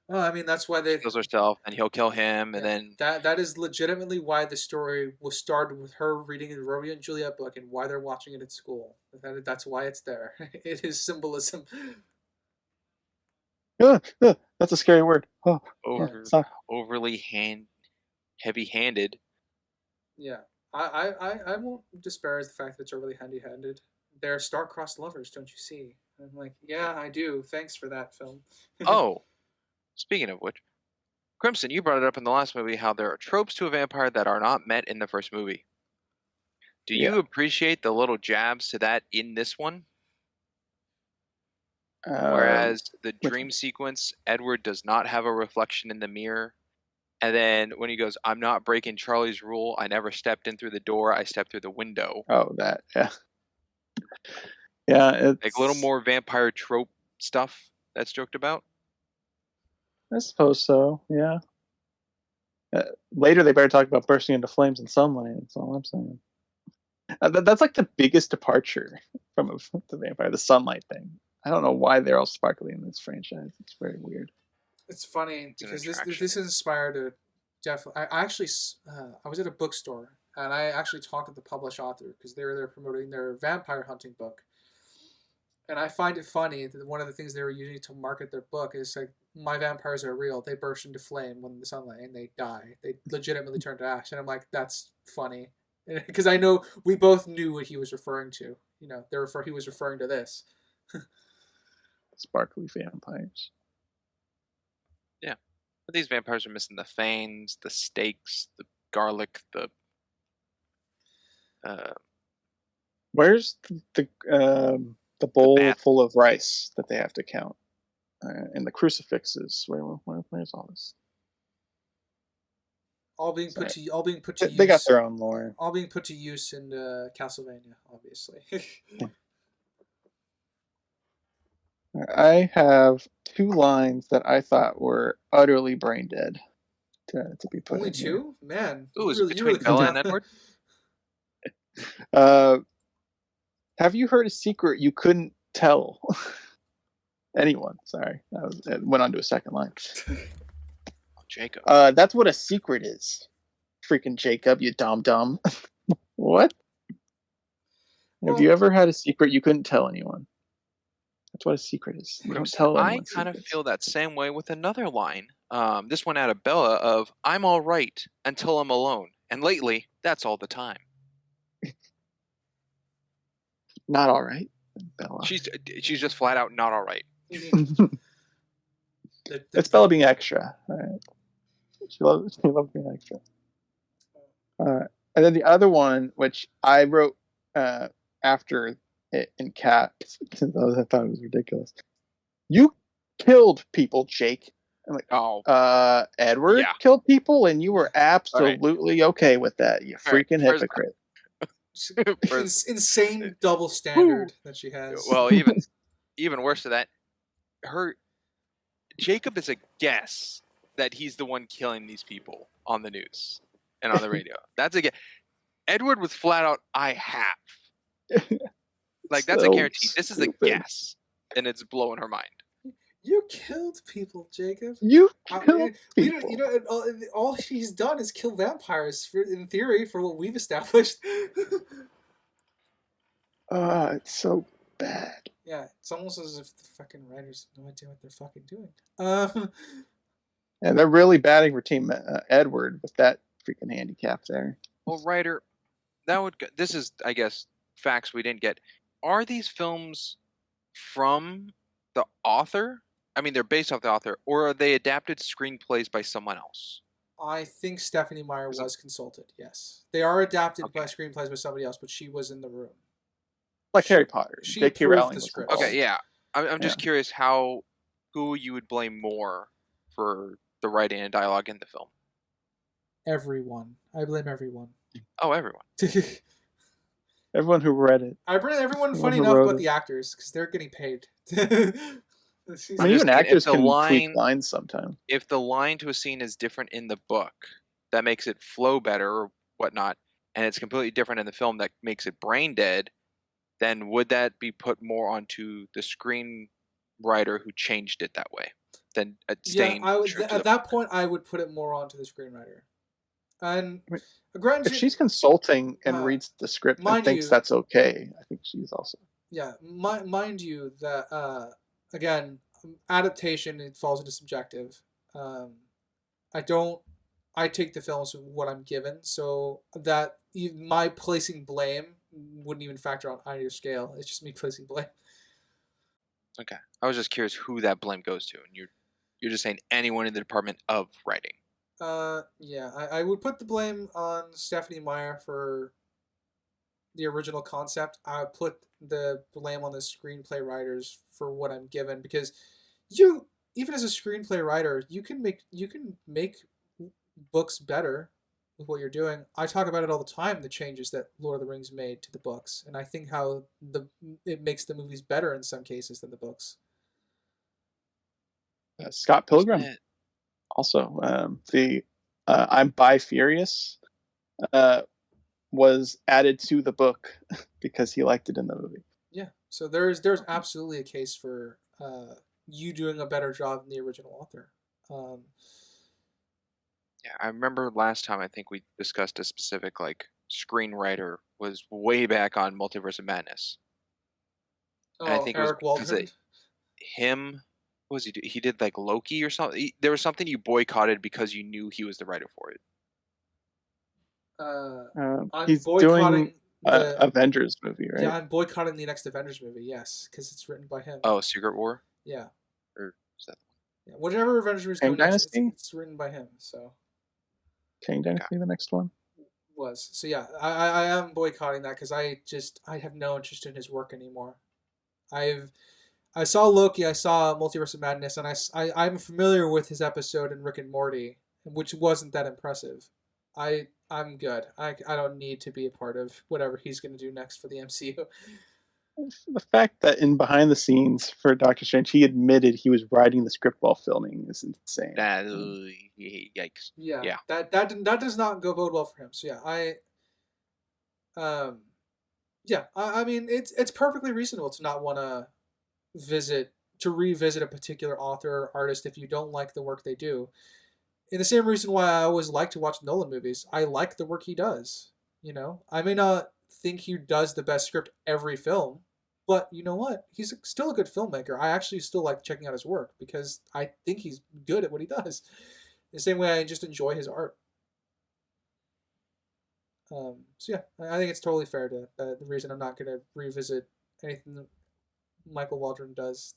Well, I mean, that's why they kills herself, and he'll kill him, and then that is legitimately why the story was started with her reading the Romeo and Juliet book and why they're watching it at school. That's why it's there. It is symbolism. That's a scary word. Oh, overly heavy-handed. Yeah, I won't disparage the fact that it's overly heavy-handed. They're star-crossed lovers, don't you see? I'm like, yeah, I do. Thanks for that film. Oh. Speaking of which, Crimson, you brought it up in the last movie how there are tropes to a vampire that are not met in the first movie. Do you appreciate the little jabs to that in this one? Whereas the dream sequence, Edward does not have a reflection in the mirror. And then when he goes, I'm not breaking Charlie's rule. I never stepped in through the door. I stepped through the window. Oh, that, yeah. Yeah, it's... like a little more vampire trope stuff that's joked about. I suppose so, yeah. Later, they better talk about bursting into flames in sunlight. That's all I'm saying. That's like the biggest departure from the vampire, the sunlight thing. I don't know why they're all sparkly in this franchise. It's very weird. It's funny because this inspired a definitely. I actually I was at a bookstore and I actually talked to the published author because they were there promoting their vampire hunting book. And I find it funny that one of the things they were using to market their book is like, my vampires are real. They burst into flame when the sunlight and they die. They legitimately turn to ash. And I'm like, that's funny. Because I know we both knew what he was referring to. You know, he was referring to this. Sparkly vampires. Yeah. But these vampires are missing the fangs, the steaks, the garlic, the... Where's the bowl full of rice that they have to count? And the crucifixes. Where's all this? All being put to use. They got their own lore. All being put to use in Castlevania, obviously. I have 2 lines that I thought were utterly brain dead to be put. Only 2? Man. Ooh, is it between Bella and Edward? Have you heard a secret you couldn't tell anyone? Sorry, it went on to a second line. Jacob. That's what a secret is. Freaking Jacob, you dumb. What? Have you ever had a secret you couldn't tell anyone? That's what a secret is. You don't tell anyone. I kind of feel that same way with another line. This one out of Bella of, I'm all right until I'm alone. And lately, that's all the time. Not all right, Bella. She's just flat out not all right. It's Bella being extra. All right. She loves being extra. And then the other one, which I wrote after it in caps, because I thought it was ridiculous. You killed people, Jake. I'm like, Edward killed people, and you were absolutely okay with that. You freaking hypocrite. Insane double standard that she has. Well, even worse to that, Jacob is a guess that he's the one killing these people on the news and on the radio. That's a guess. Edward was flat out, I have. Like, that's a guarantee. This is a guess, and it's blowing her mind. You killed people, Jacob. You killed people. You know, all she's done is kill vampires, in theory, for what we've established. It's so bad. Yeah, it's almost as if the fucking writers have no idea what they're fucking doing. And they're really batting for Team Edward with that freaking handicap there. Well, writer, this is, I guess, facts we didn't get. Are these films from the author? I mean, they're based off the author, or are they adapted screenplays by someone else? I think Stephanie Meyer was consulted, yes. They are adapted by screenplays by somebody else, but she was in the room. Like Harry Potter. She J.K. approved Rowling the was script. involved. Okay, yeah. I'm just curious who you would blame more for the writing and dialogue in the film. Everyone. I blame everyone. Oh, everyone. Everyone who read it. I bring everyone Everyone funny who enough wrote but it. the actors because they're getting paid. I I'm mean, just even thinking, actors can tweak lines sometimes. if the line to a scene is different in the book, that makes it flow better or whatnot, and it's completely different in the film that makes it brain dead, then would that be put more onto the screenwriter who changed it that way than staying I would true to at the that point I would put it more onto the screenwriter. And I mean, if granted, she's consulting and uh, reads the script and mind thinks you, that's okay, I think she's also. mind you that again, adaptation it falls into subjective. Um, I don't. I take the films with what I'm given, so that my placing blame wouldn't even factor on either scale. It's just me placing blame. Okay, I was just curious who that blame goes to, and you're just saying anyone in the department of writing. Yeah, I would put the blame on Stephanie Meyer for the original concept. I would put the blame on the screenplay writers for what I'm given because you, even as a screenplay writer, you can make books better with what you're doing. I talk about it all the time, the changes that Lord of the Rings made to the books, and I think how it makes the movies better in some cases than the books. Scott Pilgrim also. The I'm Bi Furious was added to the book because he liked it in the movie. Yeah, so there's absolutely a case for you doing a better job than the original author. Yeah, I remember last time I think we discussed a specific like screenwriter was way back on Multiverse of Madness. And I think it was Eric because Waldron. him. What was he do? He did like Loki or something. There was something you boycotted because you knew he was the writer for it. I'm He's boycotting doing Avengers movie, right? Yeah, I'm boycotting the next Avengers movie. Yes, because it's written by him. Oh, Secret War. Yeah. Or is that? Yeah, whatever Avengers movie Kang coming next, Dynasty? it's written by him. So Kang Dynasty, the next one. was so yeah. I am boycotting that because I have no interest in his work anymore. I saw Loki, I saw Multiverse of Madness, and I'm familiar with his episode in Rick and Morty, which wasn't that impressive. I'm good. I don't need to be a part of whatever he's going to do next for the MCU. The fact that in behind the scenes for Doctor Strange, he admitted he was writing the script while filming is insane. That yikes. Yeah. That does not go bode well for him. So I mean it's perfectly reasonable to not want to revisit a particular author or artist if you don't like the work they do. And the same reason why I always like to watch Nolan movies. I like the work he does. You know, I may not think he does the best script every film, but you know what? He's still a good filmmaker. I actually still like checking out his work because I think he's good at what he does. The same way I just enjoy his art. So yeah, I think it's totally fair to the reason I'm not going to revisit anything that Michael Waldron does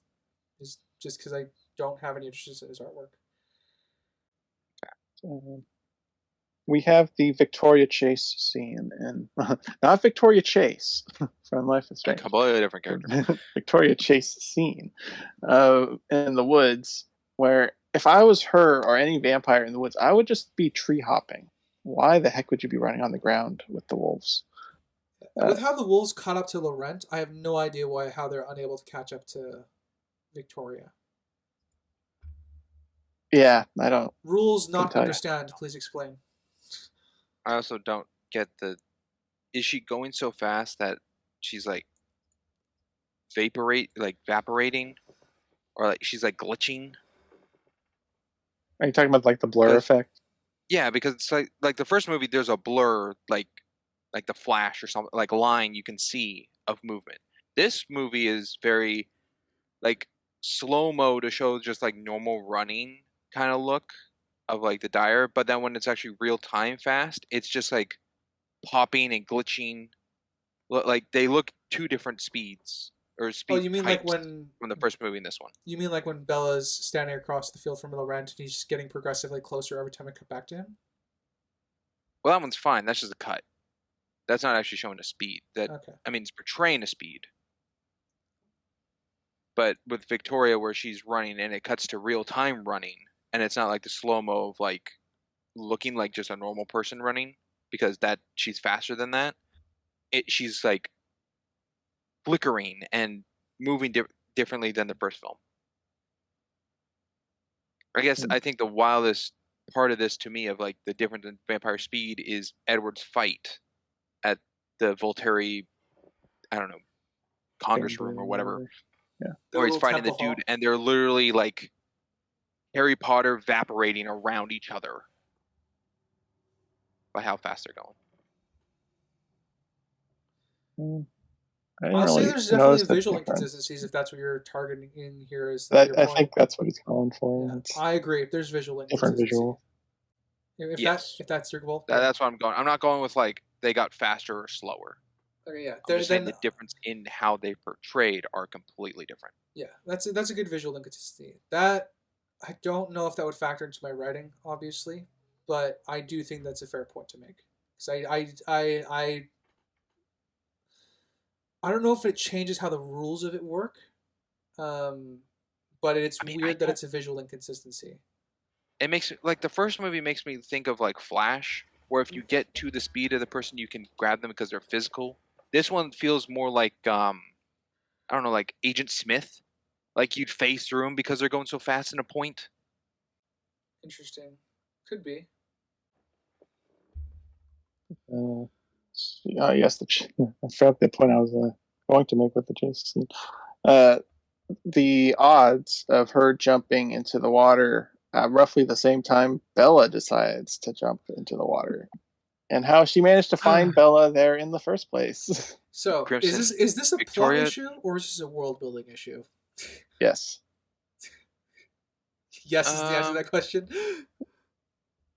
is just because I don't have any interest in his artwork. We have the Victoria Chase scene, and not Victoria Chase from Life is Strange. A completely different character. Victoria Chase scene in the woods, where if I was her or any vampire in the woods, I would just be tree hopping. Why the heck would you be running on the ground with the wolves? With how the wolves caught up to Laurent, I have no idea how they're unable to catch up to Victoria. Yeah, I don't. Rules not understand. Please explain. I also don't get is she going so fast that she's like evaporating, or like she's like glitching? Are you talking about like the blur effect? Yeah, because it's like the first movie, there's a blur, like the flash or something, like a line you can see of movement. This movie is very like slow-mo to show just like normal running kind of look of like the dire, but then when it's actually real time fast, it's just like popping and glitching. Like they look two different speeds or speed. Oh, you mean like when from the first movie and this one? You mean like when Bella's standing across the field from Laurent and he's just getting progressively closer every time I cut back to him? Well, that one's fine. That's just a cut. That's not actually showing a speed. I mean, it's portraying a speed. But with Victoria, where she's running and it cuts to real time running, and it's not like the slow mo of like looking like just a normal person running, because she's faster than that. she's like flickering and moving differently than the first film. I guess I think the wildest part of this to me of like the difference in vampire speed is Edward's fight at the Volturi, I don't know, Congress room or whatever. Yeah. Where he's fighting the dude and they're literally like Harry Potter evaporating around each other by how fast they're going. I'll say there's definitely visual inconsistencies if that's what you're targeting in here. Is I think that's what he's calling for. Yeah, I agree. If there's visual different visual. If that's your goal, that's what I'm going. I'm not going with like they got faster or slower. Okay, yeah. I'm just saying the difference in how they portrayed are completely different. Yeah, that's a good visual inconsistency. That I don't know if that would factor into my writing, obviously, but I do think that's a fair point to make. Because I don't know if it changes how the rules of it work, but it's weird that it's a visual inconsistency. It makes like the first movie makes me think of like Flash, where if you get to the speed of the person, you can grab them because they're physical. This one feels more like I don't know, like Agent Smith, like you'd phase through them because they're going so fast in a point. Interesting, could be. Yes, I forgot the point I was going to make with the chase scene. The odds of her jumping into the water roughly the same time Bella decides to jump into the water, and how she managed to find Bella there in the first place. So, Crimson, is this a Victoria? plot issue or is this a world building issue? Yes. Yes is the answer to that question.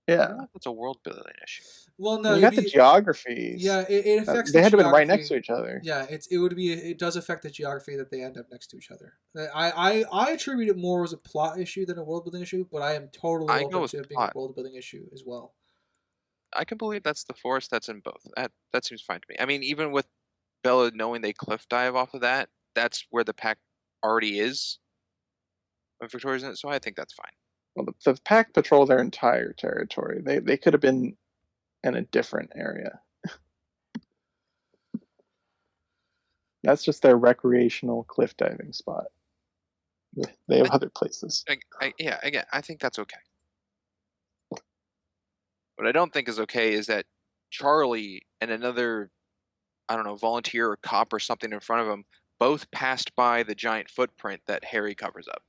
Yeah, it's a world building issue. Well, no, you got the geography. Yeah, it affects. They had to be right next to each other. Yeah, it does affect the geography that they end up next to each other. I attribute it more as a plot issue than a world building issue, but I am totally open to it being a world building issue as well. I can believe that's the force that's in both. That seems fine to me. I mean, even with Bella knowing they cliff dive off of that, that's where the pack already is. When Victoria's in it, so I think that's fine. Well, the pack patrol their entire territory. They could have been in a different area. That's just their recreational cliff diving spot. They have other places. Again, I think that's okay. What I don't think is okay is that Charlie and another, I don't know, volunteer or cop or something in front of him both passed by the giant footprint that Harry covers up.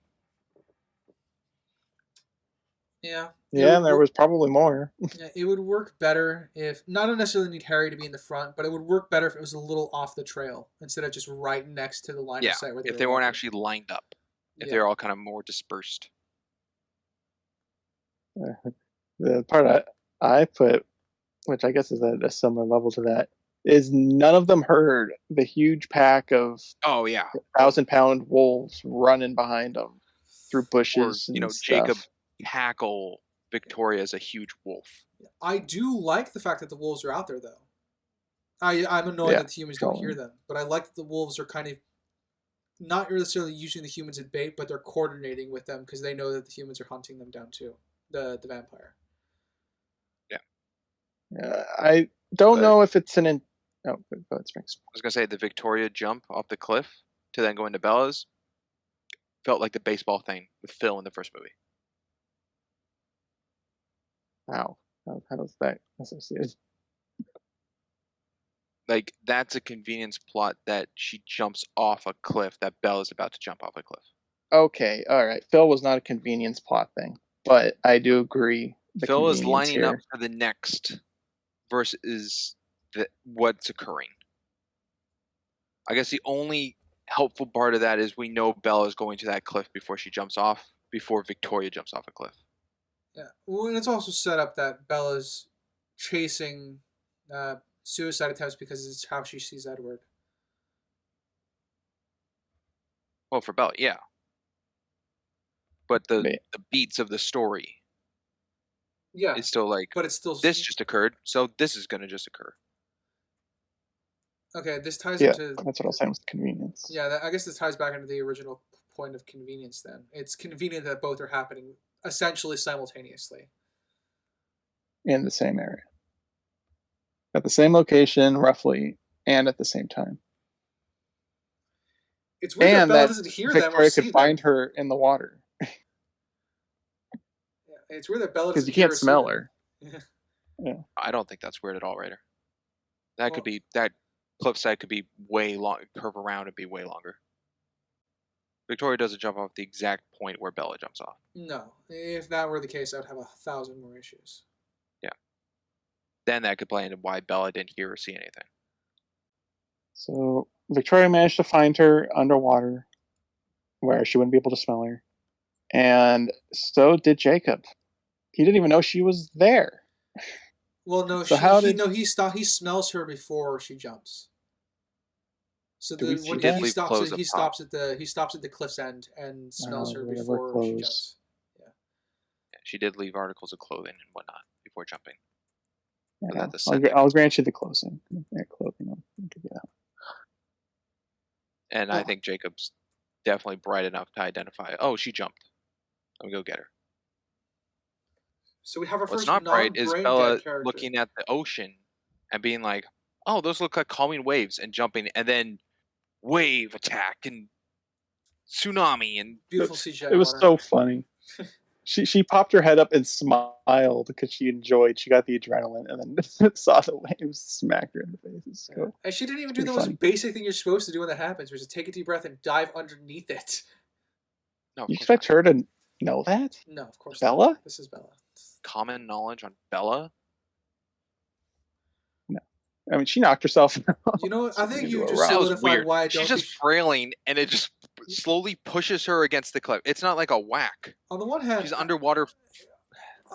Yeah. Yeah, and there was probably more. Yeah, it would work better if not necessarily need Harry to be in the front, but it would work better if it was a little off the trail instead of just right next to the line of sight. Where if they weren't actually lined up, if they're all kind of more dispersed. The part I put, which I guess is at a similar level to that, is none of them heard the huge pack of 1,000-pound wolves running behind them through bushes. Or, Jacob tackle Victoria as a huge wolf. I do like the fact that the wolves are out there, though. I'm annoyed that the humans don't hear them, but I like that the wolves are kind of not necessarily using the humans as bait, but they're coordinating with them because they know that the humans are hunting them down too, the vampire. Yeah. I don't know if it's an. I was gonna say the Victoria jump off the cliff to then go into Bella's felt like the baseball thing with Phil in the first movie. Wow. How does that associate? Like, that's a convenience plot that she jumps off a cliff, that Bella's about to jump off a cliff. Okay, all right. Phil was not a convenience plot thing, but I do agree. Phil is lining up for the next versus what's occurring. I guess the only helpful part of that is we know Bella is going to that cliff before she jumps off, before Victoria jumps off a cliff. Yeah, well, and it's also set up that Bella's chasing suicide attempts because it's how she sees Edward. Well, for Bella, yeah. But the beats of the story, it's still like, but it's still this just occurred, so this is going to just occur. Okay, this ties into. That's what I was saying with convenience. Yeah, I guess this ties back into the original point of convenience. Then it's convenient that both are happening essentially simultaneously in the same area, at the same location, roughly and at the same time. It's weird that And Bella that doesn't hear them or Victoria see could find them. her in the water Yeah, it's weird that Bella because doesn't you hear can't or see smell them. her. Yeah. I don't think that's weird at all, Raider. That could Well- be that cliffside could be way long, curve around and be way longer. Victoria doesn't jump off the exact point where Bella jumps off. No, if that were the case, I would have 1,000 more issues. Then that could play into why Bella didn't hear or see anything. So Victoria managed to find her underwater where she wouldn't be able to smell her. And so did Jacob. He didn't even know she was there. Well, no, So he smells her before she jumps. So Do we see when that? he stops Close at, up he top. stops at the cliff's end and smells her whatever before she clothes. jumps. Yeah, she did leave articles of clothing and whatnot before jumping. But Yeah, that the set there I'll gets grant you the closing. Clothing. I'll give you that. And I think Jacob's definitely bright enough to identify, oh, she jumped. Let me go get her. So we have our What's first not bright is non-brain Bella dead character. looking at the ocean and being like, oh, those look like calming waves, and jumping, and then wave attack and tsunami and Beautiful CGI It was water. so funny. She popped her head up and smiled because she got the adrenaline, and then saw the waves smack her in the face. It's Yeah. cool. And she didn't even do the pretty most funny. basic thing you're supposed to do when that happens, which is take a deep breath and dive underneath it. no, of You course expect not. her to know that? No, of course Bella? not. This is Bella. Common knowledge on Bella. I mean, she knocked herself out. You know what? I think you Into a just rock. That was solidified weird. why I She's don't just think... frailing, and it just slowly pushes her against the cliff. It's not like a whack. On the one hand... She's underwater.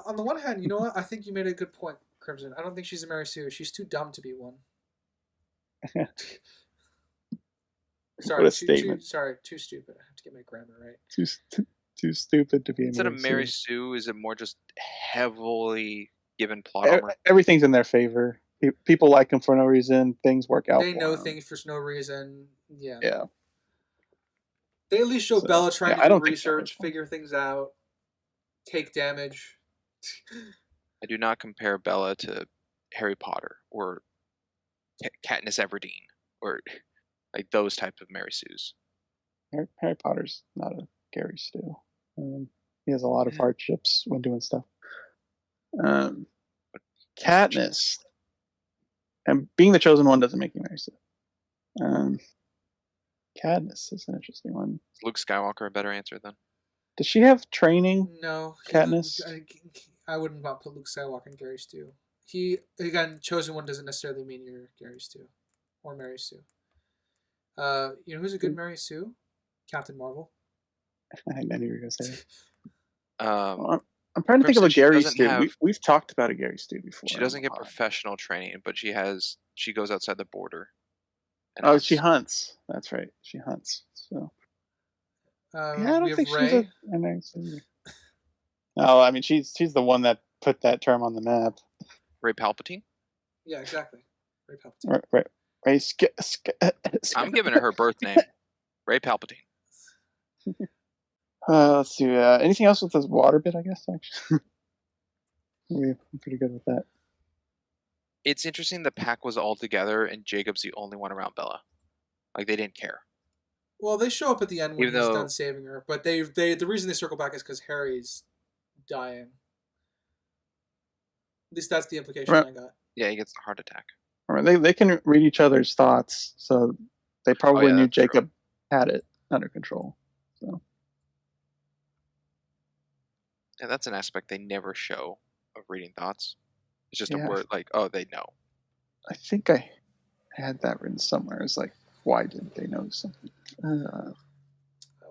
On the one hand, you know what? I think you made a good point, Crimson. I don't think she's a Mary Sue. She's too dumb to be one. Sorry, What a statement. Too stupid. I have to get my grammar right. Too stupid to be Instead of Mary Sue. Sue, is it more just heavily given plot armor? Everything's in their favor. People like them for no reason. Things work out. They for know them. things for no reason. Yeah. Yeah. They at least show So, Bella trying yeah, I to do don't think that research, was one. figure things out, take damage. I do not compare Bella to Harry Potter or Katniss Everdeen or like those type of Mary Sues. Harry Potter's not a Gary Stu. He has a lot of hardships when doing stuff. Katniss, and being the chosen one doesn't make you Mary Sue. Katniss is an interesting one. Is Luke Skywalker a better answer then? Does she have training? No. Katniss? I wouldn't want to put Luke Skywalker and Gary Stu. Again, chosen one doesn't necessarily mean you're Gary Stu or Mary Sue. You know who's a good Mary Sue? Captain Marvel. I knew you were going to say that. I'm trying to think of Crimson, a she Gary doesn't Stu. have- We've talked about a Gary Stu before. She on doesn't the get pod. professional training, but she goes outside the border. And Oh, hunts. she hunts. That's right. She hunts. So yeah, I we don't think have she's Rey. a Mary Sue. No, I mean she's the one that put that term on the map. Ray Palpatine? Yeah, exactly. Ray Palpatine. Right. I'm giving her birth name. Ray Palpatine. Let's see. Anything else with this water bit? I guess actually, we're pretty good with that. It's interesting the pack was all together and Jacob's the only one around Bella. Like they didn't care. Well, they show up at the end when Even he's though- done saving her, but the reason they circle back is because Harry's dying. At least that's the implication Right. I got. Yeah, he gets a heart attack. All right, they can read each other's thoughts, so they probably knew that's true. Jacob had it under control. So Yeah, that's an aspect they never show of reading thoughts. It's just Yeah. a word like, oh, they know. I think I had that written somewhere. It's like, why didn't they know something?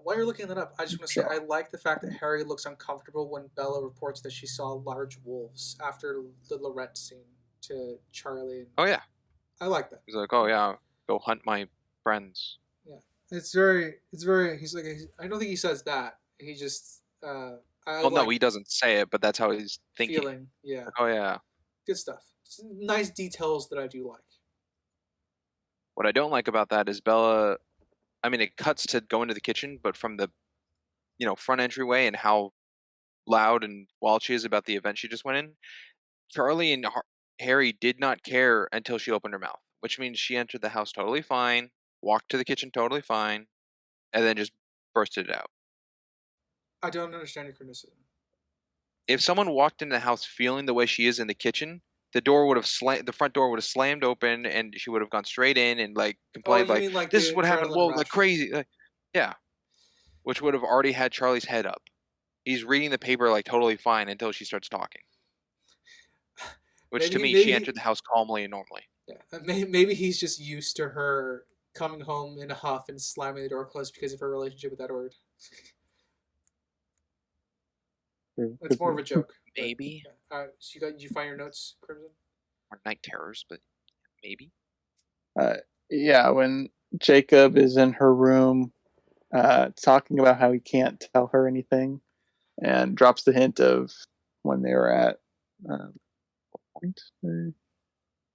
While you're looking that up, I just want to say Sure. I like the fact that Harry looks uncomfortable when Bella reports that she saw large wolves after the Lorette scene to Charlie. And Oh yeah. I like that. He's like, oh yeah, go hunt my friends. It's very. He's like. I don't think he says that. He just. I Well, no, he doesn't say it, but that's how he's thinking. feeling. Yeah, Like, oh yeah. good stuff. It's nice details that I do like. What I don't like about that is Bella. I mean, it cuts to go into the kitchen, but from the, front entryway and how loud and wild she is about the event she just went in. Charlie and Harry did not care until she opened her mouth. which means she entered the house totally fine, walked to the kitchen totally fine, and then just bursted it out. I don't understand your criticism. If someone walked into the house feeling the way she is in the kitchen, the front door would have slammed open, and she would have gone straight in and like complained, you like, mean like "This the is what happened." adrenaline Whoa, rush. like crazy, yeah. Which would have already had Charlie's head up. He's reading the paper like totally fine until she starts talking. Which to me, she entered the house calmly and normally. Yeah, maybe he's just used to her coming home in a huff and slamming the door closed because of her relationship with Edward. It's more of a joke. Maybe. Yeah. So did you find your notes, Crimson? Or night terrors, but maybe. Yeah, when Jacob is in her room talking about how he can't tell her anything and drops the hint of when they were at what point?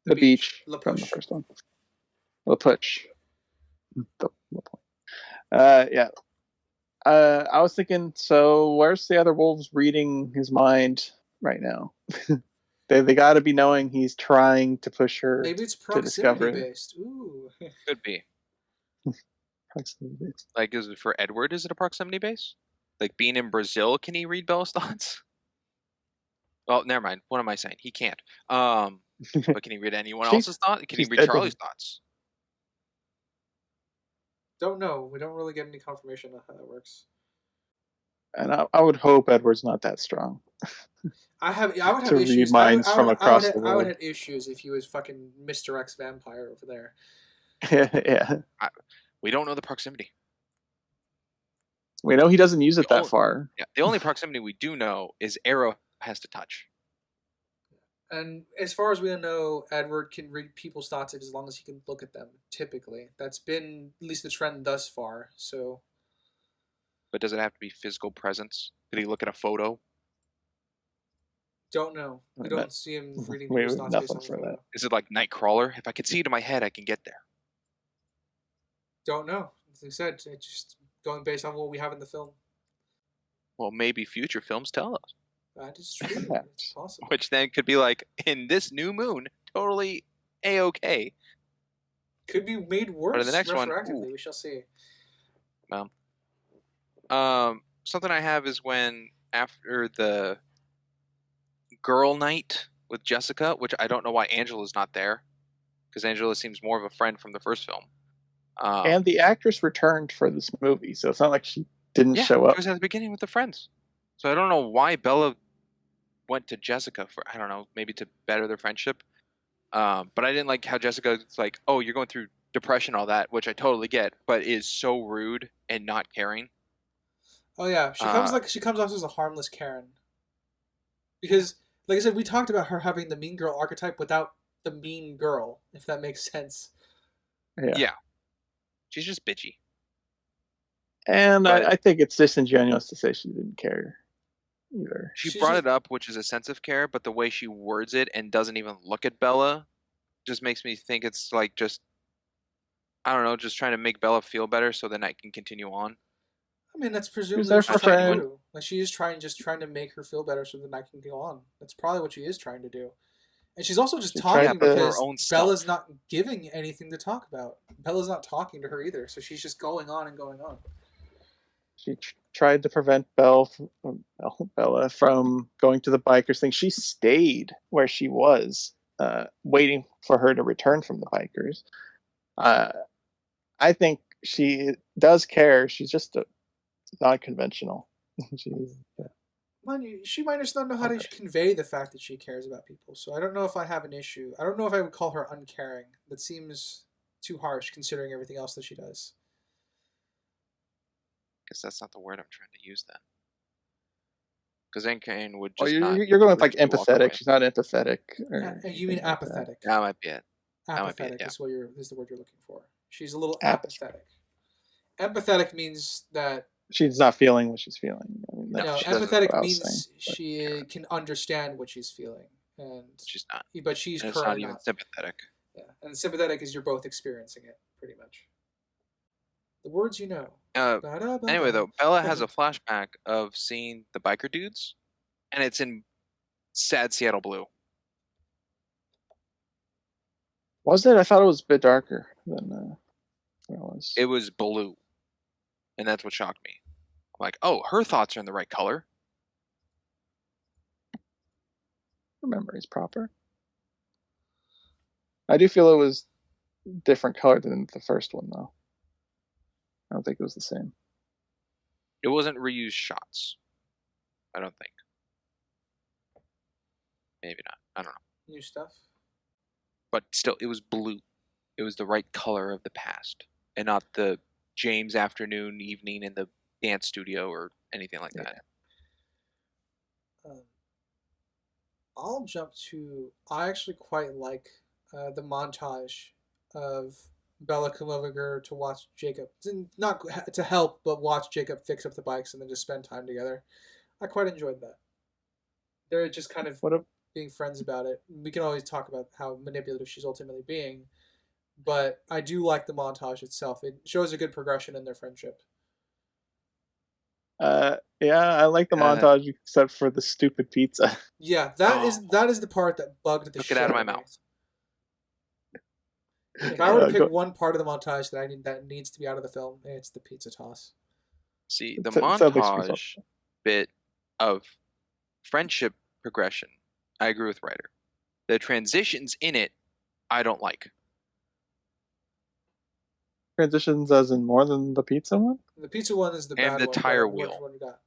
The beach from the first one. La Push. The point. Yeah. I was thinking, so where's the other wolves reading his mind right now? They got to be knowing he's trying to push her. Maybe it's to discover proximity-based. Ooh. Could be. Proximity-based. Like, is it for Edward? Is it a proximity base? Like being in Brazil, can he read Bella's thoughts? Well, never mind. What am I saying? He can't. But can he read anyone else's thoughts? Can he read Charlie's thoughts? Don't know. We don't really get any confirmation on how that works. And I would hope Edward's not that strong. I would have issues. Read minds from across the world. I would have issues if he was fucking Mr. X vampire over there. Yeah. We don't know the proximity. We know he doesn't use it that far. Yeah, the only proximity we do know is Arrow has to touch. And as far as we know, Edward can read people's thoughts as long as he can look at them, typically. That's been at least the trend thus far, so... But does it have to be physical presence? Did he look at a photo? Don't know. We don't see him reading people's thoughts based on the photo. Is it like Nightcrawler? If I can see it in my head, I can get there. Don't know. As I said, it's just going based on what we have in the film. Well, maybe future films tell us. That is true. It's possible. Which then could be like, in this new moon, totally A-okay. Could be made worse or the next one. We shall see. Well, something I have is when after the girl night with Jessica, which I don't know why Angela's not there, because Angela seems more of a friend from the first film. And the actress returned for this movie, so it's not like she didn't show up. She was at the beginning with the friends. So I don't know why Bella went to Jessica for, I don't know, maybe to better their friendship. But I didn't like how Jessica's like, oh, you're going through depression, all that, which I totally get, but is so rude and not caring. Oh yeah, she comes off as a harmless Karen. Because, like I said, we talked about her having the mean girl archetype without the mean girl, if that makes sense. Yeah. She's just bitchy. And I think it's disingenuous to say she didn't care either. She brought it up, which is a sense of care, but the way she words it and doesn't even look at Bella just makes me think it's like just, I don't know, just trying to make Bella feel better so the night can continue on. I mean, that's presumably what she's trying to do. Like, she is trying to make her feel better so the night can go on. That's probably what she is trying to do. And she's also just talking because Bella's not giving anything to talk about. Bella's not talking to her either, so she's just going on and going on. She tried to prevent Bella from going to the bikers thing. She stayed where she was, waiting for her to return from the bikers. I think she does care. She's just not conventional. She might just not know how to convey the fact that she cares about people. So I don't know if I have an issue. I don't know if I would call her uncaring. That seems too harsh considering everything else that she does. I guess that's not the word I'm trying to use then. Because uncaring would just you're going with like empathetic. She's not empathetic. You mean apathetic. That might be it. Apathetic is the word you're looking for. She's a little apathetic. Empathetic means that she's not feeling what she's feeling. I mean, no, empathetic means she can understand what she's feeling, and she's not. But she's currently not even sympathetic. Yeah, and sympathetic is you're both experiencing it, pretty much. The words you know. Anyway, though, Bella has a flashback of seeing the biker dudes, and it's in sad Seattle blue. Was it? I thought it was a bit darker than what it was. It was blue, and that's what shocked me. I'm like, oh, her thoughts are in the right color. Her memory's proper. I do feel it was different color than the first one, though. I don't think it was the same. It wasn't reused shots. I don't think. Maybe not. I don't know. New stuff. But still, it was blue. It was the right color of the past, and not the James afternoon, evening in the dance studio or anything like that. I'll jump to. I actually quite like the montage of Bella come over to watch Jacob, not to help, but watch Jacob fix up the bikes and then just spend time together. I quite enjoyed that. They're just kind of being friends about it. We can always talk about how manipulative she's ultimately being, but I do like the montage itself. It shows a good progression in their friendship. Yeah, I like the montage except for the stupid pizza. Yeah, that is the part that bugged the shit out of my mouth. If I were to pick one part of the montage that needs to be out of the film, it's the pizza toss. See, the montage bit of friendship progression, I agree with Ryder. The transitions in it, I don't like. Transitions as in more than the pizza one? The pizza one is the bad one. And the tire wheel. Which one you got?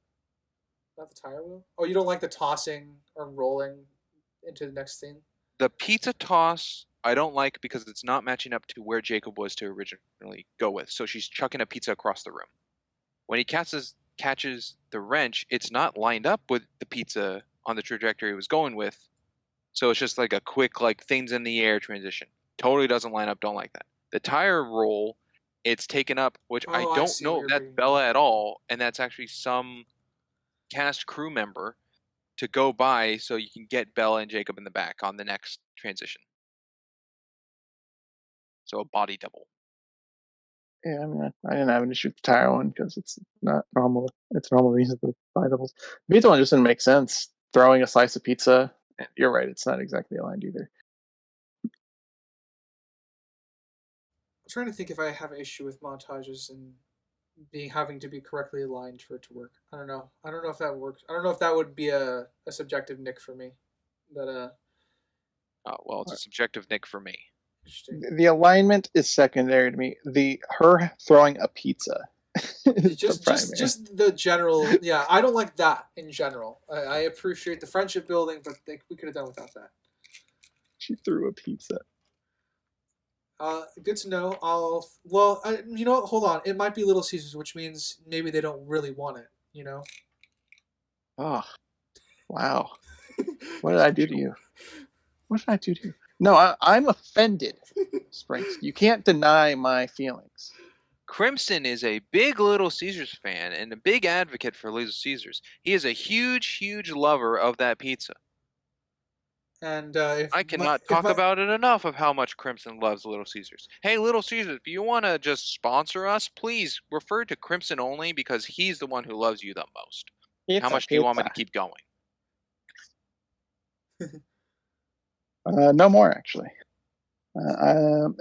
Not the tire wheel? Oh, you don't like the tossing or rolling into the next scene? The pizza toss, I don't like because it's not matching up to where Jacob was to originally go with. So she's chucking a pizza across the room. When he catches the wrench, it's not lined up with the pizza on the trajectory he was going with. So it's just like a quick, like, things in the air transition. Totally doesn't line up. Don't like that. The tire roll, it's taken up, which I don't know if that's Bella at all, and that's actually some cast crew member to go by so you can get Bella and Jacob in the back on the next transition. So a body double. Yeah, I mean, I didn't have an issue with the tire one because it's not normal. It's normal to use the body doubles. The pizza one just didn't make sense. Throwing a slice of pizza, you're right, it's not exactly aligned either. I'm trying to think if I have an issue with montages and having to be correctly aligned for it to work. I don't know. I don't know if that works. I don't know if that would be a subjective nick for me. But well, it's a subjective nick for me. The alignment is secondary to me. Her throwing a pizza. just the general. Yeah, I don't like that in general. I appreciate the friendship building, but we could have done without that. She threw a pizza. Good to know. You know what? Hold on. It might be Little Caesars, which means maybe they don't really want it. You know. Oh, wow! What did I do to you? What did I do to you? No, I'm offended, Springs. You can't deny my feelings. Crimson is a big Little Caesars fan and a big advocate for Little Caesars. He is a huge, huge lover of that pizza. And I cannot talk about it enough of how much Crimson loves Little Caesars. Hey, Little Caesars, if you want to just sponsor us, please refer to Crimson only because he's the one who loves you the most. How much do you want me to keep going? No more, actually.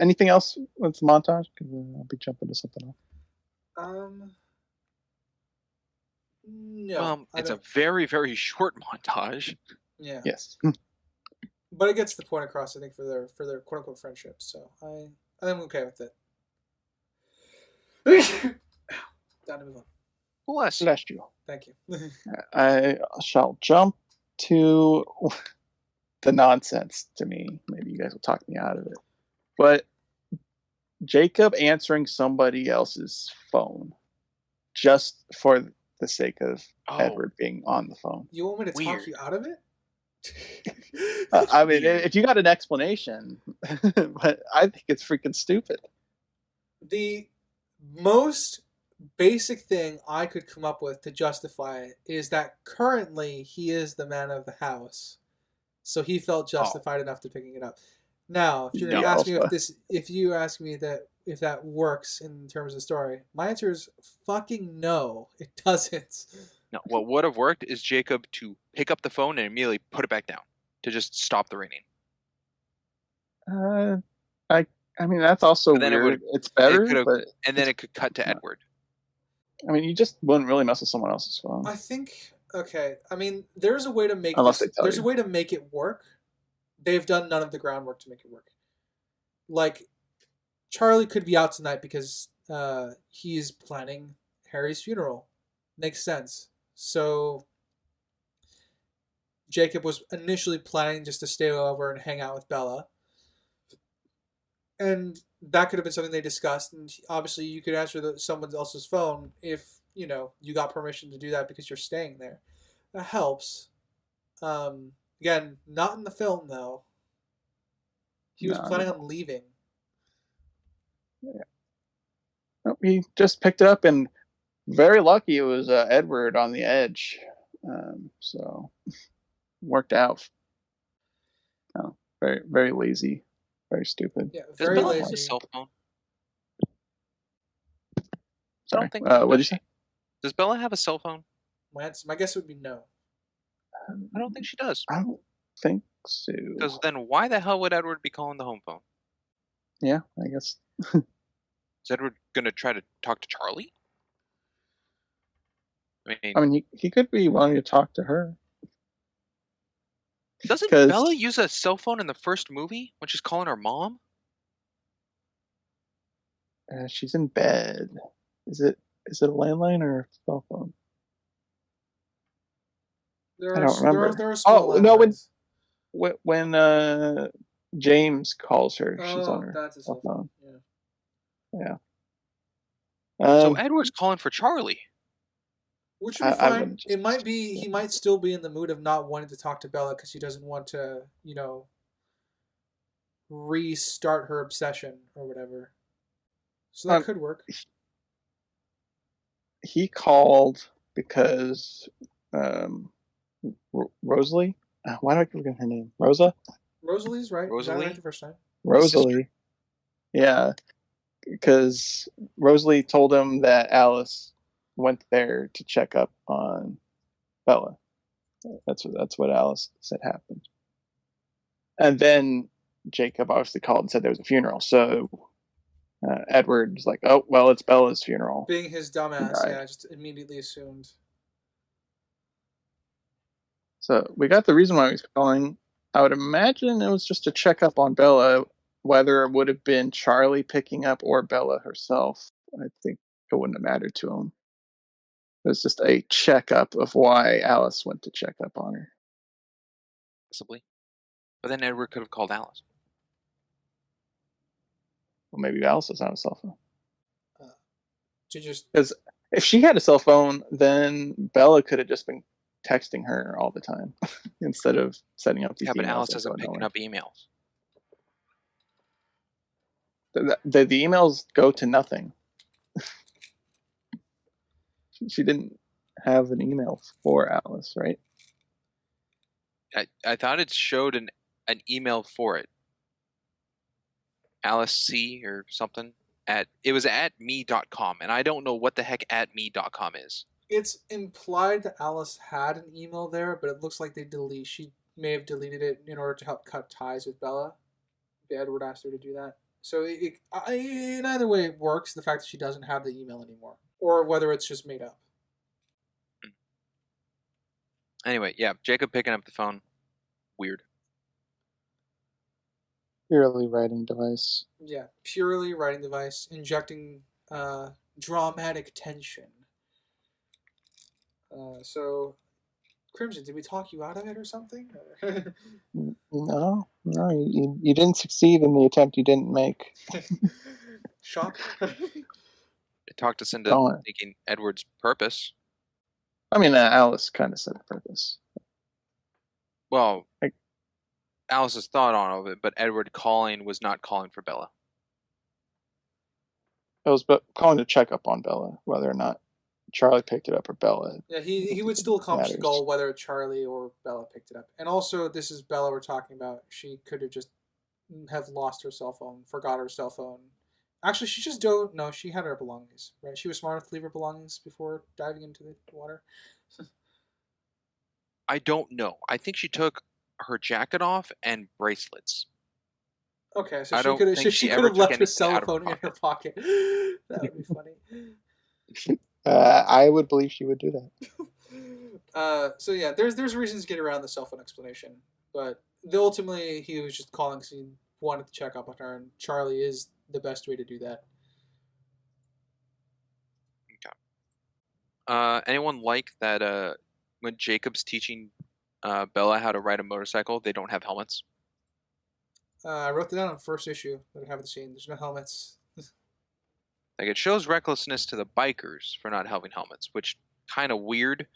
Anything else with the montage? Because I'll be jumping to something else. No. It's a very, very short montage. Yeah. Yes. But it gets the point across, I think, for their quote unquote friendship. So I'm okay with it. Time to move on. Bless you. Thank you. I shall jump to the nonsense to me. Maybe you guys will talk me out of it. But Jacob answering somebody else's phone just for the sake of Edward being on the phone. You want me to talk you out of it? I mean, if you got an explanation, but I think it's freaking stupid. The most basic thing I could come up with to justify it is that currently he is the man of the house, so he felt justified enough to picking it up. Now, if you ask me if that works in terms of the story, my answer is fucking no, it doesn't. No, what would have worked is Jacob to pick up the phone and immediately put it back down to just stop the ringing. I mean, that's also But then it weird. would- It's better, could've- but And then it could cut to Edward. I mean, you just wouldn't really mess with someone else's phone. I think okay. I mean, there's a way to make Unless this. they tell There's you. a way to make it work. They've done none of the groundwork to make it work. Like, Charlie could be out tonight because he's planning Harry's funeral. Makes sense. So Jacob was initially planning just to stay over and hang out with Bella. And that could have been something they discussed. And obviously, you could answer someone else's phone if you got permission to do that because you're staying there. That helps. Again, not in the film though. He was planning on leaving. Yeah. Nope, he just picked it up, and very lucky it was Edward on the edge. So worked out. Oh, very, very lazy, very stupid. Yeah, Does very Bella have a lazy. cell phone? Sorry. I don't think. What did you say? Does Bella have a cell phone? My guess would be no. I don't think she does. I don't think so. Because then why the hell would Edward be calling the home phone? Yeah, I guess. Is Edward gonna try to talk to Charlie? I mean, he could be wanting to talk to her. Doesn't Bella use a cell phone in the first movie when she's calling her mom? She's in bed. Is it a landline or a cell phone? I don't remember. There are small no, when James calls her, she's on her that's a cell phone. Yeah. So Edward's calling for Charlie. Which would be fine. It might be he might still be in the mood of not wanting to talk to Bella because he doesn't want to, restart her obsession or whatever. So that could work. He called because Rosalie. Why do I forget her name? Rosa. Rosalie's right. Rosalie? Right the first time. Rosalie. Yeah, because Rosalie told him that Alice went there to check up on Bella. That's what Alice said happened. And then Jacob obviously called and said there was a funeral. So Edward's like, oh, well, it's Bella's funeral. Being his dumbass, right. Yeah, just immediately assumed. So we got the reason why he was calling. I would imagine it was just to check up on Bella, whether it would have been Charlie picking up or Bella herself. I think it wouldn't have mattered to him. It was just a checkup of why Alice went to check up on her. Possibly. But then Edward could have called Alice. Well, maybe Alice doesn't have a cell phone. Because if she had a cell phone, then Bella could have just been texting her all the time instead of setting up these emails. Yeah, but Alice isn't picking up emails. The emails go to nothing. She didn't have an email for Alice, right? I thought it showed an email for it. Alice C or something. It was at me.com, and I don't know what the heck at me.com is. It's implied that Alice had an email there, but it looks like she may have deleted it in order to help cut ties with Bella. Edward asked her to do that. So in either way, it works, the fact that she doesn't have the email anymore. Or whether it's just made up. Anyway, yeah, Jacob picking up the phone. Weird. Purely writing device. Yeah, purely writing device, injecting dramatic tension. So, Crimson, did we talk you out of it or something? No, you didn't succeed in the attempt you didn't make. Shock. It talked us into thinking Edward's purpose. I mean, Alice kind of said the purpose. Well, Alice's thought on it, but Edward calling was not calling for Bella. It was calling to check up on Bella, whether or not Charlie picked it up or Bella. Yeah, he would still accomplish the goal whether Charlie or Bella picked it up. And also, this is Bella we're talking about. She could have just lost her cell phone, forgot her cell phone. Actually, she just don't know. She had her belongings, right? She was smart enough to leave her belongings before diving into the water. I don't know. I think she took her jacket off and bracelets. Okay, so I don't think she she could ever have took left her anything cell out of her phone in her pocket. That would be funny. I would believe she would do that. So yeah, there's reasons to get around the cell phone explanation, but ultimately he was just calling because he wanted to check up on her, and Charlie is the best way to do that. Anyone like that? When Jacob's teaching Bella how to ride a motorcycle, they don't have helmets. I wrote that down on the first issue that I have the scene. There's no helmets. Like it shows recklessness to the bikers for not having helmets, which kind of weird.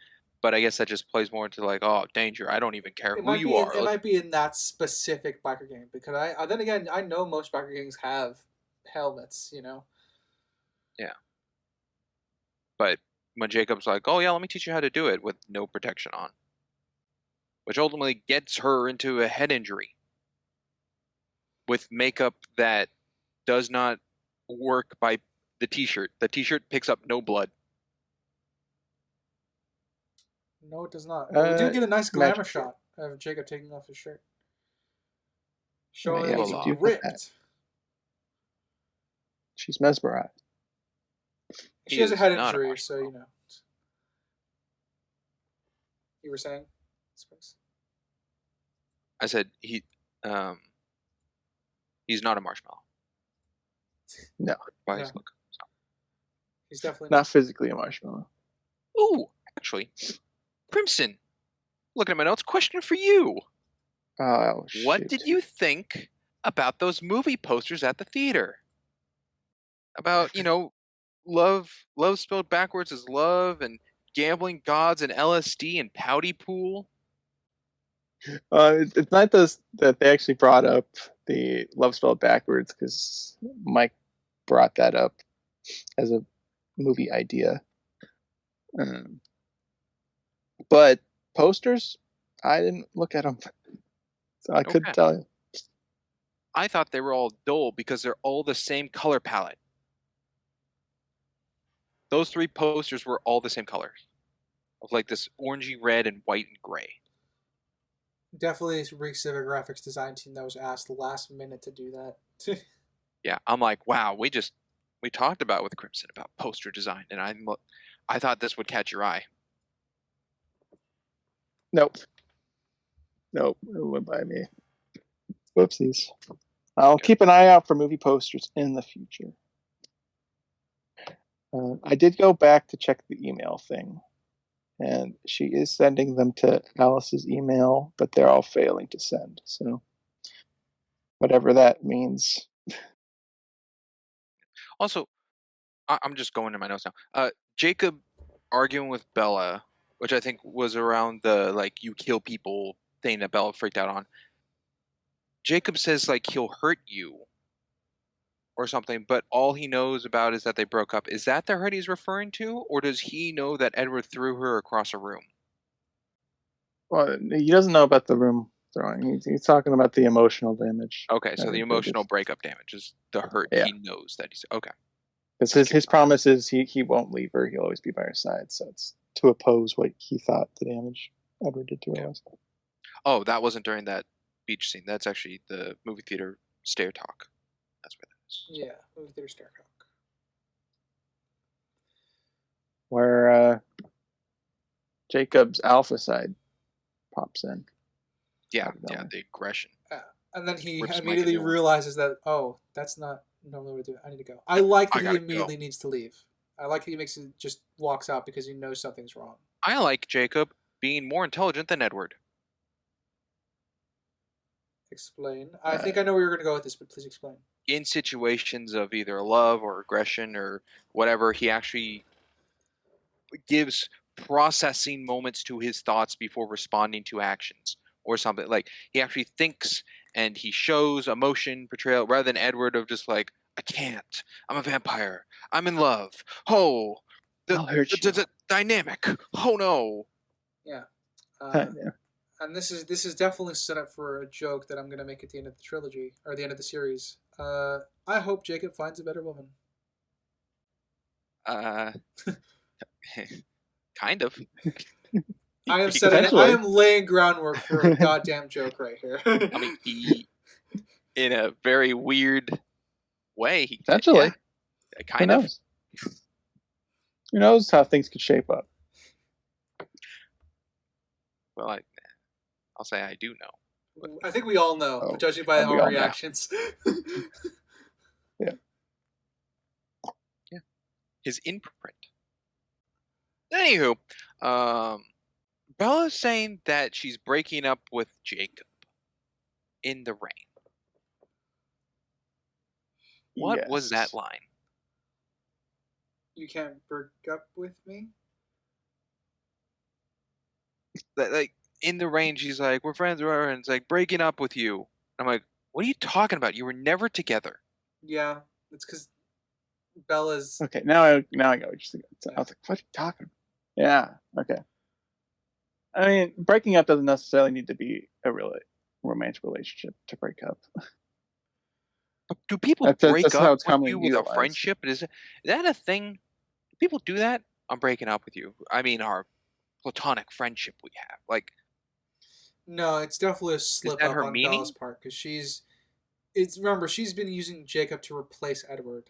But I guess that just plays more into like, oh, danger! I don't even care who you are. It might be in that specific biker game because then again I know most biker games have helmets. You know. Yeah. But when Jacob's like, oh yeah, let me teach you how to do it with no protection on, which ultimately gets her into a head injury with makeup that does not work by the t-shirt. The t-shirt picks up no blood. No, it does not. But we do get a nice glamour magic shot of Jacob taking off his shirt, Yeah, showing yeah, that we he's do get ripped. that. She's mesmerized. She He has a is head not a injury, so marshmallow. you know. You were saying, Space? I said he's not a marshmallow. No, By his No. look. He's definitely not physically a marshmallow. Ooh, actually, Crimson. Looking at my notes, question for you. Oh, What shoot. did you think about those movie posters at the theater? About, love spelled backwards is love, and gambling gods and LSD and pouty pool. It's not those that they actually brought up the love spelled backwards because Mike brought that up as a movie idea. But posters, I didn't look at them, so I couldn't Okay. tell you. I thought they were all dull because they're all the same color palette. Those 3 posters were all the same color, of like this orangey red and white and gray. definitely reeks of a graphics design team that was asked last minute to do that. Yeah, I'm like, wow, we talked about with Crimson about poster design, and I thought this would catch your eye. Nope, it went by me. Whoopsies. I'll keep an eye out for movie posters in the future. I did go back to check the email thing, and she is sending them to Alice's email, but they're all failing to send. So, whatever that means. Also, I'm just going to my notes now. Jacob arguing with Bella, which I think was around the like you kill people thing that Bella freaked out on. Jacob says like he'll hurt you or something, but all he knows about is that they broke up. Is that the hurt he's referring to, or does he know that Edward threw her across a room? Well, he doesn't know about the room throwing. He's talking about the emotional damage. Okay, so the emotional breakup damage is the hurt. Yeah. He knows that he's okay. Because his promise is he won't leave her. He'll always be by her side. So it's to oppose what he thought the damage Edward did to her was. Oh, that wasn't during that beach scene. That's actually the movie theater stair talk. That's where that is. Yeah, movie theater Starhawk. Where Jacob's alpha side pops in. Yeah, the aggression. And then he Rips Mike a immediately new one. realizes that, oh, that's not normally what I do. I need to go. I like that he gotta immediately needs to leave. I like that he just walks out because he knows something's wrong. I like Jacob being more intelligent than Edward. Explain. I think I know where you're going to go with this, but please explain. In situations of either love or aggression or whatever, he actually gives processing moments to his thoughts before responding to actions or something. Like he actually thinks and he shows emotion portrayal rather than Edward of just like, I can't. I'm a vampire. I'm in love. Oh, I'll hurt you. the dynamic. Oh no. Yeah. Yeah. And this is definitely set up for a joke that I'm going to make at the end of the trilogy or the end of the series. I hope Jacob finds a better woman. Kind of. I am Potentially. I am laying groundwork for a goddamn joke right here. I mean, in a very weird way. Potentially. Yeah, Who kind of. knows? Who knows how things could shape up? Well, I'll say I do know. I think we all know, Oh, judging by we our all know. reactions. Yeah. His imprint. Anywho, Bella's saying that she's breaking up with Jacob in the rain. What was that line? You can't break up with me? Like, in the rain, she's like, we're friends, whatever, and it's like, breaking up with you. I'm like, what are you talking about? You were never together. Yeah, it's because Bella's... Okay, now I got what you're saying. I was like, what are you talking about? Yeah, okay. I mean, breaking up doesn't necessarily need to be a really romantic relationship to break up. But do people That's break how up it's with commonly you with a utilized. friendship? Is that a thing? Do people do that? I'm breaking up with you. I mean, our platonic friendship we have. Like, No, it's definitely a slip that up her on meaning? Bella's part, because remember, she's been using Jacob to replace Edward.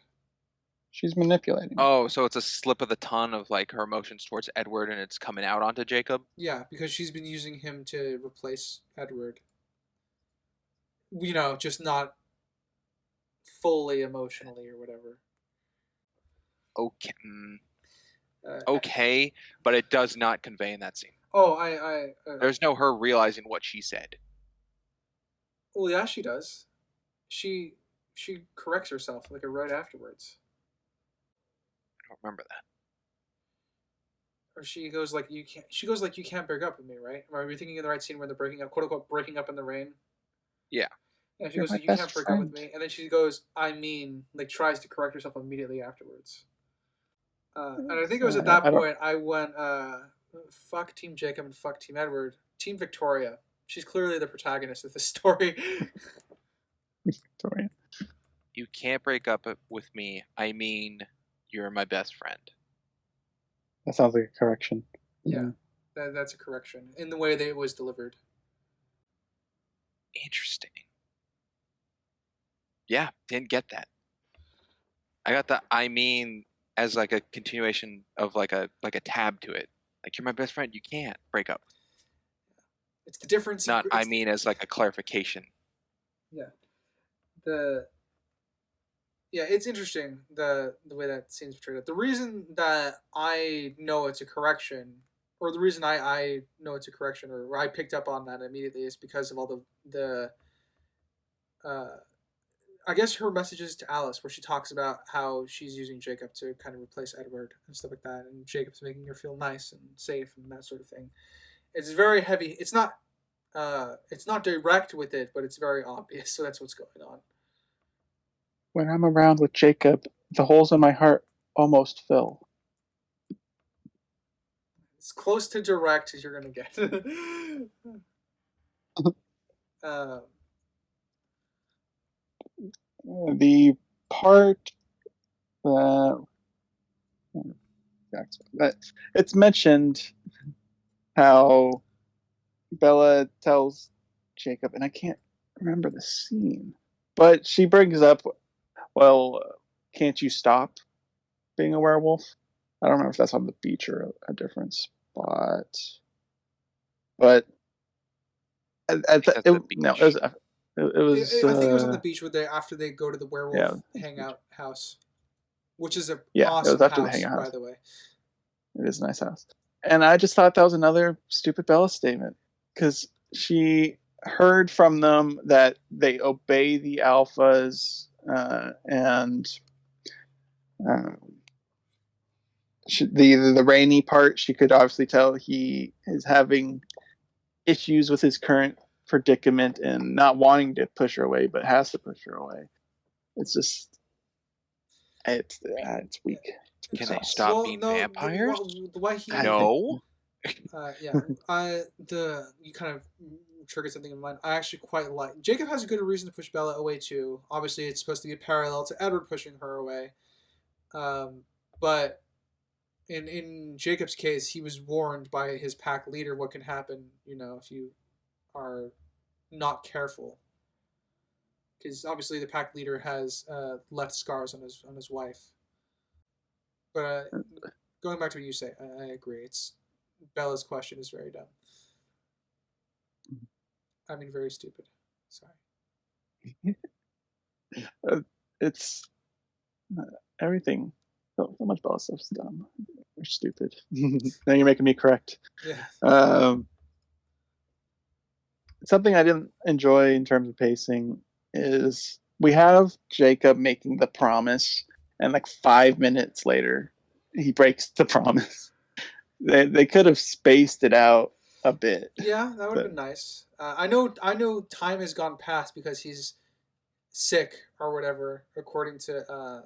She's manipulating. Oh, so it's a slip of the tongue of like her emotions towards Edward, and it's coming out onto Jacob. Yeah, because she's been using him to replace Edward. Just not fully emotionally or whatever. Okay. Okay, but it does not convey in that scene. Oh, There's no her realizing what she said. Well, yeah, she does. She corrects herself like right afterwards. I don't remember that. Or she goes like, you can't. She goes like, you can't break up with me, right? Are we thinking of the right scene where they're breaking up, quote unquote, breaking up in the rain? Yeah. Yeah, she You're goes, my like, you best can't break friend. up with me, and then she goes, tries to correct herself immediately afterwards. And I think it was at that point I went, fuck Team Jacob and fuck Team Edward. Team Victoria. She's clearly the protagonist of this story. Victoria. You can't break up with me. I mean, you're my best friend. That sounds like a correction. Yeah, that's a correction in the way that it was delivered. Interesting. Yeah, didn't get that. I got the I mean as like a continuation of like a tab to it. Like, you're my best friend. You can't break up. It's the difference. Not I mean as like a clarification. Yeah. It's interesting the way that scene's portrayed. The reason that I know it's a correction, or the reason I know it's a correction, or I picked up on that immediately, is because of all the I guess her messages to Alice, where she talks about how she's using Jacob to kind of replace Edward and stuff like that, and Jacob's making her feel nice and safe and that sort of thing. It's very heavy. It's not direct with it, but it's very obvious. So that's what's going on. When I'm around with Jacob, the holes in my heart almost fill. As close to direct as you're gonna get. The part that it's mentioned how Bella tells Jacob, and I can't remember the scene, but she brings up, well, can't you stop being a werewolf? I don't remember if that's on the beach or a different spot. But it was. I think it was on the beach after they go to the werewolf hangout house, which is awesome it was after house, the hangout house, by the way. It is a nice house. And I just thought that was another stupid Bella statement, because she heard from them that they obey the alphas, and the rainy part, she could obviously tell he is having issues with his current predicament and not wanting to push her away, but has to push her away. It's just, it's weak. Can they stop being vampires? The way he no. You kind of triggered something in mind. I actually quite like. Jacob has a good reason to push Bella away too. Obviously, it's supposed to be a parallel to Edward pushing her away. But in Jacob's case, he was warned by his pack leader what can happen. If you are not careful. because obviously the pack leader has left scars on his wife. But going back to what you say, I agree. It's Bella's question is very dumb. I mean, very stupid. Sorry. It's everything. So much Bella stuff's dumb or stupid. Now you're making me correct. Yeah. Something I didn't enjoy in terms of pacing is we have Jacob making the promise, and like 5 minutes later, he breaks the promise. They could have spaced it out a bit. Yeah, that would have been nice. I know time has gone past because he's sick or whatever, according to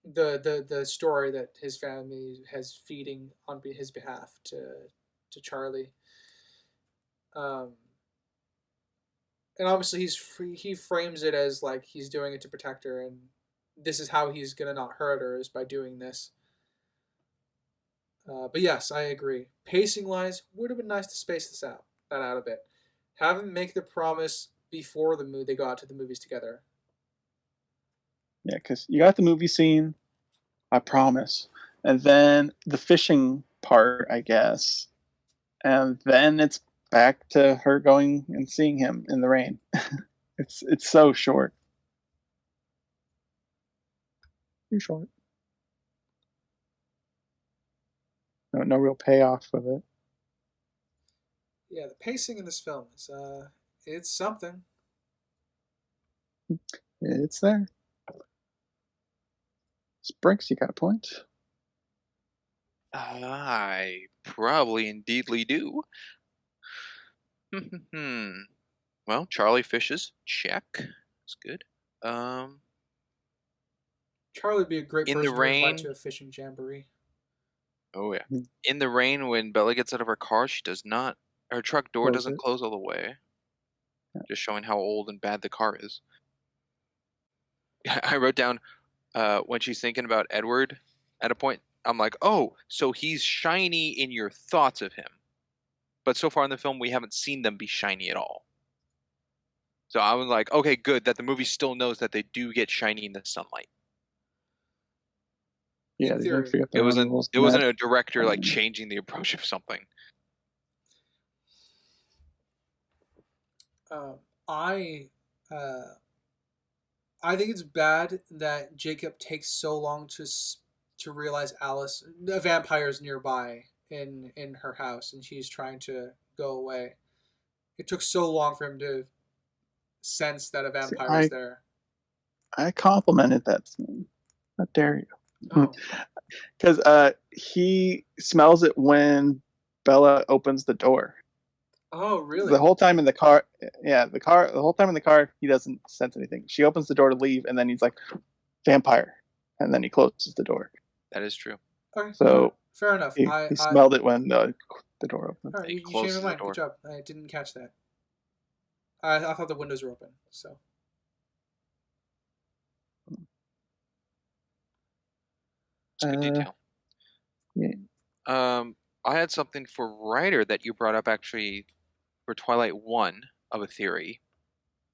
the story that his family has feeding on his behalf to Charlie. And obviously he frames it as like he's doing it to protect her, and this is how he's gonna not hurt her is by doing this. But yes, I agree. Pacing wise, would have been nice to space that out a bit. Have him make the promise before they go out to the movies together. Yeah, because you got the movie scene, I promise, and then the fishing part, I guess, and then it's back to her going and seeing him in the rain. It's so short. Too short. No real payoff of it. Yeah, the pacing in this film is it's something. It's there. Sprinks, you got a point? I probably indeedly do. Well, Charlie fishes. Check. That's good. Charlie would be a great In person the to invite rain. to a fishing jamboree. Oh yeah. In the rain, when Bella gets out of her car, her truck door doesn't close all the way. Yeah. Just showing how old and bad the car is. I wrote down when she's thinking about Edward at a point, I'm like, oh, so he's shiny in your thoughts of him. But so far in the film, we haven't seen them be shiny at all. So I was like, okay, good, that the movie still knows that they do get shiny in the sunlight. Yeah, they didn't forget the it wasn't a director like changing the approach of something. I think it's bad that Jacob takes so long to realize Alice, the vampire's nearby in her house, and she's trying to go away. It took so long for him to sense that a vampire was there. I complimented that scene. How dare you? Oh. Because he smells it when Bella opens the door. Oh, really? The whole time in the car, the whole time in the car, he doesn't sense anything. She opens the door to leave, and then he's like, vampire. And then he closes the door. That is true. Okay, so fair enough. He smelled it when the door opened. All right, you changed my mind. Good job. I didn't catch that. I thought the windows were open, so. It's good detail. Yeah. I had something for Ryder that you brought up actually for Twilight 1 of a theory,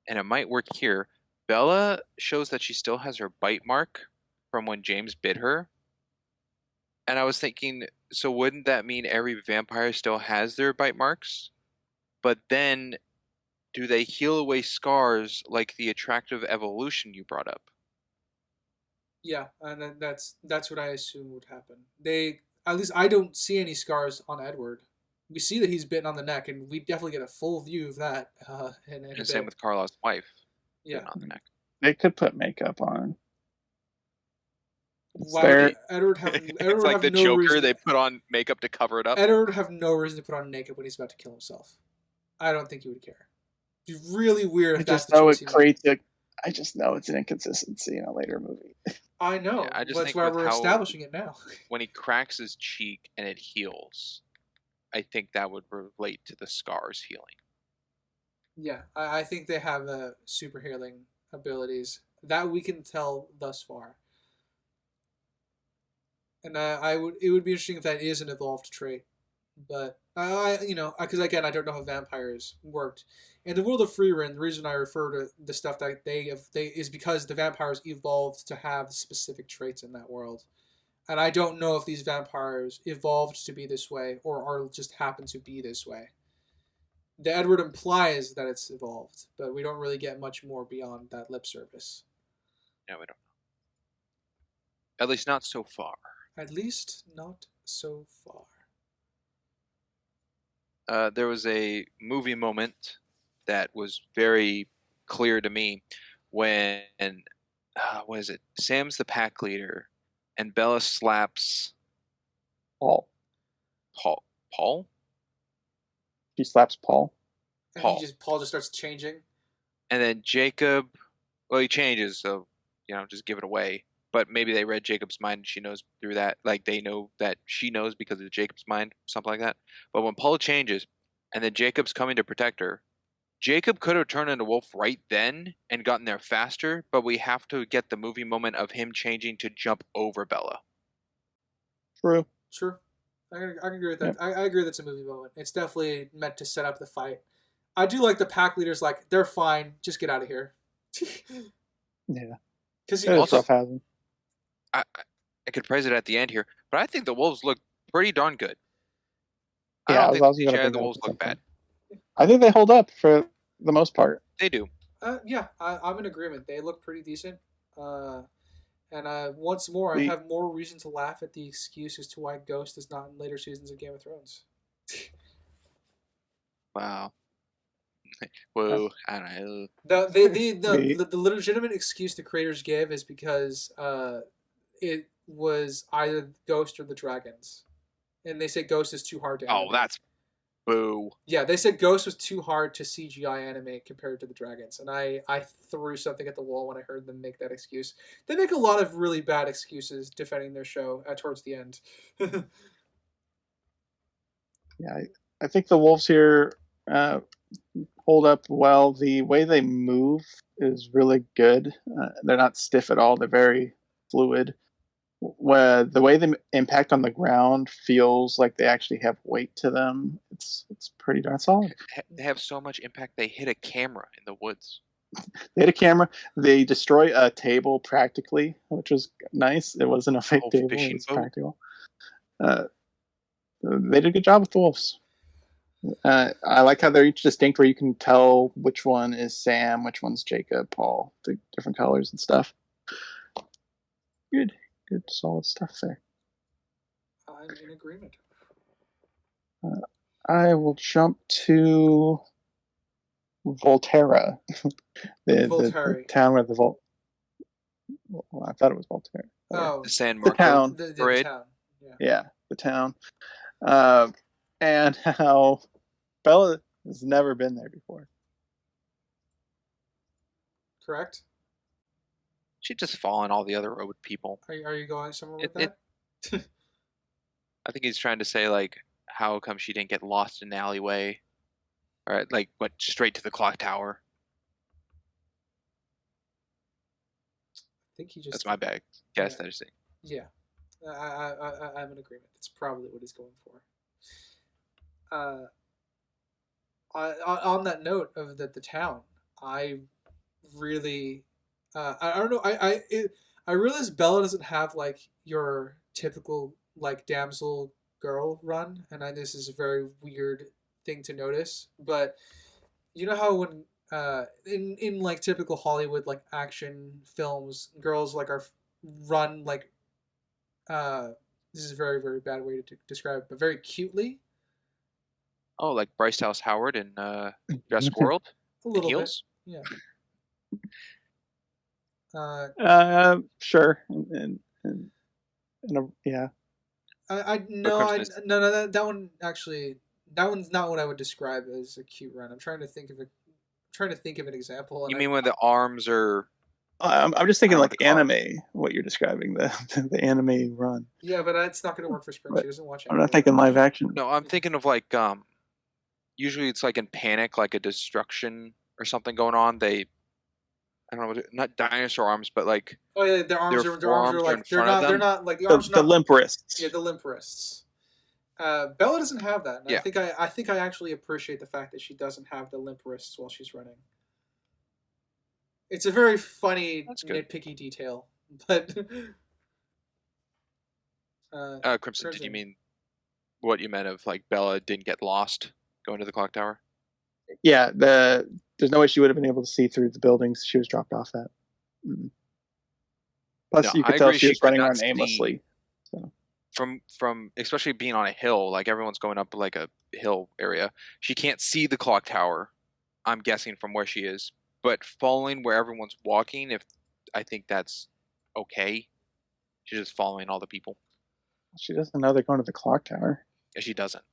and it might work here. Bella shows that she still has her bite mark from when James bit her. And I was thinking, so wouldn't that mean every vampire still has their bite marks? But then, do they heal away scars like the attractive evolution you brought up? Yeah, and that's what I assume would happen. At least I don't see any scars on Edward. We see that he's bitten on the neck, and we definitely get a full view of that. And same with Carla's wife. Yeah, on the neck. They could put makeup on. Why would Edward have? Edward it's like have the no Joker. Reason, they put on makeup to cover it up. Edward would have no reason to put on makeup when he's about to kill himself. I don't think he would care. It'd be really weird if that's the choice he made. I just know it's an inconsistency in a later movie. I know. Yeah, that's why we're establishing it now. When he cracks his cheek and it heals, I think that would relate to the scars healing. Yeah, I think they have super healing abilities that we can tell thus far. And it would be interesting if that is an evolved trait. But because again, I don't know how vampires worked. In the world of Freerun, the reason I refer to the stuff that they is because the vampires evolved to have specific traits in that world, and I don't know if these vampires evolved to be this way or are just happen to be this way. The Edward implies that it's evolved, but we don't really get much more beyond that lip service. No, we don't know. At least not so far. At least not so far. There was a movie moment that was very clear to me when, what is it? Sam's the pack leader, and Bella slaps Paul. Paul? She slaps Paul. And Paul. Paul just starts changing. And then Jacob, well, he changes, so, just give it away. But maybe they read Jacob's mind and she knows through that. Like, they know that she knows because of Jacob's mind, something like that. But when Paul changes, and then Jacob's coming to protect her, Jacob could have turned into a wolf right then and gotten there faster, but we have to get the movie moment of him changing to jump over Bella. True. Sure. I can agree with that. Yeah. I agree that's a movie moment. It's definitely meant to set up the fight. I do like the pack leaders, like, they're fine. Just get out of here. Yeah. Because also hasn't. I could praise it at the end here, but I think the wolves look pretty darn good. Yeah, I don't think the wolves look bad. I think they hold up for the most part. They do. Yeah, I'm in agreement. They look pretty decent. And once more, I have more reason to laugh at the excuse as to why Ghost is not in later seasons of Game of Thrones. Wow. Whoa, I don't know. The legitimate excuse the creators give is because it was either Ghost or the dragons. And they say Ghost is too hard to animate. Oh, that's boo. Yeah, they said Ghost was too hard to CGI animate compared to the dragons. And I threw something at the wall when I heard them make that excuse. They make a lot of really bad excuses defending their show towards the end. Yeah, I think the wolves here hold up well. The way they move is really good. They're not stiff at all. They're very fluid. Where the way they impact on the ground feels like they actually have weight to them. It's pretty darn solid. They have so much impact. They hit a camera in the woods. They hit a camera. They destroy a table practically, which was nice. It wasn't a fake table. It was practical. They did a good job with the wolves. I like how they're each distinct, where you can tell which one is Sam, which one's Jacob, Paul, the different colors and stuff. Good solid stuff there. I'm in agreement. I will jump to Volterra. the town where the Well, I thought it was Volterra. Oh, the San Marco town. The town. Yeah, the town. And how Bella has never been there before. Correct? She'd just fallen all the other road people. Are you going somewhere with that? I think he's trying to say, like, how come she didn't get lost in an alleyway? Or, like, went straight to the clock tower? I think he just... That's my bag. Guess that is it. Yeah. I'm in agreement. That's probably what he's going for. On that note of the town, I really... I don't know. I realize Bella doesn't have like your typical like damsel girl run, and this is a very weird thing to notice. But you know how when in like typical Hollywood like action films, girls like are run like this is a very very bad way to describe it, but very cutely. Oh, like Bryce Dallas Howard in Jurassic World. A little bit, yeah. Sure, yeah. No. That one actually, that one's not what I would describe as a cute run. I'm trying to think of an example. You mean when the arms are? I'm just thinking like anime. What you're describing, the anime run. Yeah, but that's not going to work for Spring. She doesn't watch. I'm not thinking live action. No, I'm thinking of like usually it's like in Panic, like a destruction or something going on. I don't know, not dinosaur arms, but like... Oh yeah, their arms are like... They're not like... The arms the limp wrists. Yeah, the limp wrists. Bella doesn't have that. And Yeah. I think I actually appreciate the fact that she doesn't have the limp wrists while she's running. It's a very funny, nitpicky detail, but. Crimson, did you mean what you meant of like Bella didn't get lost going to the clock tower? Yeah, there's no way she would have been able to see through the buildings she was dropped off at. Plus, No, you could I tell agree, she was running could not around see aimlessly. So. From especially being on a hill, like everyone's going up like a hill area, she can't see the clock tower. I'm guessing from where she is, but following where everyone's walking, I think that's okay. She's just following all the people. She doesn't know they're going to the clock tower. Yeah, she doesn't.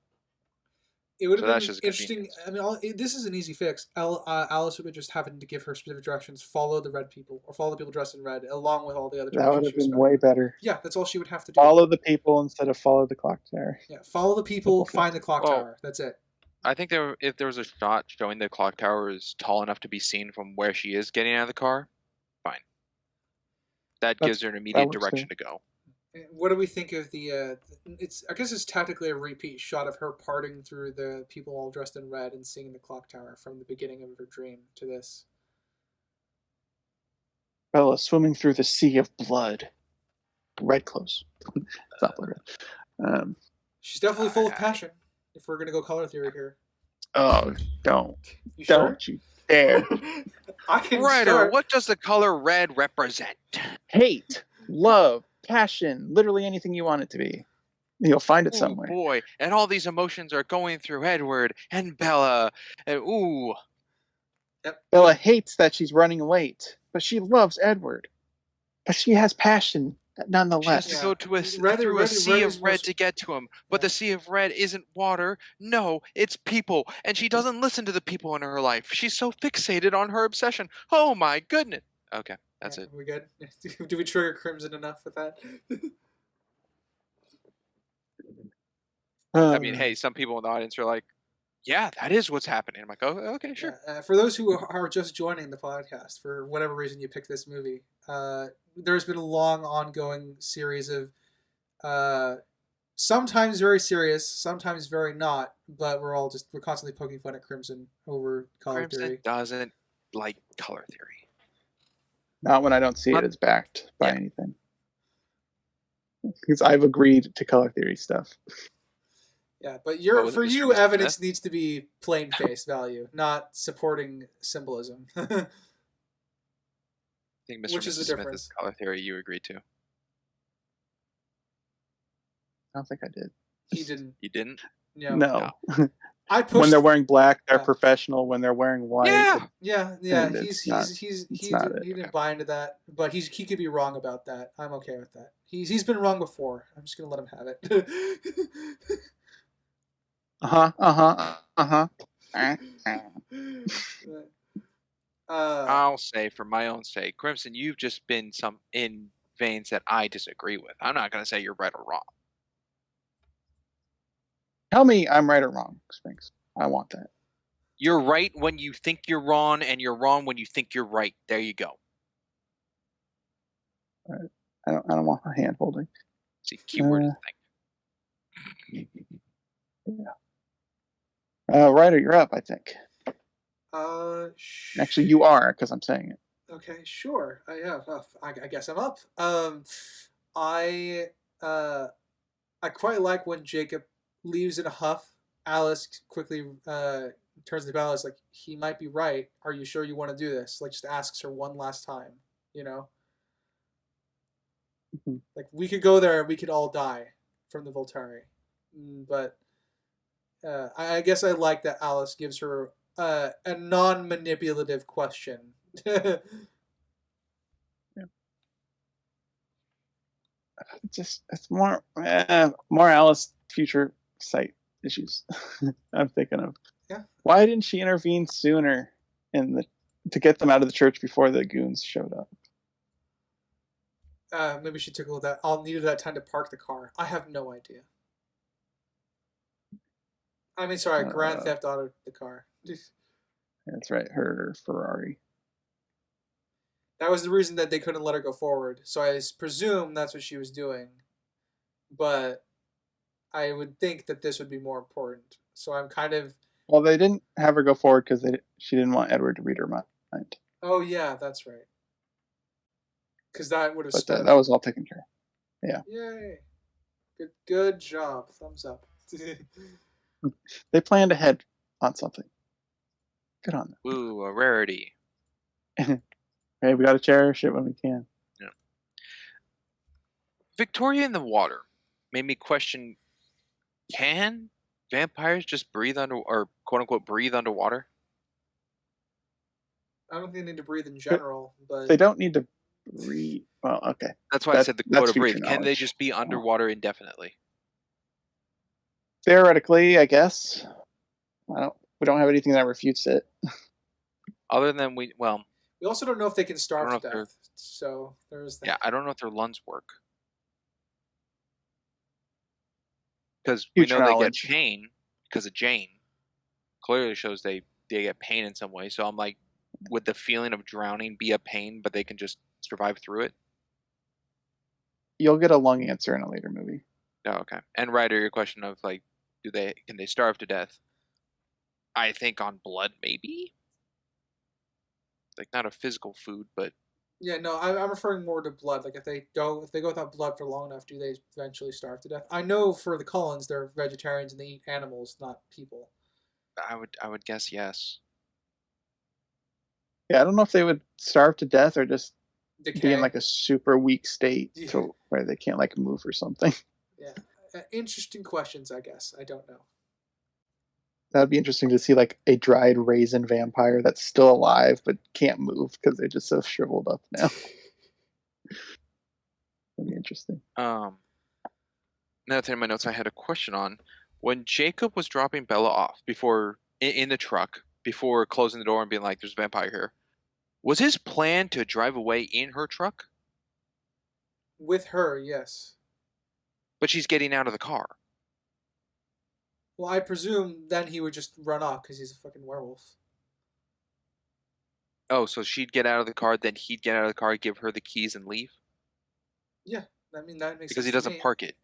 It would have been interesting. I mean, this is an easy fix. Alice would have just happened to give her specific directions: follow the red people, or follow the people dressed in red, along with all the other directions. That would have been way better. Yeah, that's all she would have to do. Follow the people instead of follow the clock tower. Yeah, follow the people, find the clock tower. That's it. I think if there was a shot showing the clock tower is tall enough to be seen from where she is getting out of the car, fine. That gives her an immediate direction to go. What do we think of the? I guess it's technically a repeat shot of her parting through the people all dressed in red and seeing the clock tower from the beginning of her dream to this. Bella swimming through the sea of blood. Red clothes. It's not blood red. She's definitely full of passion. If we're gonna go color theory here. Oh, don't you dare! I can Writer, start. what does the color red represent? Hate, love, passion, literally anything you want it to be. You'll find it somewhere. Oh boy, and all these emotions are going through Edward and Bella. And ooh. Yep. Bella hates that she's running late, but she loves Edward. But she has passion nonetheless. She has to go to through a sea of red to get to him. But the sea of red isn't water. No, it's people. And she doesn't listen to the people in her life. She's so fixated on her obsession. Oh my goodness. Okay, that's it. Are we good? Do we trigger Crimson enough with that? I mean, hey, some people in the audience are like, yeah, that is what's happening. I'm like, oh, okay, sure. For those who are just joining the podcast, for whatever reason you picked this movie, there's been a long, ongoing series of sometimes very serious, sometimes very not, but we're constantly poking fun at Crimson over color theory. Crimson doesn't like color theory. Not when I don't see it as backed by anything. Because I've agreed to color theory stuff. Yeah, but for you, evidence needs to be plain face value, not supporting symbolism. I think Mr. Mrs. Smith is color theory you agreed to. I don't think I did. He didn't. You didn't? No. When they're wearing black, they're professional. When they're wearing white, yeah. He didn't buy into that, but he could be wrong about that. I'm okay with that. He's been wrong before. I'm just gonna let him have it. I'll say, for my own sake, Crimson, you've just been in veins that I disagree with. I'm not gonna say you're right or wrong. Tell me I'm right or wrong, Sphinx. I want that. You're right when you think you're wrong, and you're wrong when you think you're right. There you go. All right. I don't want a hand holding. See, keyword is thing. Yeah. Ryder, you're up, I think. Actually, you are, because I'm saying it. Okay, sure. I guess I'm up. I quite like when Jacob leaves in a huff. Alice quickly turns to Bella. It's like, he might be right. Are you sure you want to do this? Like, just asks her one last time. You know. Mm-hmm. Like, we could go there and we could all die from the Volturi. But I guess I like that Alice gives her a non-manipulative question. Yeah. It's more Alice future sight issues. I'm thinking of. Yeah. Why didn't she intervene sooner to get them out of the church before the goons showed up? Maybe she took needed that time to park the car. I have no idea. I mean, sorry, Grand Theft Auto the car. That's right, her Ferrari. That was the reason that they couldn't let her go forward. So I presume that's what she was doing. But I would think that this would be more important. So I'm kind of. Well, they didn't have her go forward because she didn't want Edward to read her mind. Oh yeah, that's right. Because that would have But sped that up. was all taken care of. Yeah. Yay! Good job. Thumbs up. They planned ahead on something. Good on Ooh, a rarity. them. Hey, we got to cherish it when we can. Yeah. Victoria in the water made me question: can vampires just breathe under, or quote unquote breathe underwater? I don't think they need to breathe in general, but They don't need to breathe. Well, okay. That's why I said the That's quote of breathe. future Can they knowledge. just be underwater indefinitely? Theoretically, I guess. We don't have anything that refutes it. Other than we also don't know if they can starve know to if they're- death. So there's that. yeah, I don't know if their lungs work. Because we Future know they knowledge. get pain because of Jane. Clearly shows they get pain in some way. So I'm like, would the feeling of drowning be a pain, but they can just survive through it? You'll get a lung answer in a later movie. Oh, okay. And Ryder, your question of like, can they starve to death? I think on blood, maybe. Like not a physical food, but Yeah, no, I'm referring more to blood. Like if they go without blood for long enough, do they eventually starve to death? I know for the Cullens, they're vegetarians and they eat animals, not people. I would guess yes. Yeah, I don't know if they would starve to death or just Decay. be in like a super weak state Yeah. to where they can't like move or something. Yeah, interesting questions. I guess I don't know. That'd be interesting to see like a dried raisin vampire that's still alive but can't move because they're just so shriveled up now. That'd be interesting. Another thing in my notes I had a question on. When Jacob was dropping Bella off before in the truck, before closing the door and being like, there's a vampire here, was his plan to drive away in her truck? With her, yes. But she's getting out of the car. Well, I presume then he would just run off because he's a fucking werewolf. Oh, so she'd get out of the car, then he'd get out of the car, give her the keys, and leave? Yeah, I mean that makes Because sense he to doesn't me. park it.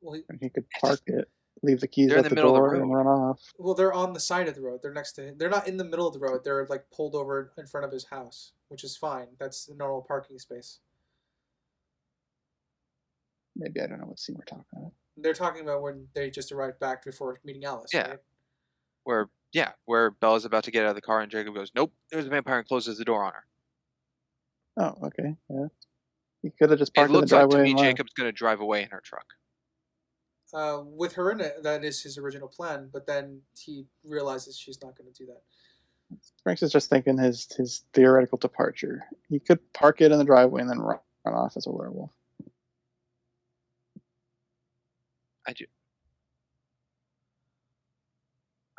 Well, And he could park it, leave the keys They're in at the the middle of the door, road. and run off. well, they're on the side of the road. They're next to him. They're not in the middle of the road. They're like pulled over in front of his house, which is fine. That's the normal parking space. Maybe I don't know what scene we're talking about. They're talking about when they just arrived back before meeting Alice, Yeah. right? Where Bella's about to get out of the car and Jacob goes, nope, there's a vampire, and closes the door on her. Oh, okay, yeah. He could have just It parked in the looks like to driveway me and left. Jacob's going to drive away in her truck. With her in it, that is his original plan. But then he realizes she's not going to do that. Franks is just thinking his theoretical departure. He could park it in the driveway and then run off as a werewolf.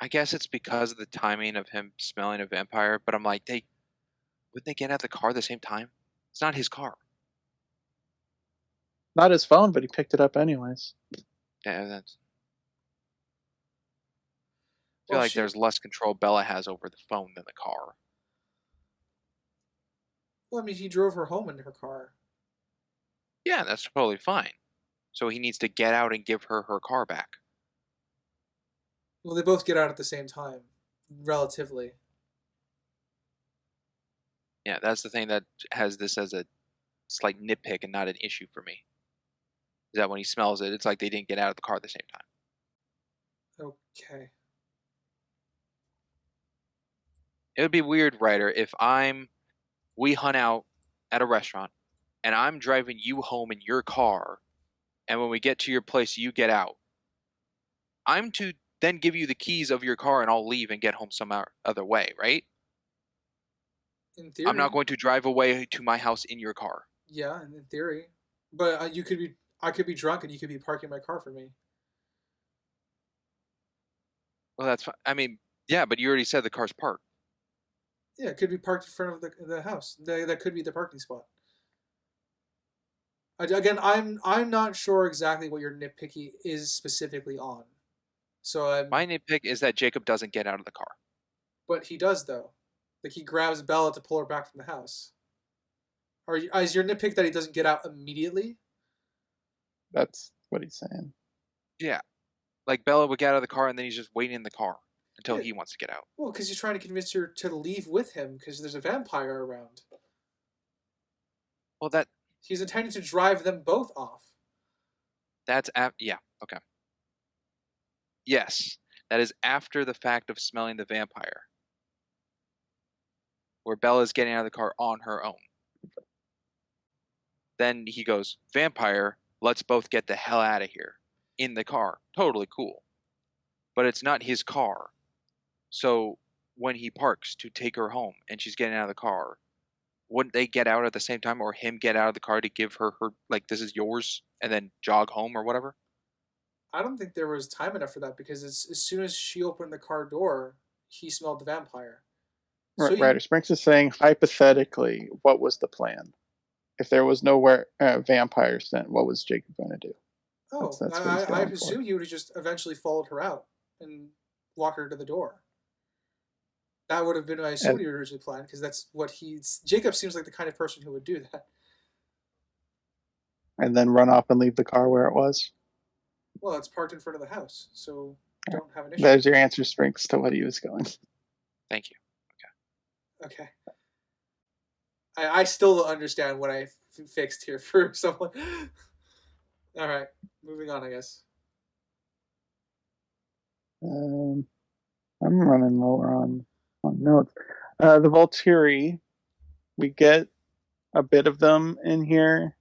I guess it's because of the timing of him smelling a vampire, but I'm like, wouldn't they get out of the car at the same time? It's not his car. Not his phone, but he picked it up anyways. Yeah, that's. I feel like there's less control Bella has over the phone than the car. Well, I mean, he drove her home in her car. Yeah, that's totally fine. So he needs to get out and give her car back. Well, they both get out at the same time, relatively. Yeah, that's the thing that has this as a slight nitpick and not an issue for me. Is that when he smells it, it's like they didn't get out of the car at the same time. Okay. It would be weird, Ryder, if we hunt out at a restaurant and I'm driving you home in your car, and when we get to your place, you get out. I'm to then give you the keys of your car and I'll leave and get home some other way, right? In theory. I'm not going to drive away to my house in your car. Yeah, in theory. But I could be drunk and you could be parking my car for me. Well, that's fine. I mean, yeah, but you already said the car's parked. Yeah, it could be parked in front of the house. That could be the parking spot. Again, I'm not sure exactly what your nitpicky is specifically on. So my nitpick is that Jacob doesn't get out of the car. But he does, though. Like, he grabs Bella to pull her back from the house. Or is your nitpick that he doesn't get out immediately? That's what he's saying. Yeah. Like Bella would get out of the car and then he's just waiting in the car until Yeah. he wants to get out. Well, because he's trying to convince her to leave with him because there's a vampire around. Well, He's intending to drive them both off. yeah, okay. Yes, that is after the fact of smelling the vampire. Where Bella's getting out of the car on her own. Then he goes, vampire, let's both get the hell out of here. In the car. Totally cool. But it's not his car. So when he parks to take her home and she's getting out of the car, wouldn't they get out at the same time, or him get out of the car to give her like, this is yours, and then jog home or whatever? I don't think there was time enough for that because as soon as she opened the car door, he smelled the vampire. So Ryder Sprinks is saying, hypothetically, what was the plan? If there was nowhere vampires, then what was Jacob going to do? Oh, That's what he's I going assume for. he would have just eventually followed her out and walked her to the door. That would have been, I assume, what he originally planned, because that's what Jacob seems like the kind of person who would do that. And then run off and leave the car where it was? Well, it's parked in front of the house, so don't have an issue. There's your answer, Sprinks, to what he was going. Thank you. Okay. I still don't understand what I fixed here for someone. All right, moving on, I guess. I'm running lower on notes. The Volturi, we get a bit of them in here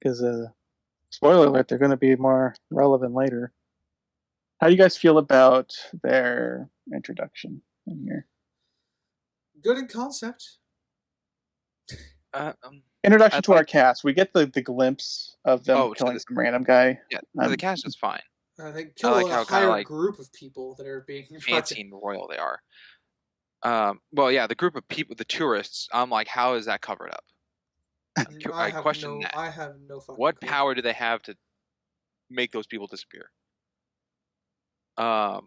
because, spoiler alert, they're going to be more relevant later. How do you guys feel about their introduction in here? Good in concept. Introduction to our cast. We get the glimpse of them killing some random guy. Yeah, the cast is fine. They kill like a higher group of people that are being fancy and royal they are. Well, yeah, the group of people, the tourists. I'm like, how is that covered up? I question that. I have no fucking What clue. power do they have to make those people disappear? I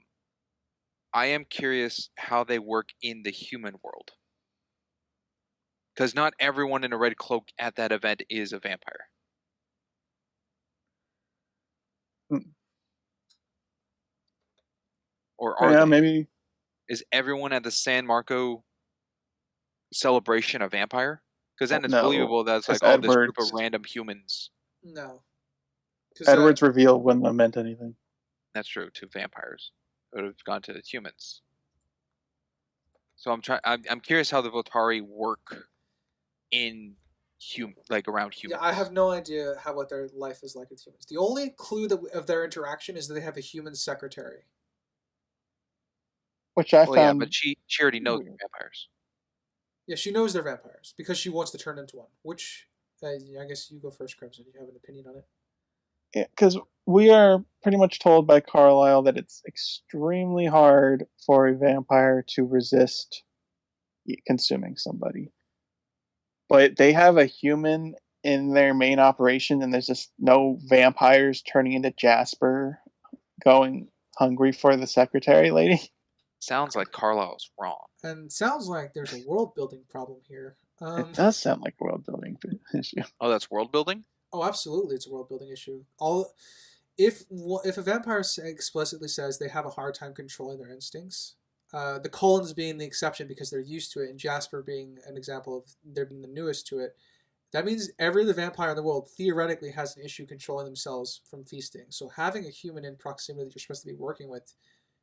am curious how they work in the human world. Because not everyone in a red cloak at that event is a vampire. Or are they? Maybe. Is everyone at the San Marco celebration a vampire? Because then it's believable that it's like, oh, this group of random humans. No. Edward's reveal wouldn't have meant anything. That's true to vampires. It would have gone to the humans. So I'm curious how the Volturi work in around humans. Yeah, I have no idea what their life is like with humans. The only clue of their interaction is that they have a human secretary. Which I found. Yeah, but she already knows they're vampires. Yeah, she knows they're vampires because she wants to turn into one. Which, I guess you go first, Crimson. Do you have an opinion on it? Yeah, because we are pretty much told by Carlisle that it's extremely hard for a vampire to resist consuming somebody. But they have a human in their main operation, and there's just no vampires turning into Jasper going hungry for the secretary lady. Sounds like Carlisle's wrong. And sounds like there's a world building problem here. It does sound like a world building issue. Oh, that's world building? Oh, absolutely, it's a world building issue. If a vampire explicitly says they have a hard time controlling their instincts, the Cullens being the exception because they're used to it, and Jasper being an example of they're being the newest to it, that means every other vampire in the world theoretically has an issue controlling themselves from feasting. So having a human in proximity that you're supposed to be working with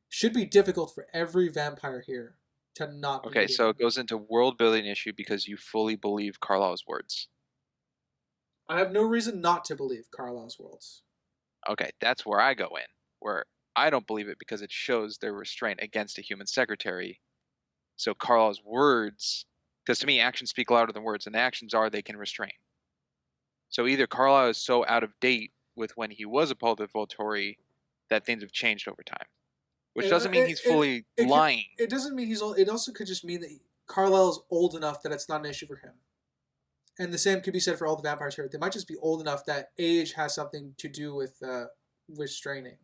should be difficult for every vampire here to not be. Okay, so it goes into world building issue because you fully believe Carlisle's words. I have no reason not to believe Carlisle's words. Okay, that's where I go in, where I don't believe it because it shows their restraint against a human secretary. So Carlisle's words, because to me, actions speak louder than words, and the actions are they can restrain. So either Carlisle is so out of date with when he was a Volturi that things have changed over time. Which doesn't mean he's fully lying. It doesn't mean he's old. It also could just mean that Carlisle's old enough that it's not an issue for him. And the same could be said for all the vampires here. They might just be old enough that age has something to do with restraining.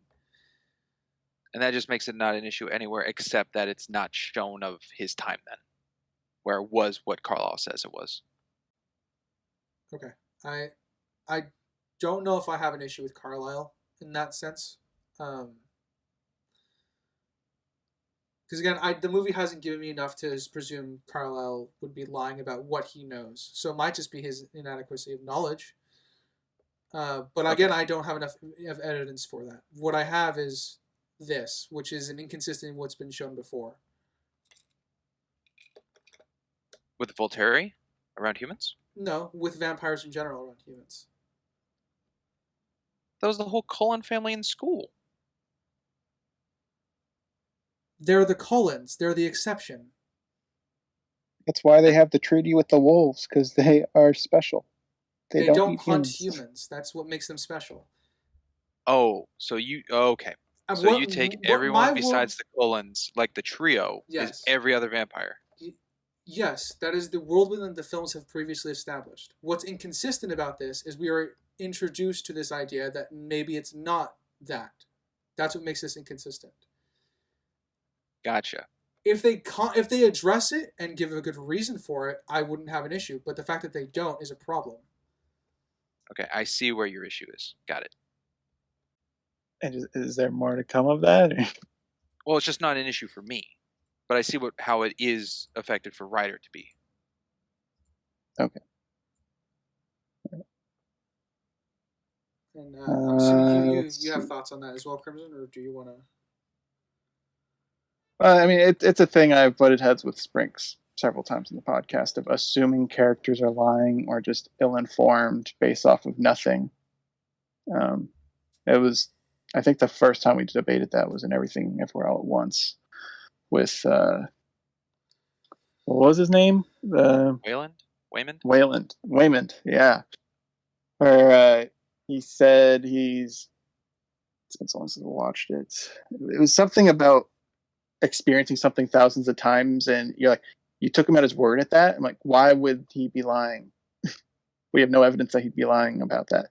And that just makes it not an issue anywhere except that it's not shown of his time then. Where it was what Carlisle says it was. Okay. I don't know if I have an issue with Carlisle in that sense. Because again, the movie hasn't given me enough to presume Carlisle would be lying about what he knows. So it might just be his inadequacy of knowledge. But again, I don't have enough evidence for that. What I have is this, which is an inconsistent in what's been shown before. With Volturi around humans? No, with vampires in general around humans. That was the whole Cullen family in school. They're the Cullens. They're the exception. That's why they have the treaty with the wolves, because they are special. They don't eat hunt humans. That's what makes them special. Oh, so you okay? So you take everyone besides the Cullens, like the trio, is every other vampire. Yes, that is the world within the films have previously established. What's inconsistent about this is we are introduced to this idea that maybe it's not that. That's what makes this inconsistent. Gotcha. If they address it and give a good reason for it, I wouldn't have an issue. But the fact that they don't is a problem. Okay, I see where your issue is. Got it. And is there more to come of that? Well, it's just not an issue for me, but I see how it is affected for Ryder to be. Okay. And I'm assuming you have thoughts on that as well, Crimson, or do you want to? I mean, it's a thing I've butted heads with Sprinks several times in the podcast of assuming characters are lying or just ill-informed based off of nothing. It was, I think the first time we debated that was in Everything Everywhere All at Once with, what was his name? Waymond, yeah. Where he said it's been so long since I watched it. It was something about experiencing something thousands of times, and you're like, you took him at his word at that. I'm like, why would he be lying? We have no evidence that he'd be lying about that,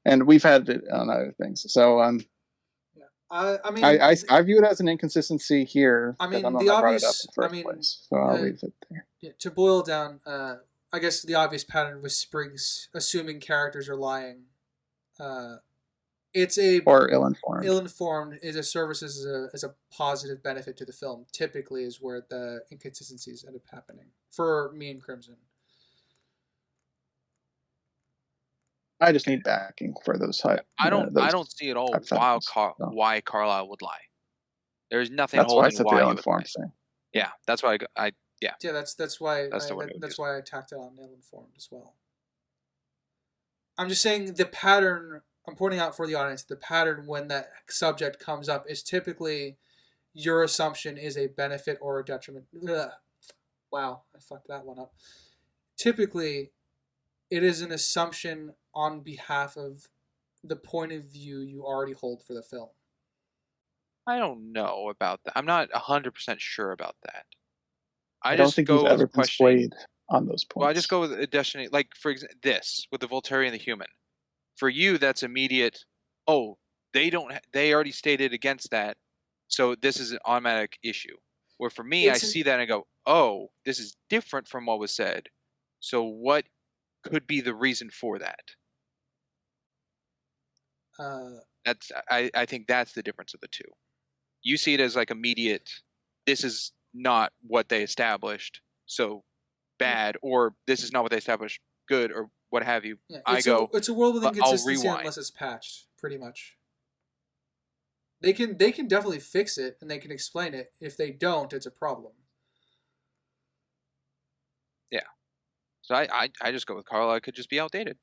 and we've had it on other things. So I mean, I view it as an inconsistency here. I mean, the obvious. Place, so I'll leave it there. Yeah, to boil down, I guess the obvious pattern with Spriggs assuming characters are lying. Or ill-informed. Ill-informed serves as a positive benefit to the film. Typically, is where the inconsistencies end up happening for me and Crimson. I just need backing for those. I don't see at all why Carlisle would lie. There's nothing that's holding why you would lie. Thing. Yeah, that's why Yeah, that's why I tacked it on ill-informed as well. I'm just saying the pattern. I'm pointing out for the audience the pattern when that subject comes up is typically your assumption is a benefit or a detriment. Ugh. Wow, I fucked that one up. Typically, it is an assumption on behalf of the point of view you already hold for the film. I don't know about that. I'm not 100% sure about that. I don't think he's ever been swayed on those points. Well, I just go with a destiny, like for example, this with the Volturi and the human. For you, that's immediate. Oh, they already stated against that, so this is an automatic issue. Where for me, I see that and I go, oh, this is different from what was said. So what could be the reason for that? I think that's the difference of the two. You see it as like immediate. This is not what they established, so bad, or this is not what they established, good, or what have you. Yeah, it's a world with inconsistency unless it's patched, pretty much. They can definitely fix it and they can explain it. If they don't, it's a problem. Yeah. So I just go with Carlisle. It could just be outdated.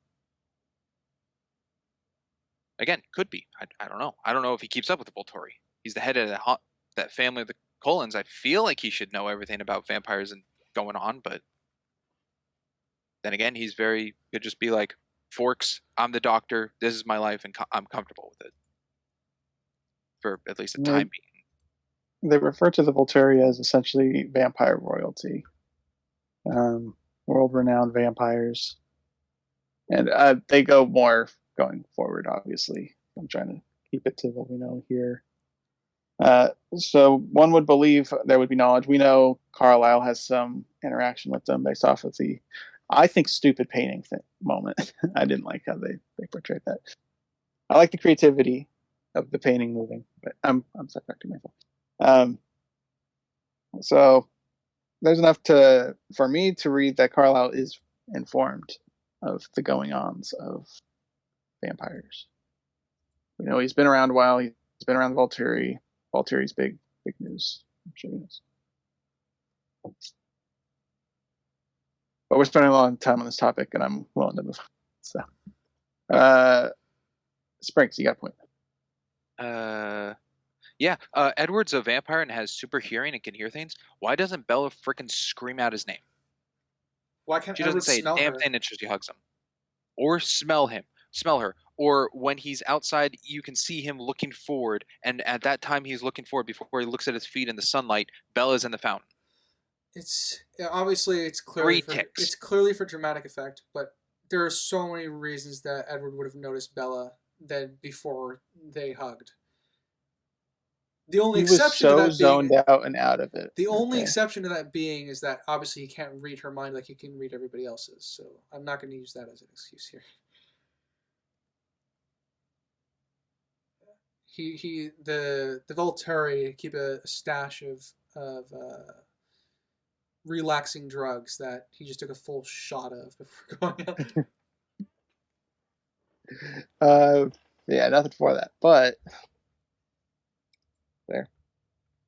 Again, could be. I don't know. I don't know if he keeps up with the Volturi. He's the head of that family of the Cullens. I feel like he should know everything about vampires and going on, but then again, could just be like, Forks, I'm the doctor, this is my life, and I'm comfortable with it. For at least a time being. They refer to the Volturi as essentially vampire royalty. World-renowned vampires. And they go more going forward, obviously. I'm trying to keep it to what we know here. So one would believe there would be knowledge. We know Carlisle has some interaction with them based off of the, I think, stupid painting moment. I didn't like how they portrayed that. I like the creativity. of the painting moving. But I'm sidetracking myself. So there's enough for me to read that Carlisle is informed of the going-ons of vampires. We know he's been around a while. He's been around Volturi. Volturi's big news. I'm sure he knows. But we're spending a long time on this topic, and I'm willing to move on. So, Sprinks, you got a point. Yeah. Edward's a vampire and has super hearing and can hear things. Why doesn't Bella freaking scream out his name? Why can't She Edward doesn't say a smell damn her? thing until she hugs him, or smell her. Or when he's outside, you can see him looking forward, and at that time he's looking forward before he looks at his feet in the sunlight. Bella's in the fountain. It's obviously it's clearly 3 ticks. it's clearly for dramatic effect, but there are so many reasons that Edward would have noticed Bella than before they hugged. The only He exception was to so that zoned being out and out of it. the only exception to that being is that obviously he can't read her mind like he can read everybody else's. So I'm not going to use that as an excuse here. The Volturi keep a stash of relaxing drugs that he just took a full shot of before going out. Yeah, nothing for that. But there,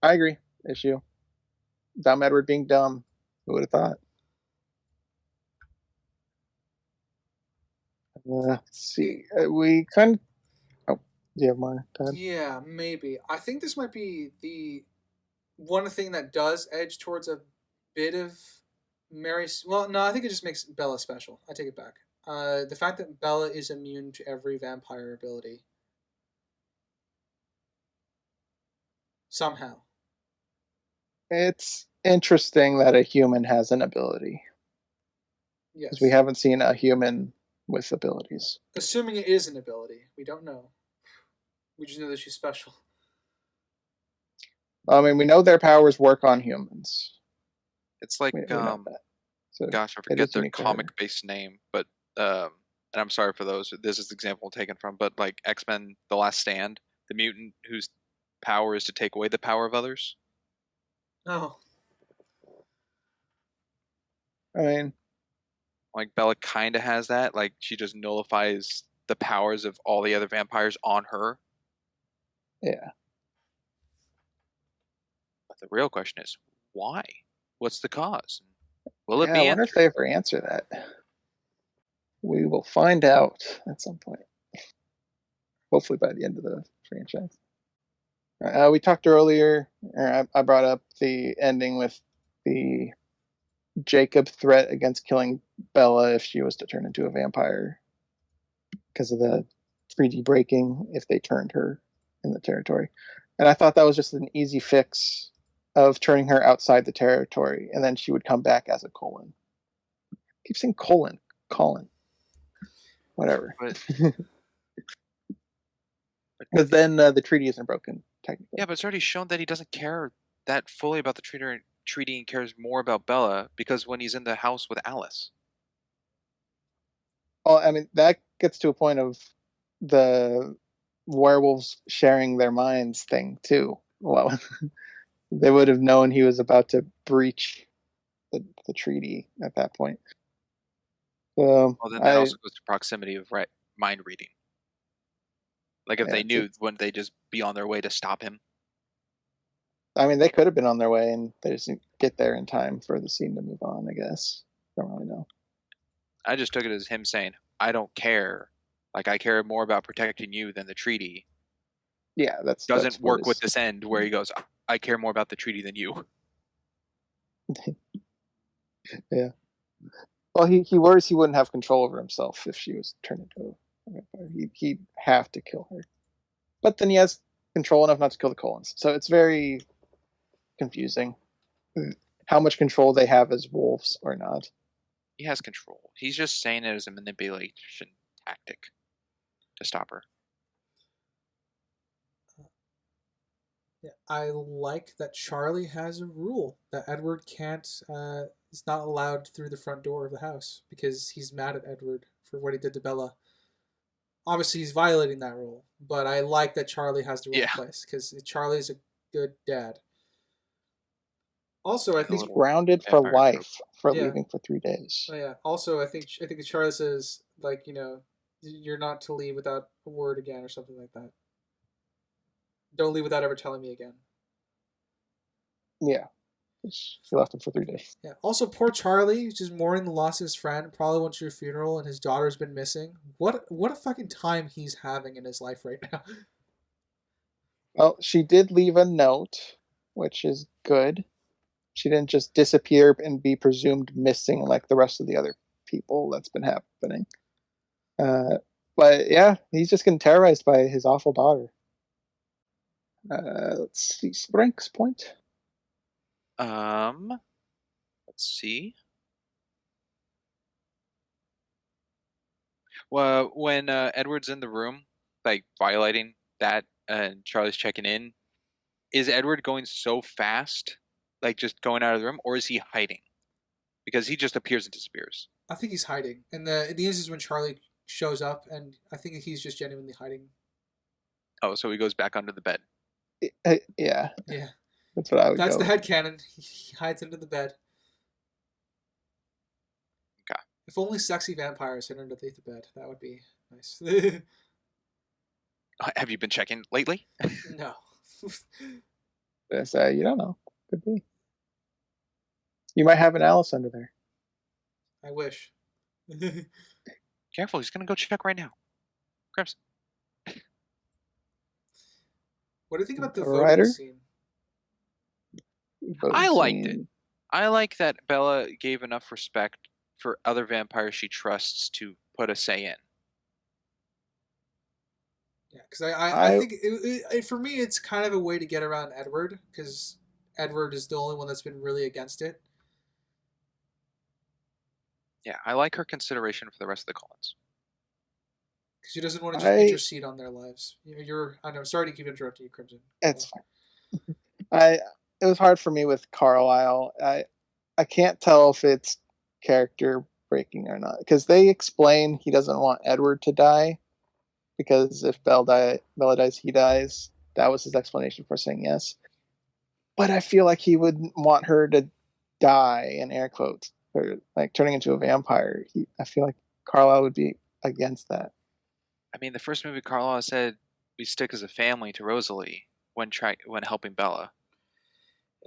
I agree. Issue. Dumb Edward being dumb. Who would have thought? Let's see. We kind of. Oh, do you have more, Todd? Yeah, maybe. I think this might be the one thing that does edge towards a bit of Mary. Well, no, I think it just makes Bella special. I take it back. The fact that Bella is immune to every vampire ability. Somehow. It's interesting that a human has an ability. Yes. Because we haven't seen a human with abilities. Assuming it is an ability. We don't know. We just know that she's special. I mean, we know their powers work on humans. It's like, we know that. So gosh, I forget their comic-based name, but and I'm sorry for those. This is the example taken from, but like X-Men: The Last Stand, the mutant whose power is to take away the power of others. Oh. I mean, like Bella kind of has that. Like she just nullifies the powers of all the other vampires on her. Yeah. But the real question is, why? What's the cause? Will it be I wonder if they ever answer that. We will find out at some point. Hopefully by the end of the franchise. We talked earlier, or I brought up the ending with the Jacob threat against killing Bella if she was to turn into a vampire because of the 3D breaking if they turned her in the territory. And I thought that was just an easy fix of turning her outside the territory, and then she would come back as a Cullen. I keep saying Cullen. Whatever. Because then the treaty isn't broken, technically. Yeah, but it's already shown that he doesn't care that fully about the treaty and cares more about Bella because when he's in the house with Alice. Well, I mean, that gets to a point of the werewolves sharing their minds thing, too. Well, they would have known he was about to breach the treaty at that point. So, well, then that also goes to proximity of mind reading. Like if they knew, wouldn't they just be on their way to stop him? I mean, they could have been on their way and they just didn't get there in time for the scene to move on, I guess. Don't really know. I just took it as him saying, I don't care. Like, I care more about protecting you than the treaty. Yeah, doesn't work with this end where he goes, I care more about the treaty than you. Yeah. Well, he worries he wouldn't have control over himself if she was turned into a vampire. He'd have to kill her. But then he has control enough not to kill the Cullens. So it's very confusing how much control they have as wolves or not. He has control. He's just saying it as a manipulation tactic to stop her. Yeah, I like that Charlie has a rule that Edward is not allowed through the front door of the house because he's mad at Edward for what he did to Bella. obviously he's violating that rule, but I like that Charlie has the rule in Yeah. place because Charlie's a good dad. Also, I The He's think little grounded for vampire life for Yeah. leaving for 3 days. Oh, yeah. Also, I think Charlie says like you're not to leave without a word again or something like that. Don't leave without ever telling me again. Yeah. He left him for 3 days. Yeah. Also, poor Charlie, who's just mourning the loss of his friend, probably went to your funeral, and his daughter's been missing. What a fucking time he's having in his life right now. Well, she did leave a note, which is good. She didn't just disappear and be presumed missing like the rest of the other people that's been happening. But yeah, he's just getting terrorized by his awful daughter. Let's see, Sprank's point. Let's see. Well, when Edward's in the room, like violating that, and Charlie's checking in, is Edward going so fast, like just going out of the room, or is he hiding? Because he just appears and disappears. I think he's hiding, and the news is when Charlie shows up, and I think he's just genuinely hiding. Oh, so he goes back under the bed. Yeah, Yeah, that's what I would that's go. the headcanon. He hides under the bed. Okay. If only sexy vampires hid underneath the bed, that would be nice. Have you been checking lately? No. You don't know. Could be. You might have an Alice under there. I wish. Careful, he's gonna go check right now. Crimson. What do you think about the A voting writer? scene? I liked it. I like that Bella gave enough respect for other vampires she trusts to put a say in. Yeah, because I think for me it's kind of a way to get around Edward, because Edward is the only one that's been really against it. Yeah, I like her consideration for the rest of the Cullens. Because she doesn't want to just intercede on their lives. I know. Sorry to keep interrupting you, Crimson. It's fine. It was hard for me with Carlisle. I can't tell if it's character breaking or not, because they explain he doesn't want Edward to die, because if Bella dies, he dies. That was his explanation for saying yes. But I feel like he wouldn't want her to die, in air quotes, or like turning into a vampire. I feel like Carlisle would be against that. I mean, the first movie, Carlisle said we stick as a family to Rosalie when helping Bella.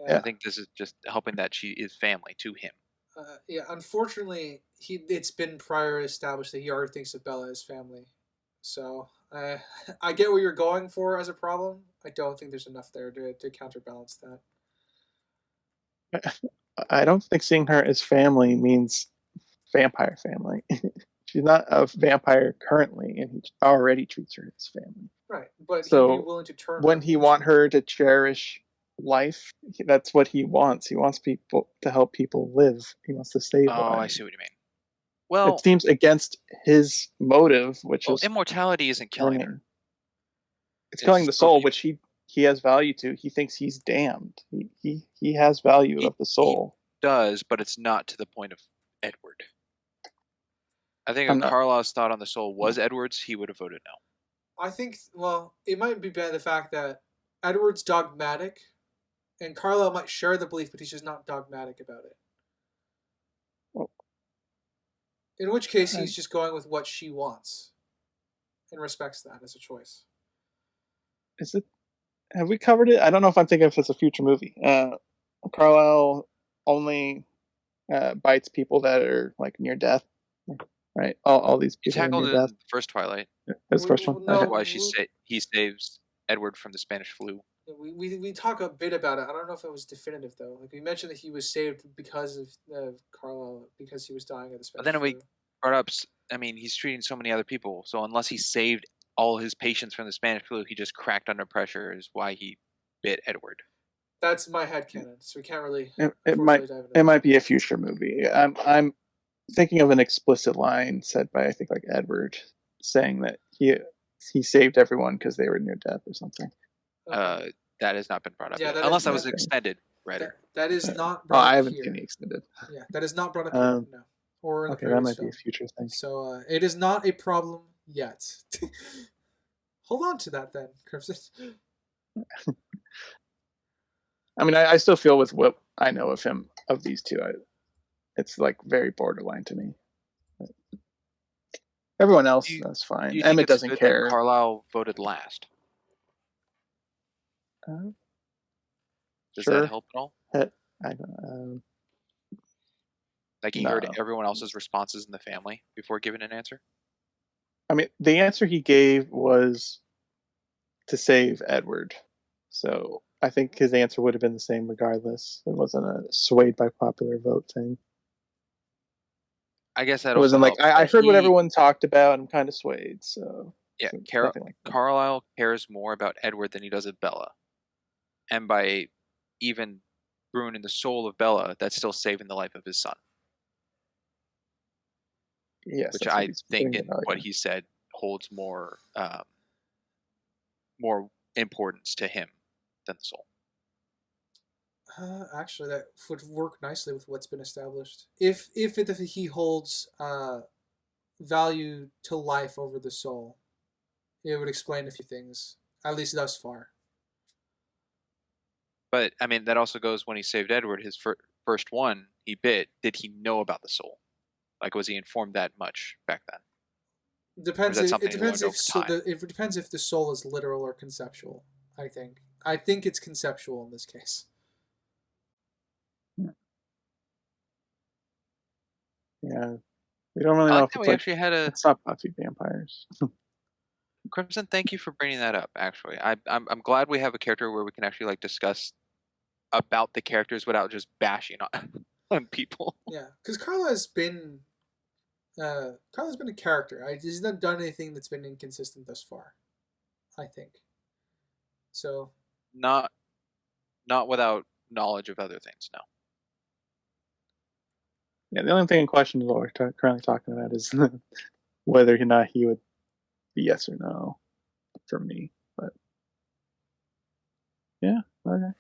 Yeah. I think this is just helping that she is family to him. Yeah, unfortunately, it's been prior established that he already thinks of Bella as family. So I get what you're going for as a problem. I don't think there's enough there to counterbalance that. I don't think seeing her as family means vampire family. She's not a vampire currently, and he already treats her as family. Right, but so he'd be willing to turn. When he want her to cherish life, that's what he wants. He wants people to help people live. He wants to save lives. I see what you mean. Well, it seems against his motive, which is immortality isn't killing her. It's killing the soul, which he has value to. He thinks he's damned. He has value of the soul. He does, but it's not to the point of Edward. I think if Carlisle's thought on the soul was Edward's, he would have voted no. I think, well, it might be by the fact that Edward's dogmatic, and Carlisle might share the belief, but he's just not dogmatic about it. Well, in which case, he's just going with what she wants and respects that as a choice. Is it? Have we covered it? I don't know if I'm thinking if it's a future movie. Carlisle only bites people that are like near death, right? All these people. He tackled it in the first Twilight. That's the first one. That's why he saves Edward from the Spanish flu. We talk a bit about it. I don't know if it was definitive though. Like we mentioned that he was saved because of Carlisle, because he was dying of the Spanish flu. But then we brought up, I mean, he's treating so many other people. So unless he saved all his patients from the Spanish flu, he just cracked under pressure. Is why he bit Edward. That's my headcanon, so we can't really. It might be a future movie. I'm thinking of an explicit line said by I think like Edward, saying that he saved everyone because they were near death or something. That has not been brought up yet. Unless that was extended, writer. That is not brought up I haven't here. seen it extended. Yeah, that is not brought up here, no. Or in okay, that might be a future thing. So it is not a problem yet. Hold on to that then, Crimson. I mean, I still feel with what I know of him, of these two, it's like very borderline to me. But everyone else, that's fine. Do you think Emmett it's doesn't good care. that Carlisle voted last? Does Sure. that help at all? I don't. Like he heard everyone else's responses in the family before giving an answer? I mean, the answer he gave was to save Edward. So I think his answer would have been the same regardless. It wasn't a swayed by popular vote thing. I guess that It wasn't like, I heard what everyone talked about, I'm kind of swayed, so... Yeah, so nothing like that. Carlisle cares more about Edward than he does of Bella. And by even ruining the soul of Bella, that's still saving the life of his son. Yes, which I think in what he said holds more importance to him than the soul. Actually, that would work nicely with what's been established. If he holds value to life over the soul, it would explain a few things, at least thus far. But I mean, that also goes when he saved Edward, his first one he bit. Did he know about the soul? Like, was he informed that much back then? Depends. It depends if it depends if the soul is literal or conceptual. I think it's conceptual in this case. Yeah, we don't really know if we actually had it's not Buffy vampires. Crimson, thank you for bringing that up. Actually, I'm glad we have a character where we can actually like discuss about the characters without just bashing on people. Yeah, because Carla's been a character. He's not done anything that's been inconsistent thus far, I think. So not without knowledge of other things. No. Yeah, the only thing in question is what we're currently talking about is whether or not he would be yes or no for me. But yeah, okay.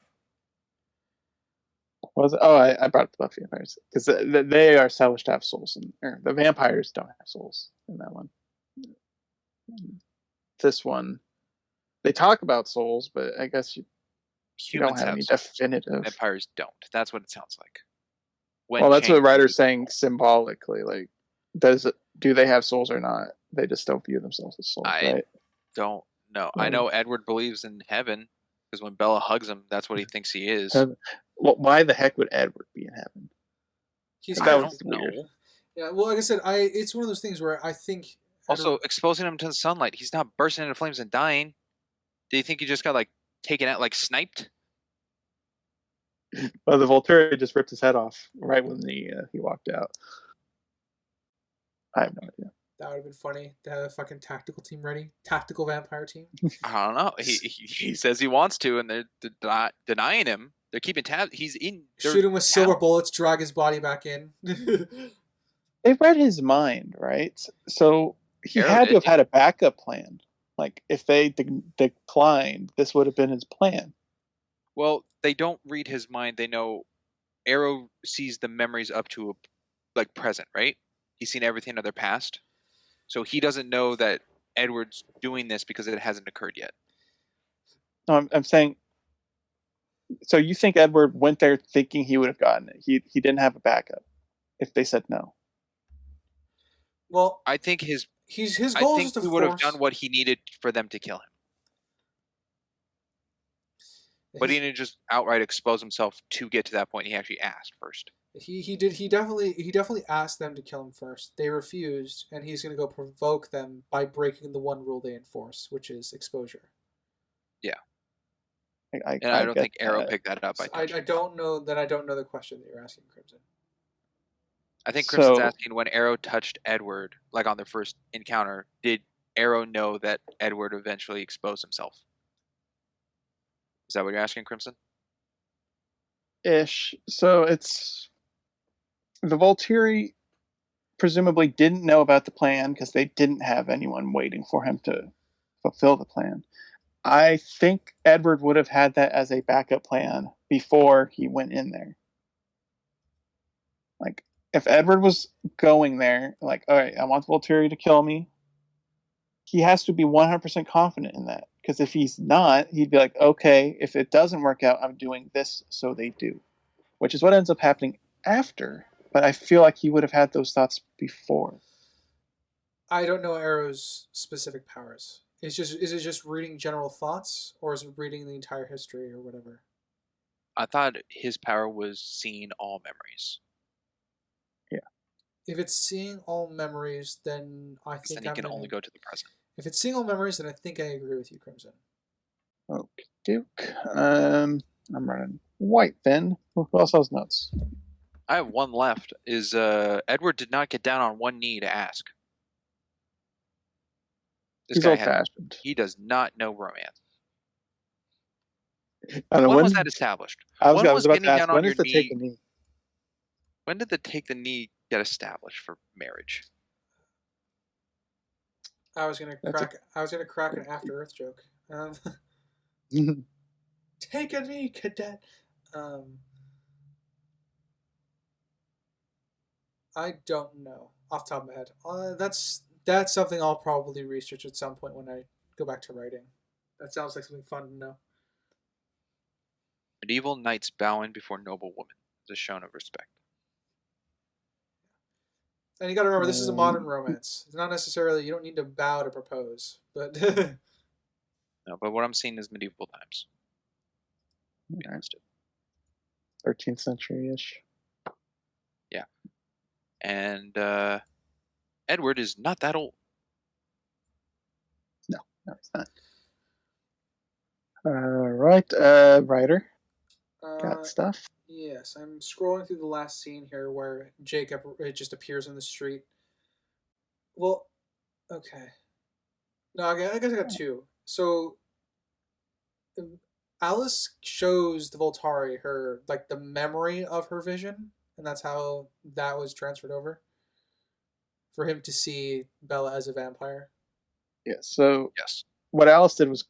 I brought up the Buffy vampires because they are established to have souls, and the vampires don't have souls in that one. This one, they talk about souls, but I guess you don't have any definitive. Vampires don't. That's what it sounds like. Well, that's what the writer's saying symbolically. Like, do they have souls or not? They just don't view themselves as souls, right? Don't know. I know Edward believes in heaven because when Bella hugs him, that's what he thinks he is. Well, why the heck would Edward be in heaven? That was weird. Yeah, well, like I said, it's one of those things where I think... Also, exposing him to the sunlight, he's not bursting into flames and dying. Do you think he just got, like, taken out, like, sniped? Well, the Volturi just ripped his head off right when he walked out. I have no idea. That would have been funny to have a fucking tactical team ready. Tactical vampire team. I don't know. He says he wants to, and they're denying him. They're keeping tabs. He's in. Shoot him with silver bullets, drag his body back in. They read his mind, right? So he had to have had a backup plan. Like, if they declined, this would have been his plan. Well, they don't read his mind. They know Arrow sees the memories up to, like, present, right? He's seen everything of their past. So he doesn't know that Edward's doing this because it hasn't occurred yet. No, I'm saying... So you think Edward went there thinking he would have gotten it? He didn't have a backup if they said no. Well, I think his goal is to he would have done what he needed for them to kill him. But he didn't just outright expose himself to get to that point. He actually asked first. He definitely asked them to kill him first. They refused, and he's going to go provoke them by breaking the one rule they enforce, which is exposure. Yeah. I don't think Arrow picked that up. I don't know the question that you're asking, Crimson. I think Crimson's asking, when Arrow touched Edward, like on their first encounter, did Arrow know that Edward eventually exposed himself? Is that what you're asking, Crimson? Ish. So it's... The Volturi presumably didn't know about the plan because they didn't have anyone waiting for him to fulfill the plan. I think Edward would have had that as a backup plan before he went in there. Like, if Edward was going there, like, all right, I want the Volturi to kill me. he has to be 100% confident in that. Because if he's not, he'd be like, okay, if it doesn't work out, I'm doing this, so they do. Which is what ends up happening after. But I feel like he would have had those thoughts before. I don't know Arrow's specific powers. Is it just reading general thoughts, or is it reading the entire history, or whatever? I thought his power was seeing all memories. If it's seeing all memories, then I think Then he can only go to the present. If it's seeing all memories, then I think I agree with you, Crimson. Okay, Duke. I'm running white then. Who else has notes? I have one left. Is Edward did not get down on one knee to ask. He's old-fashioned. He does not know romance. I don't know, when was that established? I was about to ask, when does the knee, take the knee? When did the take the knee get established for marriage? I was gonna crack an After Earth joke. Take a knee, cadet. I don't know off the top of my head. That's something I'll probably research at some point when I go back to writing. That sounds like something fun to know. Medieval knights bowing before noble women is a shown of respect. And you got to remember, this is a modern romance. It's not necessarily, you don't need to bow to propose, but no. But what I'm seeing is medieval times. 13th century-ish. Yeah, and Edward is not that old. No, he's not. All right, writer. Got stuff? Yes, I'm scrolling through the last scene here where Jacob just appears in the street. Well, okay. No, I guess I got two. So, Alice shows the Voltari her, like, the memory of her vision, and that's how that was transferred over. For him to see Bella as a vampire. Yeah, so yes, what Alice did was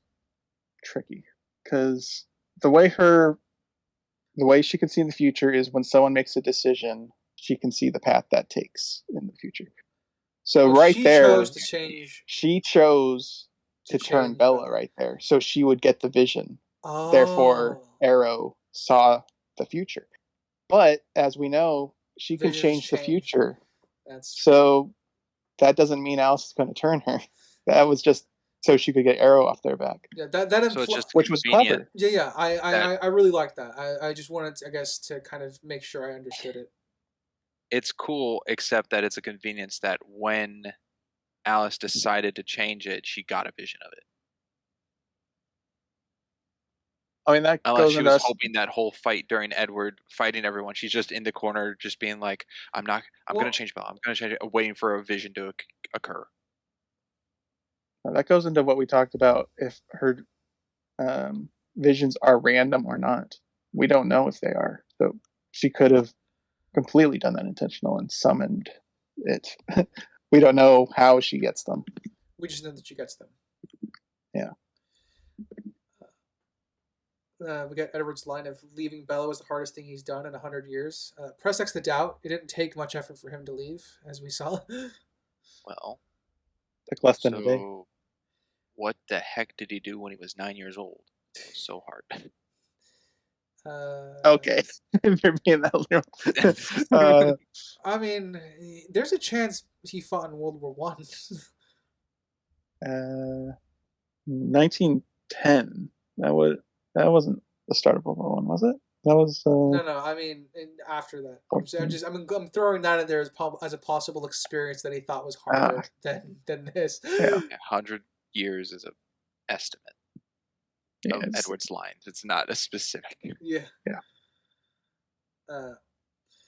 tricky. Because the way she can see in the future is when someone makes a decision, she can see the path that takes in the future. So she chose to turn Bella right there. So she would get the vision. Oh. Therefore, Arrow saw the future. But as we know, she can change the future. So that doesn't mean Alice is going to turn her. That was just so she could get Arrow off their back. Yeah, which was clever. Yeah. I really like that. I just wanted, I guess, to kind of make sure I understood it. It's cool, except that it's a convenience that when Alice decided to change it, she got a vision of it. I mean, that unless she was hoping that whole fight during Edward fighting everyone, she's just in the corner, just being like, I'm going to change Bella. I'm going to change it, waiting for a vision to occur. That goes into what we talked about, if her visions are random or not. We don't know if they are. So she could have completely done that intentional and summoned it. We don't know how she gets them. We just know that she gets them. Yeah. We got Edward's line of leaving Bella was the hardest thing he's done in 100 years. Press X the doubt. It didn't take much effort for him to leave, as we saw. Well, took less than a day. What the heck did he do when he was 9 years old? It was so hard. Okay, you're being that little. I mean, there's a chance he fought in World War One. 1910. That wasn't the start of World War One, was it? That was. No. I mean, after that. I'm throwing that in there as a possible experience that he thought was harder than this. Yeah. 100 years is an estimate of Edward's lines. It's not a specific. Yeah.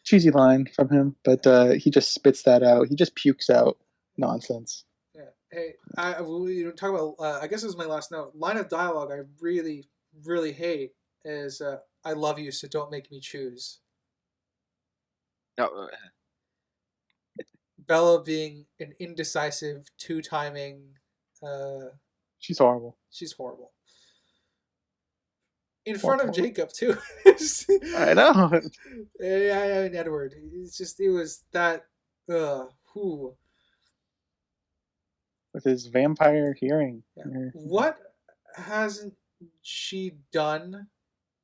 Cheesy line from him, but he just spits that out. He just pukes out nonsense. Yeah. Hey, talk about. I guess this is my last note. Line of dialogue I really, really hate is "I love you, so don't make me choose." No. Bella being an indecisive, two-timing. She's horrible. She's horrible. In front of Jacob too. I know. I mean, Edward. It was that. Who. with his vampire hearing. Yeah. What hasn't she done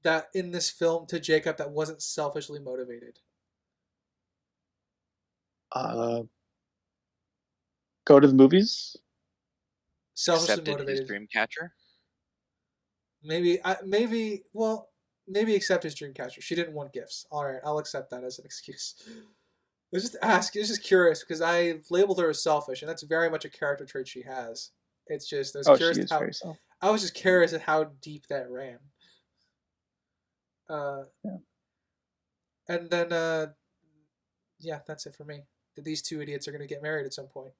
that in this film to Jacob that wasn't selfishly motivated? Go to the movies. Selfishly Accepted his motivated. dream catcher. Maybe accept his dream catcher. She didn't want gifts. All right, I'll accept that as an excuse. I was just curious because I labeled her as selfish, and that's very much a character trait she has. It's just I was curious she is how very selfish. I was just curious at how deep that ran. Yeah. And then yeah, that's it for me. These two idiots are going to get married at some point.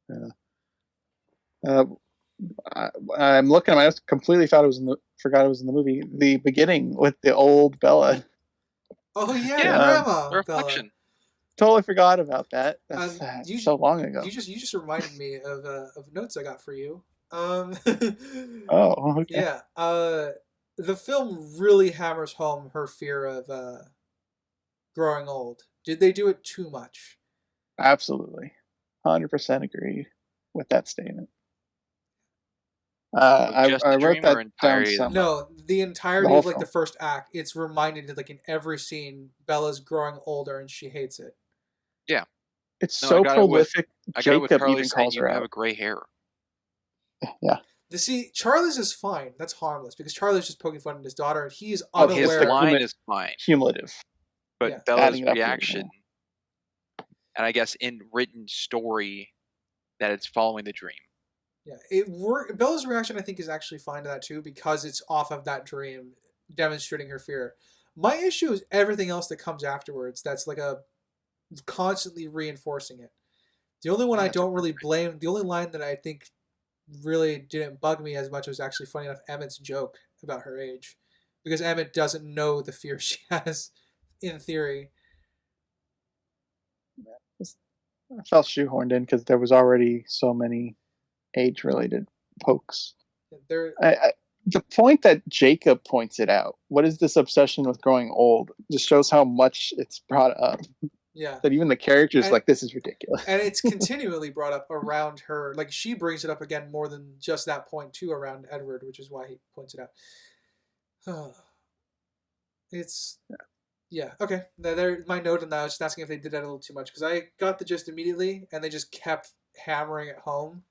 Yeah. I'm looking. I just completely forgot it was in the movie. The beginning with the old Bella. Oh yeah, Yeah, Grandma The reflection. Bella. Totally forgot about that. That's so long ago. You just reminded me of notes I got for you. Oh, okay. Yeah. The film really hammers home her fear of growing old. Did they do it too much? Absolutely, 100% agree with that statement. I wrote that down somewhere. No, the entirety of like the first act. It's reminded like in every scene, Bella's growing older and she hates it. Yeah, it's so prolific. Jacob even calls her out. You have gray hair. Yeah. See, Charlie's is fine. That's harmless because Charlie's just poking fun at his daughter, and he's unaware. His line is fine, cumulative, but Bella's reaction, and I guess in written story, that it's following the dream. Yeah, Bella's reaction, I think, is actually fine to that too because it's off of that dream, demonstrating her fear. My issue is everything else that comes afterwards. That's like constantly reinforcing it. The only one I don't really blame, the only line that I think really didn't bug me as much was actually funny enough Emmett's joke about her age, because Emmett doesn't know the fear she has, in theory. I felt shoehorned in because there was already so many age-related pokes. The point that Jacob points it out, what is this obsession with growing old, just shows how much it's brought up. Yeah. That even the characters like, this is ridiculous. And it's continually brought up around her. Like, she brings it up again more than just that point, too, around Edward, which is why he points it out. It's... Yeah, okay. My note on that, I was just asking if they did that a little too much, because I got the gist immediately, and they just kept hammering it home.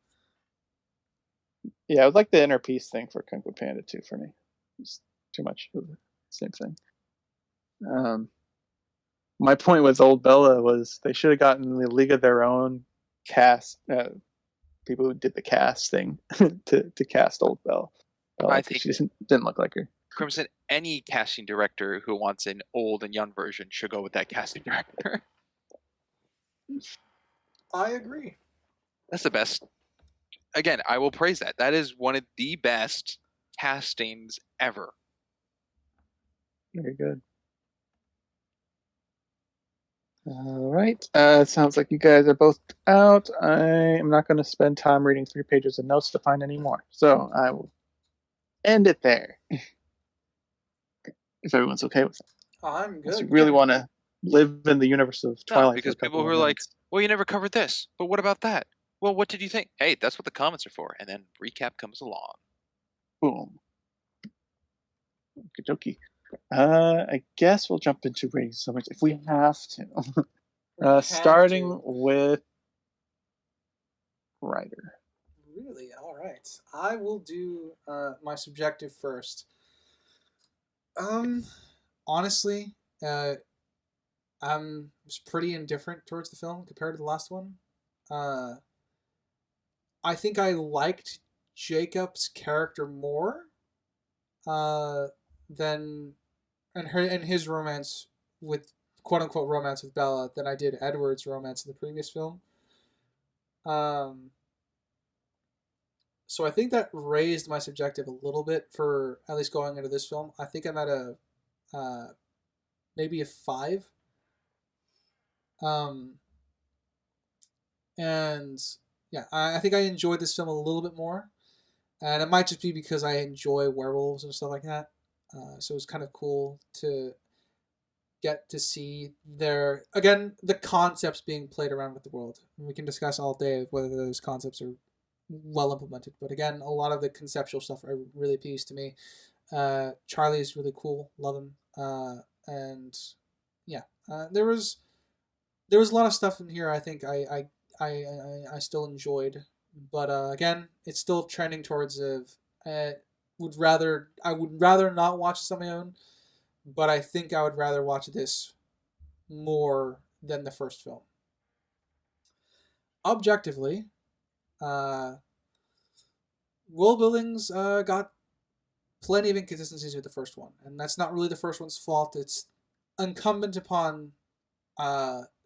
Yeah, it was like the inner peace thing for Kung Fu Panda 2 for me. It's too much of the same thing. My point with Old Bella was they should have gotten the League of Their Own cast, people who did the cast thing to cast Old Bella. I think she didn't look like her. Crimson, any casting director who wants an old and young version should go with that casting director. I agree. That's the best. Again, I will praise that. That is one of the best castings ever. Very good. All right. Sounds like you guys are both out. I am not going to spend time reading 3 pages of notes to find any more. So I will end it there. If everyone's okay with it. I'm good. Unless you really want to live in the universe of Twilight. No, because people who are like, well, you never covered this, but what about that? Well, what did you think? Hey, that's what the comments are for. And then recap comes along. Boom. Okie dokie. I guess we'll jump into rating summaries if we have to. Starting with writer. Really? All right. I will do my subjective first. Honestly, I'm just pretty indifferent towards the film compared to the last one. I think I liked Jacob's character more than and his romance with quote unquote romance with Bella than I did Edward's romance in the previous film. So I think that raised my subjective a little bit for at least going into this film. I think I'm at a maybe a 5. And yeah, I think I enjoyed this film a little bit more, and it might just be because I enjoy werewolves and stuff like that. So it was kind of cool to get to see the concepts being played around with the world. And we can discuss all day whether those concepts are well implemented. But again, a lot of the conceptual stuff really appeals to me. Charlie is really cool. Love him. And yeah, there was a lot of stuff in here I think I still enjoyed. But again, it's still trending towards I would rather not watch this on my own, but I think I would rather watch this more than the first film. Objectively, world buildings got plenty of inconsistencies with the first one, and that's not really the first one's fault. It's incumbent upon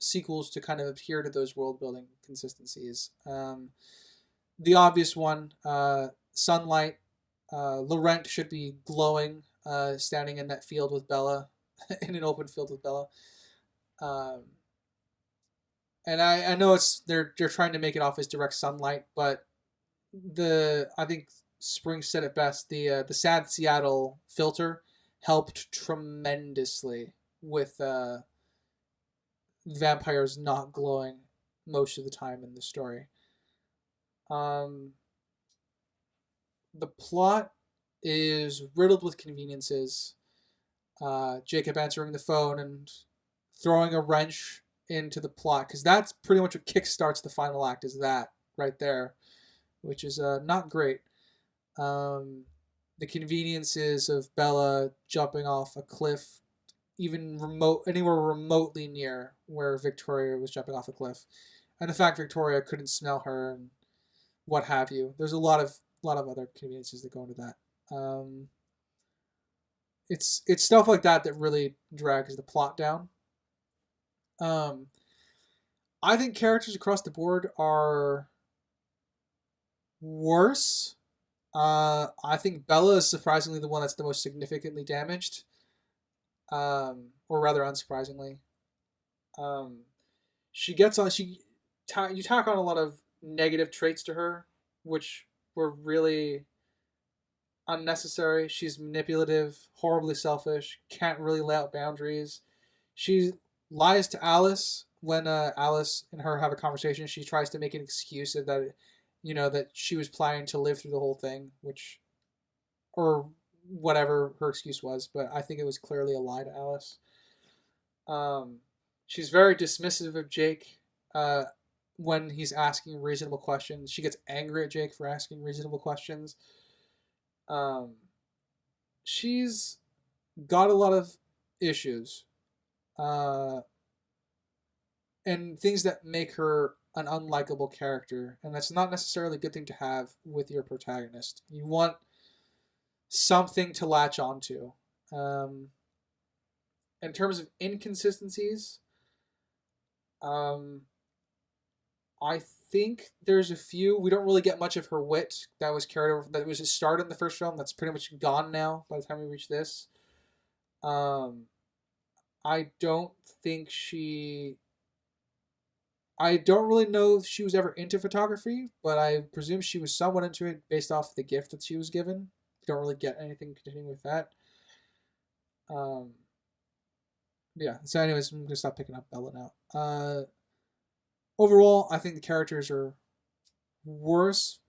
sequels to kind of adhere to those world building consistencies. The obvious one, sunlight. Laurent should be glowing, standing in that field with Bella, in an open field with Bella. And I know they're trying to make it off as direct sunlight, but I think Spring said it best. The Sad Seattle filter helped tremendously with vampires not glowing most of the time in the story. The plot is riddled with conveniences. Jacob answering the phone and throwing a wrench into the plot, because that's pretty much what kickstarts the final act, is that right there, which is not great. The conveniences of Bella jumping off a cliff, even anywhere remotely near where Victoria was jumping off a cliff, and the fact Victoria couldn't smell her and what have you. There's a lot of other conveniences that go into that. It's stuff like that that really drags the plot down. I think characters across the board are worse. I think Bella is surprisingly the one that's the most significantly damaged, or rather unsurprisingly. You tack on a lot of negative traits to her, which were really unnecessary. She's manipulative, horribly selfish, can't really lay out boundaries. She lies to Alice when Alice and her have a conversation. She tries to make an excuse of that, that she was planning to live through the whole thing, or whatever her excuse was, but I think it was clearly a lie to Alice. She's very dismissive of Jake when he's asking reasonable questions. She gets angry at Jake for asking reasonable questions. She's got a lot of issues, and things that make her an unlikable character, and that's not necessarily a good thing to have with your protagonist. You want something to latch onto. In terms of inconsistencies, I think there's a few. We don't really get much of her wit that was carried over. That was started in the first film. That's pretty much gone now by the time we reach this. I don't really know if she was ever into photography, but I presume she was somewhat into it based off the gift that she was given. Don't really get anything continuing with that. Yeah. So, anyways, I'm gonna stop picking up Bella now. Overall, I think the characters are worse,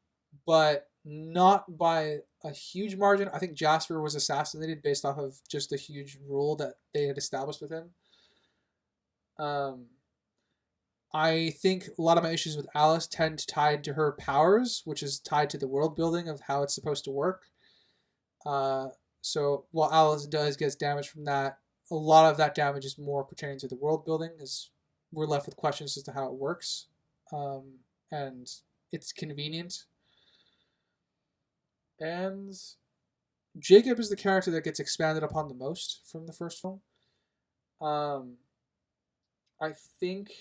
but not by a huge margin. I think Jasper was assassinated based off of just the huge rule that they had established with him. I think a lot of my issues with Alice tend tied to her powers, which is tied to the world building of how it's supposed to work. So while Alice gets damage from that, a lot of that damage is more pertaining to the world building, as we're left with questions as to how it works, and it's convenient. And Jacob is the character that gets expanded upon the most from the first film. I think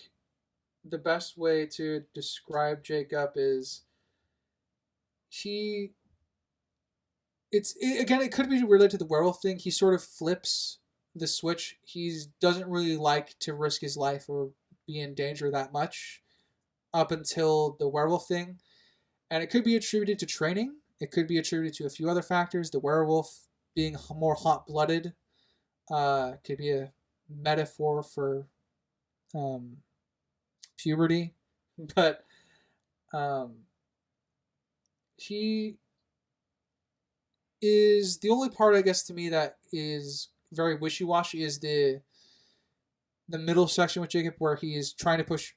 the best way to describe Jacob is it could be related to the werewolf thing. He sort of flips the switch. He doesn't really like to risk his life or be in danger that much up until the werewolf thing. And it could be attributed to training. It could be attributed to a few other factors. The werewolf being more hot-blooded could be a metaphor for puberty, but he is the only part, I guess, to me that is very wishy-washy is the middle section with Jacob where he is trying to push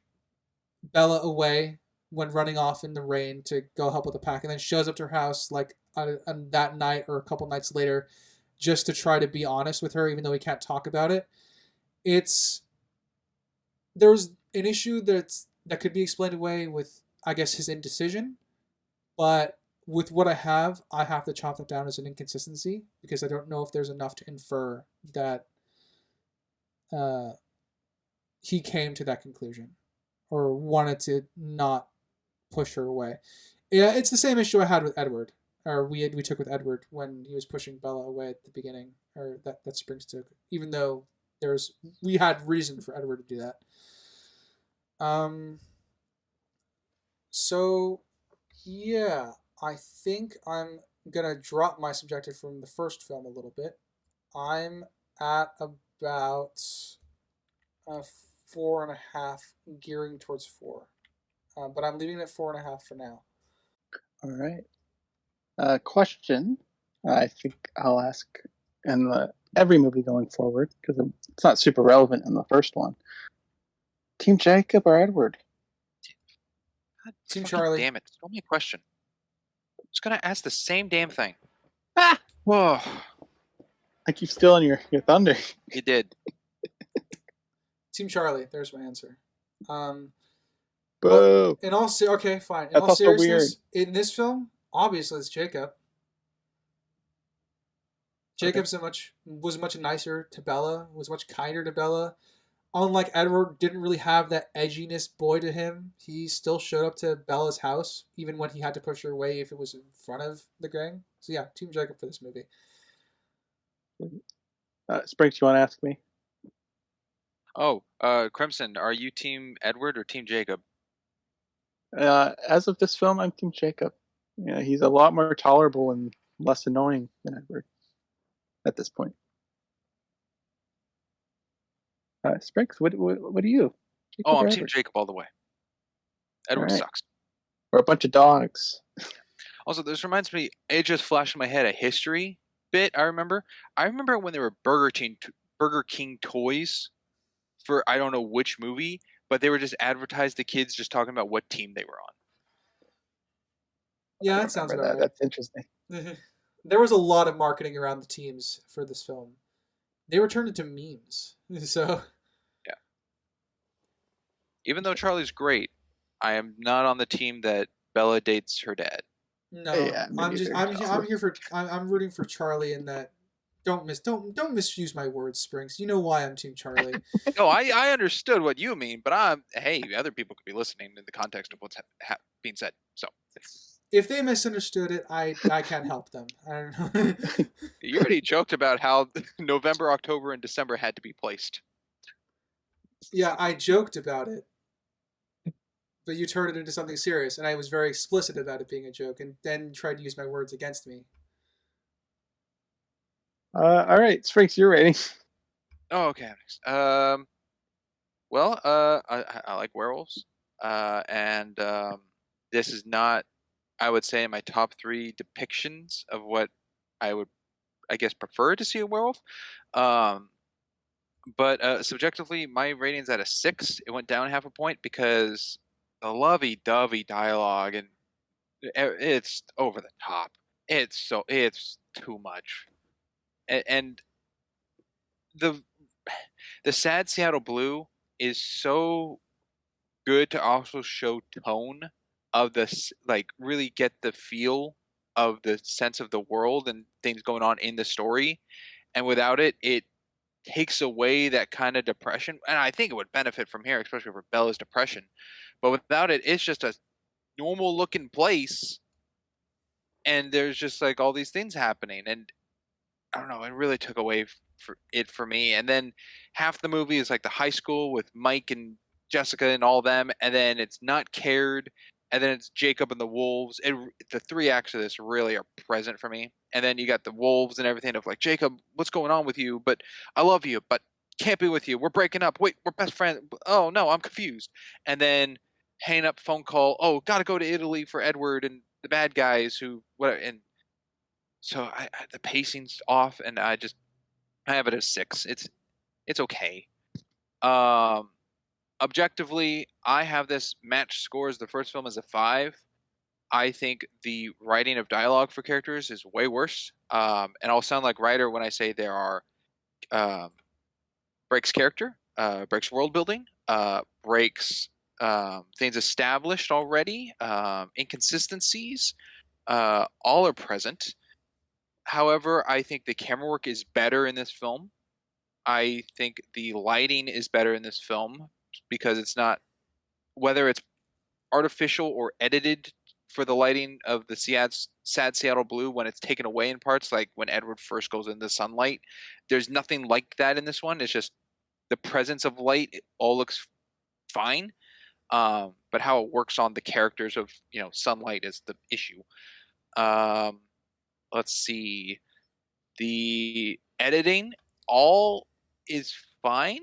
Bella away when running off in the rain to go help with the pack, and then shows up to her house like on that night or a couple nights later just to try to be honest with her, even though he can't talk about it. There's an issue that could be explained away with, I guess, his indecision, but with what I have to chop that down as an inconsistency because I don't know if there's enough to infer that he came to that conclusion or wanted to not push her away. Yeah, it's the same issue I had with Edward, or we took with Edward when he was pushing Bella away at the beginning, or that Springs took. Even though we had reason for Edward to do that. So yeah, I think I'm gonna drop my subjective from the first film a little bit. I'm at about a 4.5, gearing towards 4. But I'm leaving it at 4.5 for now. All right. Question. I think I'll ask in every movie going forward because it's not super relevant in the first one. Team Jacob or Edward? Team Charlie. Damn it! Tell me a question. I was gonna ask the same damn thing. Ah! Whoa! I keep stealing your thunder. You did. Team Charlie. There's my answer. Boo! In all okay, fine. In That's all also seriousness, in this film, obviously it's Jacob. Jacob's was much nicer to Bella. Was much kinder to Bella. Unlike Edward, didn't really have that edginess boy to him. He still showed up to Bella's house, even when he had to push her away if it was in front of the gang. So yeah, Team Jacob for this movie. Springs, you want to ask me? Oh, Crimson, are you Team Edward or Team Jacob? As of this film, I'm Team Jacob. Yeah, he's a lot more tolerable and less annoying than Edward at this point. Springs, what are you? Jacob I'm Team Jacob all the way. Edward sucks. We're a bunch of dogs. Also, this reminds me, it just flashed in my head a history bit I remember. I remember when there were Burger King toys for I don't know which movie, but they were just advertised to kids just talking about what team they were on. Yeah, that sounds right. That's interesting. There was a lot of marketing around the teams for this film. They were turned into memes. So yeah. Even though Charlie's great, I am not on the team that Bella dates her dad. No, yeah, I'm rooting for Charlie in that. Don't misuse my words, Springs. You know why I'm Team Charlie. No, I understood what you mean, but other people could be listening in the context of what's being said. So if they misunderstood it, I can't help them. I don't know. You already joked about how November, October, and December had to be placed. Yeah, I joked about it. But you turned it into something serious, and I was very explicit about it being a joke, and then tried to use my words against me. All right, Springs, you're rating. Oh, okay. I like werewolves, and this is not, I would say, in my top 3 depictions of what I would, I guess, prefer to see a werewolf. But subjectively, my rating's at a 6. It went down half a point because the lovey-dovey dialogue and it's over the top. It's too much, and the sad Seattle Blue is so good to also show tone of this, like really get the feel of the sense of the world and things going on in the story, and without it, it takes away that kind of depression. And I think it would benefit from here, especially for Bella's depression. But without it, it's just a normal looking place, and there's just like all these things happening, and I don't know, it really took away for me. And then half the movie is like the high school with Mike and Jessica and all them, and then it's not cared, and then it's Jacob and the wolves. The 3 acts of this really are present for me. And then you got the wolves and everything of like, Jacob, what's going on with you? But I love you, but can't be with you. We're breaking up. Wait, we're best friends. Oh no, I'm confused. And then hang up phone call. Oh, gotta go to Italy for Edward and the bad guys who whatever. And so the pacing's off, and I have it as 6. It's okay. Um, Objectively, I have this match scores. The first film is a 5. I think the writing of dialogue for characters is way worse. And I'll sound like writer when I say there are breaks character, breaks world building, breaks things established already, inconsistencies. All are present. However, I think the camera work is better in this film. I think the lighting is better in this film because it's not, whether it's artificial or edited for the lighting of the sad Seattle blue when it's taken away in parts, like when Edward first goes into sunlight. There's nothing like that in this one. It's just the presence of light. It all looks fine, but how it works on the characters of sunlight is the issue. Let's see. The editing all is fine.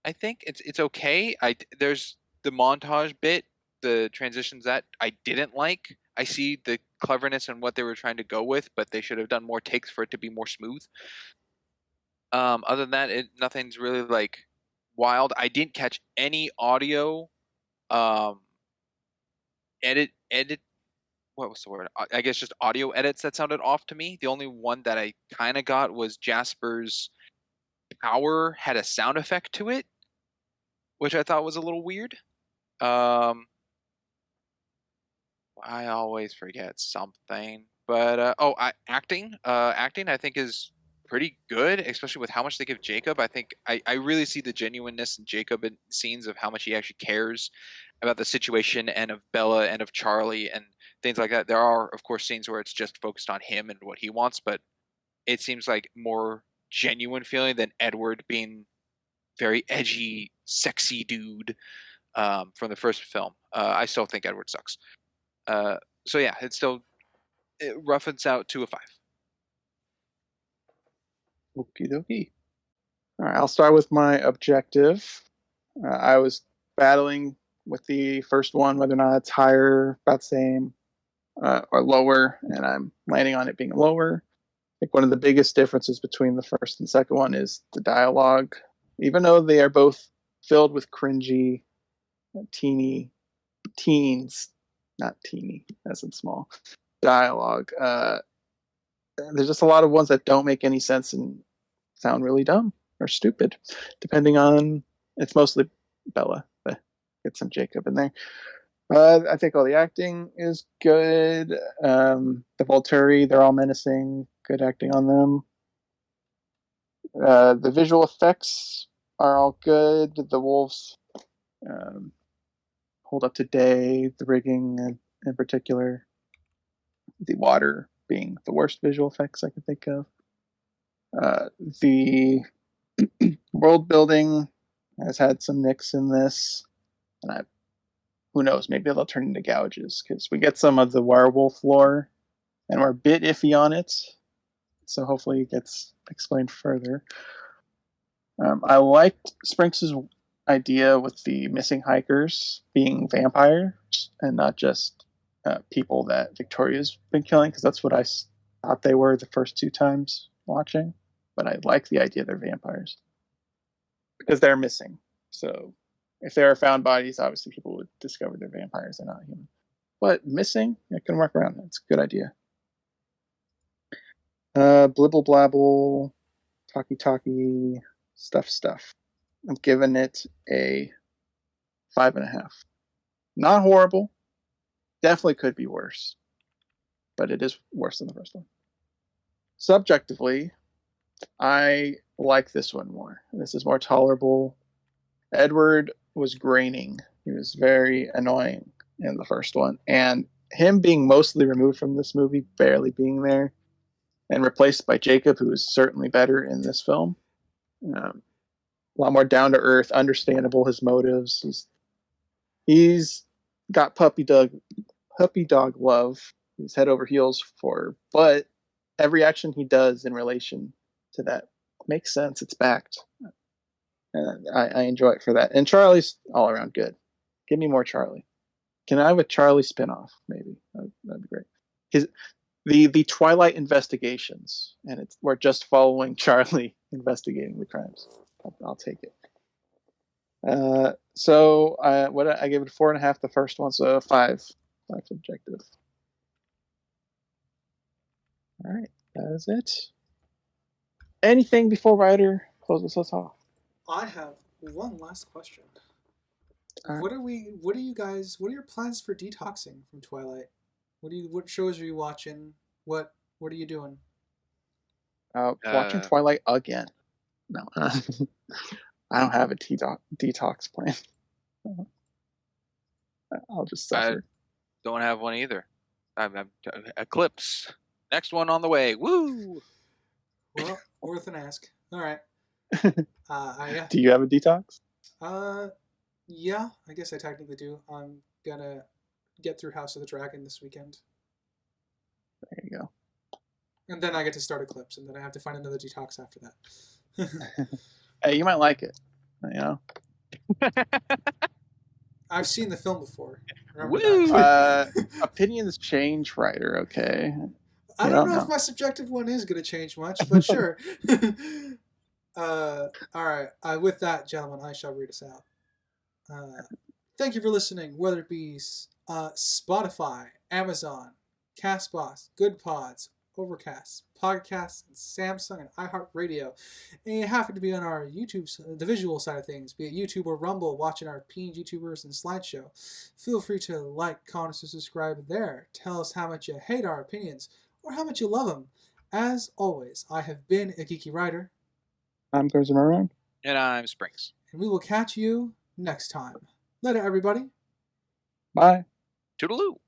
I think it's okay. There's the montage bit, the transitions that I didn't like. I see the cleverness and what they were trying to go with, but they should have done more takes for it to be more smooth. Other than that, nothing's really like wild. I didn't catch any audio edit. What was the word? I guess just audio edits that sounded off to me. The only one that I kind of got was Jasper's power had a sound effect to it, which I thought was a little weird. I always forget something, but acting I think is pretty good, especially with how much they give Jacob. I think I really see the genuineness in Jacob in scenes of how much he actually cares about the situation and of Bella and of Charlie and things like that. There are, of course, scenes where it's just focused on him and what he wants, but it seems like more genuine feeling than Edward being very edgy, sexy dude from the first film. I still think Edward sucks. So yeah, it roughens out to a 5. Okie dokie. All right, I'll start with my objective. I was battling with the first one, whether or not it's higher, about the same, or lower, and I'm landing on it being lower. I think one of the biggest differences between the first and second one is the dialogue. Even though they are both filled with cringy, teens, not teeny, as in small, dialogue, there's just a lot of ones that don't make any sense and sound really dumb or stupid, depending on, it's mostly Bella, but get some Jacob in there. I think all the acting is good. The Volturi, they're all menacing. Good acting on them. The visual effects are all good. The wolves hold up today. The rigging, in particular, the water being the worst visual effects I can think of. The world building has had some nicks in this, and who knows, maybe they'll turn into gouges, because we get some of the werewolf lore, and we're a bit iffy on it, so hopefully it gets explained further. I liked Sprinks' idea with the missing hikers being vampires, and not just people that Victoria's been killing, because that's what I thought they were the first 2 times watching, but I like the idea they're vampires, because they're missing, so if there are found bodies, obviously people would discover they're vampires, they're not human. But missing, I can work around that. It's a good idea. Blibble blabble, talkie stuff. I'm giving it a 5.5. Not horrible. Definitely could be worse. But it is worse than the first one. Subjectively, I like this one more. This is more tolerable. Edward was graining. He was very annoying in the first one. And him being mostly removed from this movie, barely being there, and replaced by Jacob, who is certainly better in this film. A lot more down to earth, understandable, his motives. He's got puppy dog love. He's head over heels for, but every action he does in relation to that makes sense. It's backed. And I enjoy it for that. And Charlie's all around good. Give me more Charlie. Can I have a Charlie spinoff? Maybe that'd be great. The Twilight investigations, and we're just following Charlie investigating the crimes. I'll take it. So I gave it 4.5 the first one, so 5 subjective. All right, that is it. Anything before Ryder closes us off? I have one last question. Right. What are your plans for detoxing from Twilight? What shows are you watching? What are you doing? Watching Twilight again. No, I don't have a detox plan. I'll just suffer. I don't have one either. I'm Eclipse. Next one on the way. Woo! Well, worth an ask. All right. Yeah. Do you have a detox? Yeah, I guess I technically do. I'm gonna get through House of the Dragon this weekend. There you go. And then I get to start Eclipse, and then I have to find another detox after that. Hey, you might like it. You know. I've seen the film before. Woo! Opinions change, Ryder. Okay. I don't know if my subjective one is going to change much, but sure. All right. With that, gentlemen, I shall read us out. Thank you for listening, whether it be Spotify, Amazon, Castbox, Good Pods, Overcast, Podcasts, and Samsung and iHeartRadio. And you happen to be on our YouTube, the visual side of things, be it YouTube or Rumble, watching our peen YouTubers and slideshow. Feel free to like, comment, and subscribe there. Tell us how much you hate our opinions or how much you love them. As always, I have been a Geeky Writer. I'm Garza Maroon. And I'm Springs. And we will catch you next time. Later, everybody. Bye. Toodaloo.